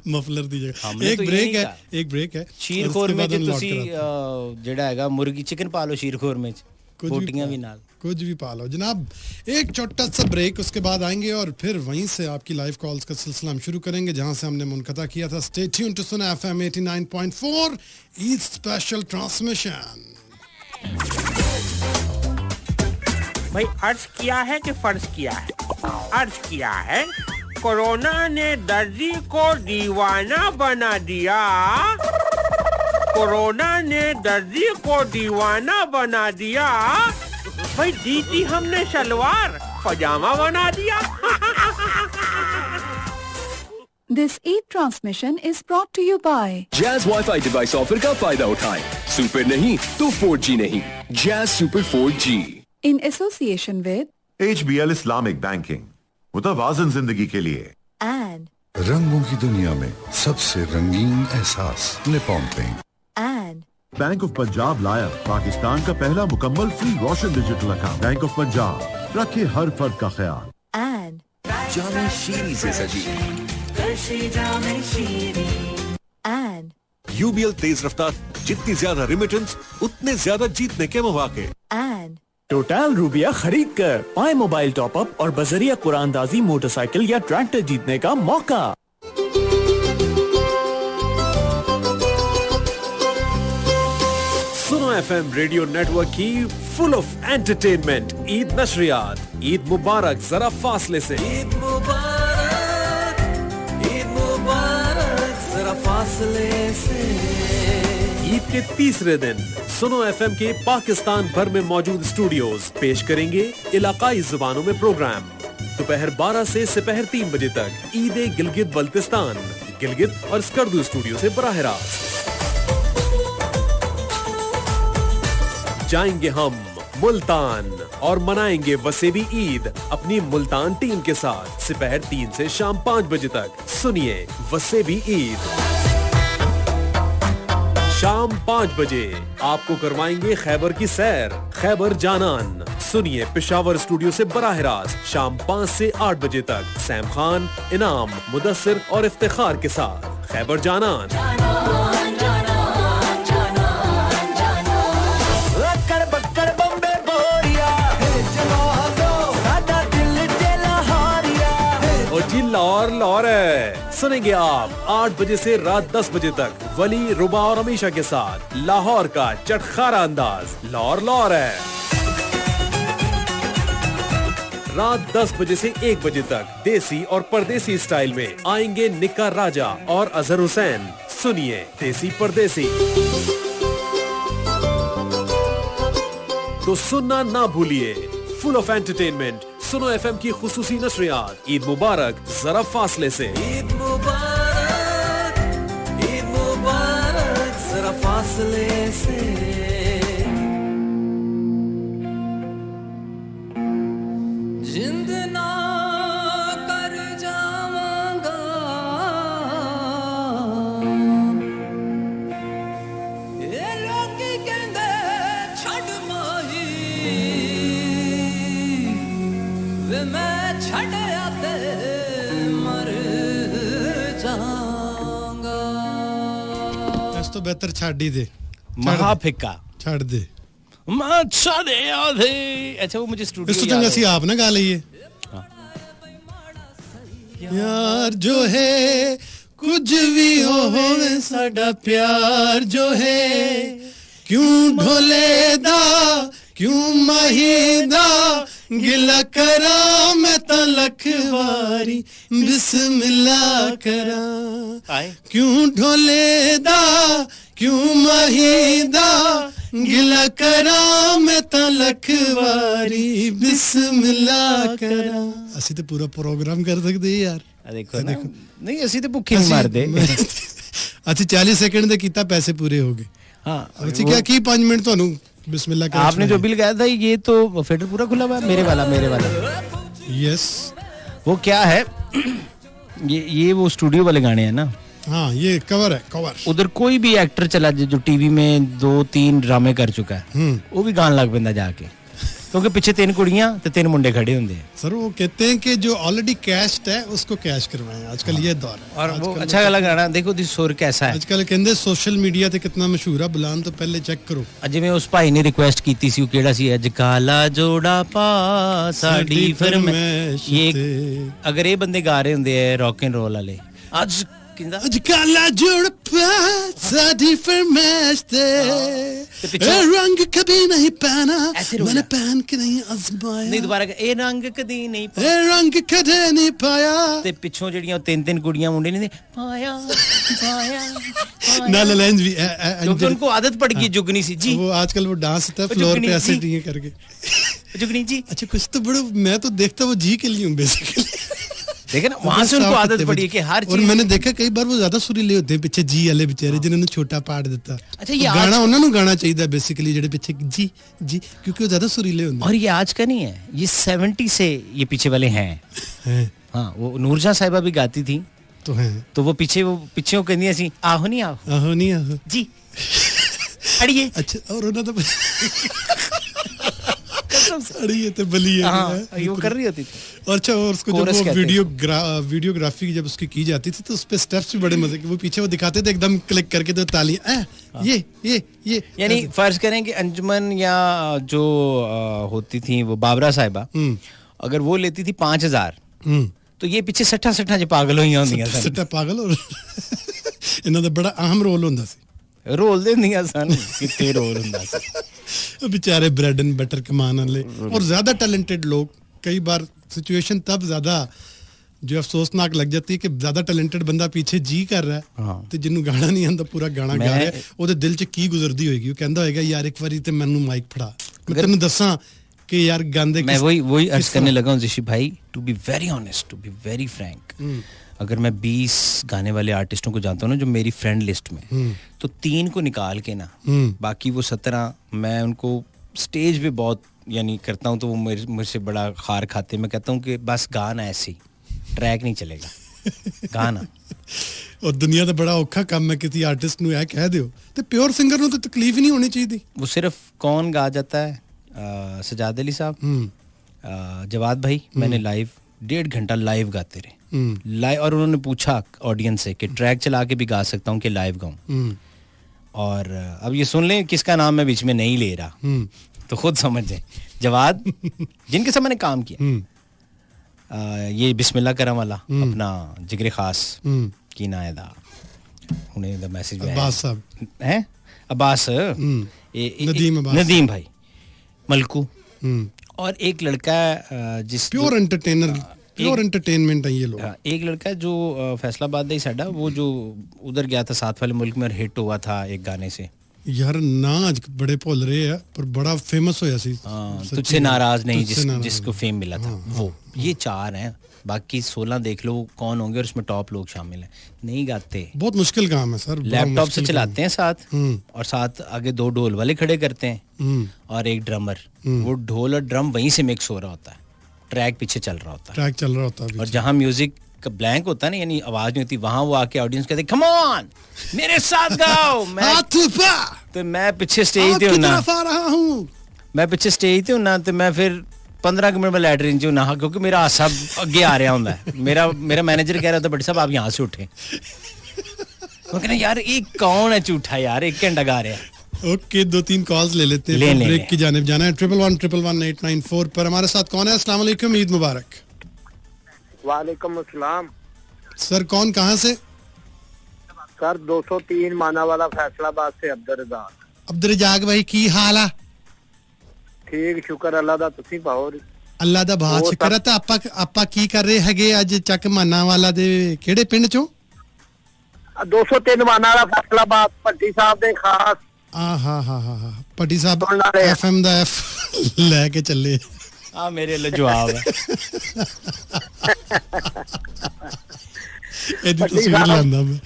मफलर दी जगह। एक ब्रेक है शीरखोर में तुसी जेड़ा हैगा मुर्गी चिकन पा लो, शीरखोर में बोटियां भी नाल कुछ भी पा लो। जनाब एक छोटा सा ब्रेक, उसके बाद आएंगे और फिर वहीं से आपकी लाइव कॉल्स का सिलसिला हम शुरू करेंगे जहां से हमने मुनक़ता किया था। स्टे ट्यून्ड टू सुना FM 89.4 ईद स्पेशल ट्रांसमिशन। भाई अर्ज किया है कि फर्ज किया है? अर्ज किया है कोरोना ने दर्जी को दीवाना बना दिया, कोरोना ने दर्जी को दीवाना बना दिया, भाई दी थी हमने शलवार पजामा बना दिया। This Eid transmission is brought to you by Jazz Wi-Fi device offer का फायदा उठाएं। सुपर नहीं तो 4G नहीं, Jazz Super 4G in association with HBL Islamic Banking, मुतवाज़िन जिंदगी के लिए। and रंगों की दुनिया में सबसे रंगीन एहसास Nippon paint. and bank of Punjab लाया पाकिस्तान का पहला मुकम्मल free Roshan digital account. Bank of Punjab, रखे हर फर्द का ख्याल। and जामे शीरी से सजी and UBL तेज रफ्तार, जितनी ज्यादा रेमिटेंस उतने ज्यादा जीतने के मौके। and टोटल रूबिया खरीद कर पाए मोबाइल टॉप अप और बजरिया कुरानदाजी मोटरसाइकिल या ट्रैक्टर जीतने का मौका। सुनो FM रेडियो नेटवर्क की फुल ऑफ एंटरटेनमेंट ईद नशरियात। ईद मुबारक जरा फासले से। ईद मुबारक जरा फासले से। ईद के तीसरे दिन सुनो FM के पाकिस्तान भर में मौजूद स्टूडियोज पेश करेंगे इलाकाई जुबानों में प्रोग्राम। दोपहर 12 से दोपहर 3 बजे तक ईद गिलगित बल्तिस्तान, गिलगित और स्कर्दू स्टूडियो से बराह रास्त जाएंगे हम मुल्तान और मनाएंगे वसेबी ईद अपनी मुल्तान टीम के साथ। दोपहर 3 से शाम 5 बजे तक सुनिए वसेबी ईद। शाम 5 बजे आपको करवाएंगे खैबर की सैर, खैबर जानान। सुनिए पेशावर स्टूडियो से बराह रास्त शाम 5 से 8 बजे तक सैम खान, इनाम, मुदस्सिर और इफ्तिखार के साथ खैबर जानान। लाहौर है। सुनेंगे आप 8 बजे से रात 10 बजे तक वली, रुबा और अमीशा के साथ लाहौर का चटखारा अंदाज। लाहौर है। रात 10 बजे से 1 बजे तक देसी और परदेसी स्टाइल में आएंगे निक्का राजा और अजहर हुसैन। सुनिए देसी परदेसी। तो सुनना ना भूलिए, फुल ऑफ एंटरटेनमेंट सुनो एफएम की खुसूसी नशरियात। ईद मुबारक जरा फासले से। ईद मुबारक जरा फासले से। जिंद ना कर जावांगा, ये लोग कहंदे छड़ माही, वे मैं छड़ आते मर जाऊंगा। इस तो बेहतर छाड़ ही दे। महाफिका छाड़ दे। अच्छा वो मुझे स्टूडियो इस तो ऐसी आप ना गा लीजिए। यार जो है कुछ भी हो साडा प्यार जो है, क्यों ढोलेदा क्यों महीदा, गिला करा मैं तो लखवारी बिस्मिल्लाह करा। क्यों ढोलेदा क्यों महीदा, गिला करा मैं तो लखवारी बिस्मिल्लाह करा। ਅਸੀਂ ਤੇ ਪੂਰਾ ਪ੍ਰੋਗਰਾਮ ਕਰ ਸਕਦੇ ਯਾਰ। ਦੇਖੋ ਨਾ, ਨਹੀਂ ਅਸੀਂ ਤੇ ਭੁੱਖੇ ਨਹੀਂ ਮਰਦੇ। ਅਸੀਂ 40 ਸੈਕਿੰਡ ਦੇ ਕੀਤਾ, ਪੈਸੇ ਪੂਰੇ ਹੋ ਗਏ। हाँ, ਅਸੀਂ ਕਿਹਾ ਕੀ 5 ਮਿੰਟ ਤੁਹਾਨੂੰ बिस्मिल्लाह का। आपने जो बिल गाया था ये तो फेडर पूरा खुला हुआ है। मेरे वाला यस। वो क्या है, ये वो स्टूडियो वाले गाने हैं ना। हाँ ये कवर है, कवर। उधर कोई भी एक्टर चला जाए जो टीवी में 2-3 ड्रामे कर चुका है, वो भी गान लग पैंदा जाके, क्योंकि पीछे 3 कुड़ियां ते 3 मुंडे खड़े होंगे। सर वो कहते हैं कि जो ऑलरेडी कैश्ड है उसको कैश करवाएं। आजकल ये दौर है। और वो अच्छा वाला गाना देखो दी सुर कैसा है। आजकल कहंदे सोशल मीडिया ते कितना मशहूर है, बुलान तो पहले चेक करो। अजे में उस भाई ने रिक्वेस्ट की थी, केड़ा सी अज काला जोड़ा पा साडी फरमाइश। ये अगर ये बंदे गा रहे होंगे रॉक एंड रोल वाले, आज अज काला जोड़ा पा साडी फरमाइश ते रंग कभी नहीं पहना मैंने पहन के नहीं आजमाया। नहीं दोबारा ए रंग कदी नहीं पाया, ए रंग कदे नहीं पाया। ते पिछों जड़ियां 3-3 कुड़ियां मुंडे नहीं पाया पाया ना लैंज भी क्योंकि उनको आदत पड़ गई जुगनी सी जी। वो आजकल वो डांस होता है फ्लोर पे ऐसे ये करके जुगनी जी। अच्छा कुछ तो बड़ा मैं तो देखता वो जी के लिए हूं बेसिकली। देखा ना वहां से उनको आदत पड़ी है कि हर चीज। और मैंने देखा कई बार वो ज्यादा सुरीले होते हैं पीछे जी वाले बेचारे जिन्होंने छोटा पार्ट दिता। अच्छा ये गाना उन्होंने गाना चाहिए बेसिकली जेडे पीछे जी जी, क्योंकि वो ज्यादा सुरीले होते हैं। और ये आज का नहीं है, ये 70 से ये पीछे वाले हैं। हाँ वो नूरजहां साहिबा भी गाती थी तो हैं, तो वो पीछे वो कहती ऐसी आहो नहीं आहो जी अड़िए। अच्छा और उन्होंने तो अड़िए तो बलिए वो कर रही होती थी। और अच्छा और उसको जब वो वीडियोग्राफी जब उसकी की जाती थी तो उस पे स्टेप्स भी बड़े मजे के वो पीछे वो दिखाते थे एकदम क्लिक करके तो तालियां ये यानी फर्ज करें कि अंजुमन या जो होती थी वो बाबरा साहिबा, अगर वो लेती थी 5000 तो ये पीछे 60 जो पागल हुई होंदियां सन। 60 पागल और इन्हां दा बड़ा अहम रोल हुंदा सी। रोल देंदियां सन कितने रोल हुंदा सी। बेचारे ब्रेड एंड बटर कमाने वाले और ज्यादा टैलेंटेड लोग। कई बार सिचुएशन तब ज्यादा जो अफसोसनाक लग जाती है कि ज्यादा टैलेंटेड बंदा पीछे जी कर रहा है ते जिन्नू गाना नहीं आंदा पूरा गाना गा रहा है, ओदे दिल च की गुजरदी होएगी। वो कहंदा होएगा यार एक बारी ते मैनू माइक फड़ा मैं तैनू दसां कि यार गांदे। मैं वही अर्ज करने लगा हूं ऋषि भाई, to be very honest, to be very frank, अगर मैं 20 गाने वाले आर्टिस्टों को जानता हूँ ना जो मेरी फ्रेंड लिस्ट में, तो 3 को निकाल के ना बाकी वो 17 मैं उनको स्टेज पे बहुत यानी करता हूँ तो वो मेरे से बड़ा खार खाते। मैं कहता हूँ कि बस गाना ऐसे ही ट्रैक नहीं चलेगा गाना। और दुनिया का बड़ा औखा काम है किसी आर्टिस्ट नू कह दियो ते प्योर सिंगर नू तो तकलीफ ही नहीं होनी चाहिए। वो सिर्फ कौन गा जाता है, सजाद अली साहब, जवाद भाई, मैंने लाइव 1.5 घंटा लाइव गाते रहे लाइव। और उन्होंने पूछा ऑडियंस से कि ट्रैक चला के भी गा सकता हूँ कि लाइव गाऊं। और अब ये सुन लें किसका नाम मैं बीच में नहीं ले रहा तो खुद समझ जाए। जवाद जिनके साथ मैंने काम किया, ये बिस्मिल्लाह करम वाला अपना जिगरे खास की ना है दा उन्हें द मैसेज में अब्बास साहब हैं अब्बास नदीम भाई मलकू और एक लड़का जिस प्योर एंटरटेनमेंट है ये लोग। एक लड़का जो फैसलाबाद का ही साडा वो जो उधर गया था साथ वाले मुल्क में और हिट हुआ था एक गाने से यार ना आज बड़े भूल रहे हैं पर बड़ा फेमस होया सी तुझसे नाराज नहीं जिसको फेम मिला था वो ये 4 हैं बाकी 16 देख लो कौन होंगे और उसमें टॉप लोग शामिल हैं नहीं गाते बहुत मुश्किल काम है सर लैपटॉप से चलाते हैं साथ और साथ आगे 2 ढोल वाले खड़े करते हैं और एक ड्रमर वो ढोल और ड्रम वहीं से मिक्स हो रहा होता है ट्रैक पीछे चल रहा होता है और जहाँ म्यूजिक का ब्लैंक होता है ना यानी आवाज नहीं होती वहां वो आके ऑडियंस कहते कम ऑन मेरे साथ गाओ तो मैं पीछे स्टेज पे मैं पीछे स्टेज पे हूं तो मैं फिर 15 मिनट में लैटरिन च ना क्योंकि मेरा हासा अगे आ रहा होंदा है मेरा मैनेजर कह रहा था बड़ी साहब आप यहाँ से उठे मैं कहना यार ये कौन है झूठा यार 1 घंटा गा रहा है। ओके 2-3 कॉल्स ले लेते हैं ब्रेक की जानिब जाना है 111-111-894 पर हमारे साथ कौन है अस्सलाम वालेकुम ईद मुबारक। वालेकुम अस्सलाम सर कौन कहाँ से सर 203 माना वाला फैसलाबाद से अब्दुल रजाक भाई की हाल है ठीक शुक्र अल्लाह दा तुसी पाओ अल्लाह दा बहुत शुक्र है तो आपा की कर रहे हैगे अज चक माना वाला दे केड़े पिंड चों 203 माना वाला फैसलाबाद पट्टी साहब दे खास हा पट्टी साहब एफएम दा एफ लेके चले मेरे लिए जवाब है ਇਹਦੀ ਤਸਵੀਰ ਲਾਂਦਾ ਮੈਂ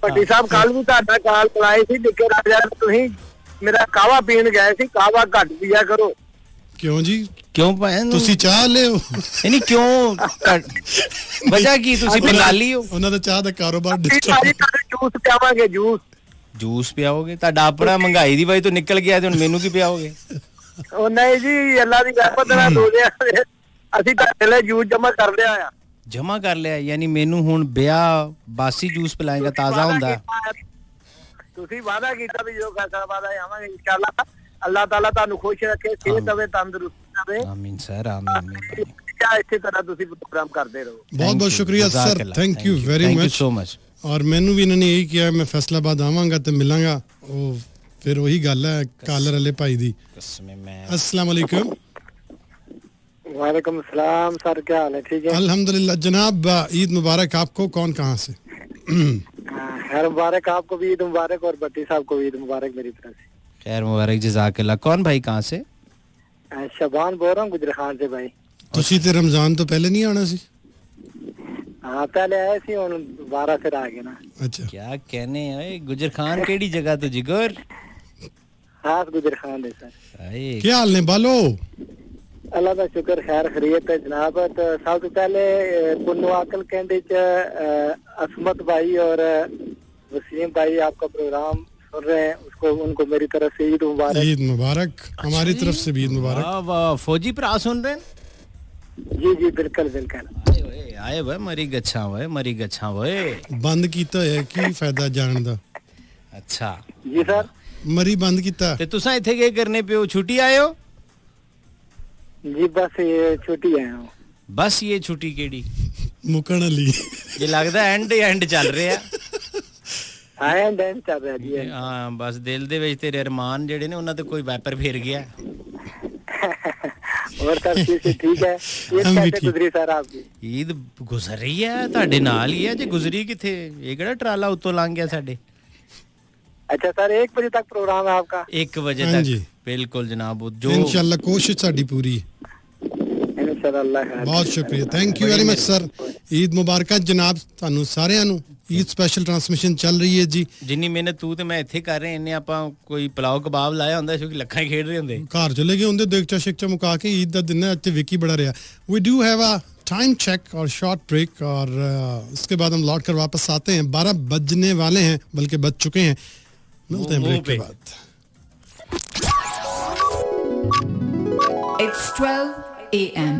ਪੱਟੀ ਸਾਹਿਬ ਕੱਲ ਵੀ ਤੁਹਾਡਾ ਕਾਲ ਬੁਲਾਈ ਸੀ ਨਿੱਕੇ ਰਾਜਾ ਤੁਸੀਂ ਮੇਰਾ ਕਾਵਾ ਪੀਣ ਗਏ ਸੀ ਕਾਵਾ ਘੱਟ ਪੀਆ ਕਰੋ ਕਿਉਂ ਜੀ ਕਿਉਂ ਭਾਈ ਤੁਸੀਂ ਚਾਹ ਲਿਓ ਨਹੀਂ ਕਿਉਂ ਵਜ੍ਹਾ ਕੀ ਤੁਸੀਂ ਬਿਲਾਲੀ ਹੋ ਉਹਨਾਂ ਦਾ ਚਾਹ ਦਾ ਕਾਰੋਬਾਰ ਡਿਸਟਰਬ ਜੂਸ ਪਿਆਵਾਂਗੇ ਜੂਸ ਪਿਆਓਗੇ ਤੁਹਾਡਾ ਆਪਣਾ ਮਹਿੰਗਾਈ ਦੀ ਵਜ੍ਹਾ ਤੋਂ ਨਿਕਲ ਗਿਆ ਤੇ ਹੁਣ ਮੈਨੂੰ ਕੀ ਪਿਆਓਗੇ ਉਹ ਨਹੀਂ ਜੀ ਅੱਲਾ ਦੀ ਰਹਿਮਤ ਨਾਲ ਦੋ ਲਿਆ ਅਸੀਂ ਤੁਹਾਡੇ ਲਈ ਜੂਸ ਜਮਾ ਕਰ ਲਿਆ ਯਾਨੀ ਮੈਨੂੰ ਹੁਣ ਵਿਆਹ ਬਾਸੀ ਜੂਸ ਪਿਲਾਏਗਾ ਤਾਜ਼ਾ ਹੁੰਦਾ ਤੁਸੀਂ ਵਾਅਦਾ ਕੀਤਾ ਵੀ ਜੋ ਫੈਸਲਾਬਾਦ ਆਵਾਂਗੇ ਇਨਸ਼ਾਅੱਲਾ ਅੱਲਾਹ ਤਾਲਾ ਤੁਹਾਨੂੰ ਖੁਸ਼ ਰੱਖੇ ਸਿਹਤ ਦੇਵੇ ਤੰਦਰੁਸਤੀ ਦੇਵੇ ਆਮੀਨ ਸਰ ਆਮੀਨ ਇਸੇ ਤਰ੍ਹਾਂ ਤੁਸੀਂ प्रोग्राम ਕਰਦੇ ਰਹੋ बहुत बहुत शुक्रिया sir thank you very much so much और मैनू भी इन्होंने यही किया मैं फैसलाबाद आवांगा तो मिलांगा वो फिर वही गल है कालर वाले भाई दी अस्सलाम वालेकुम वालेकुम सलाम सर क्या हाल है ठीक है अल्हम्दुलिल्लाह जनाब ईद मुबारक आपको कौन कहाँ से खैर मुबारक आपको भी ईद मुबारक और भट्टी साहब को भी ईद मुबारक मेरी तरफ से खैर मुबारक जज़ाकल्लाह कौन भाई कहाँ से शबान बोल रहा हूँ गुजर खान से भाई तुसी ते रमजान तो पहले नहीं आना सी हाँ पहले आए सी और 12 फिर आ गए ना अच्छा क्या कहने हैं गुजर खान केड़ी जगह तो जिगर खास गुजर खान है सर क्या हाल ने बालो अल्लाह का शुक्र खैर खैरियत है जनाब तो सब पहले पुन्नवाकल कैंडी असमत भाई और वसीम भाई आपका प्रोग्राम सुन रहे हैं उसको उनको मेरी तरफ से ईद मुबारक हमारी तरफ से भी ईद मुबारक वाह फौजी भरा सुन रहे हैं जी बिल्कुल आए वे मरी गच्छा वे बंद कीता है की फायदा जान दा अच्छा जी सर मरी बंद कीता ते तुसा इथे के करने पे हो छुट्टी आए हो जी बस ये छुट्टी आए हो बस ये छुट्टी केड़ी मुकण अली ये लगदा एंड चल रहा एंड चल रहा जी हां बस दिल दे विच तेरे अरमान जेडे ने उन्हां ते कोई वैपर फेर गया और सब ठीक है ईद कैसे गुजरी सर आपकी ईद गुजर रही है ਤੁਹਾਡੇ ਨਾਲ ਹੀ ਹੈ ਜੇ गुजरी किथे ये केड़ा ट्राला उत्तों लंघ गया साडे अच्छा सर 1 बजे तक प्रोग्राम है आपका 1 बजे तक बिल्कुल जनाब जो इंशाल्लाह कोशिश साडी पूरी इंशाल्लाह बहुत शुक्रिया thank you very much sir Eid मुबारक जनाब ਤੁਹਾਨੂੰ ਸਾਰਿਆਂ ਨੂੰ ईद स्पेशल ट्रांसमिशन चल रही है जी जिन्नी मेहनत तू ते मैं इत्थे कर रहे इन्ने ਆਪਾਂ ਕੋਈ ਪਲਾਓ ਕਬਾਬ ਲਾਇਆ ਹੁੰਦਾ ਕਿਉਂਕਿ ਲੱਖਾਂ ਹੀ ਖੇਡ ਰਹੇ ਹੁੰਦੇ ਘਰ ਚਲੇ ਗਏ ਹੁੰਦੇ ਦੇਖਚਾ ਸ਼ਿਕਚਾ ਮੁਕਾ ਕੇ ईद ਦਾ ਦਿਨ ਅੱਜ ਵਿਕੀ ਬੜਾ ਰਿਹਾ we do have a time check और short break और उसके बाद हम लौट कर वापस आते हैं 12 बजने वाले हैं बल्कि बज चुके हैं मिलते हैं ब्रेक के बाद It's 12 a.m.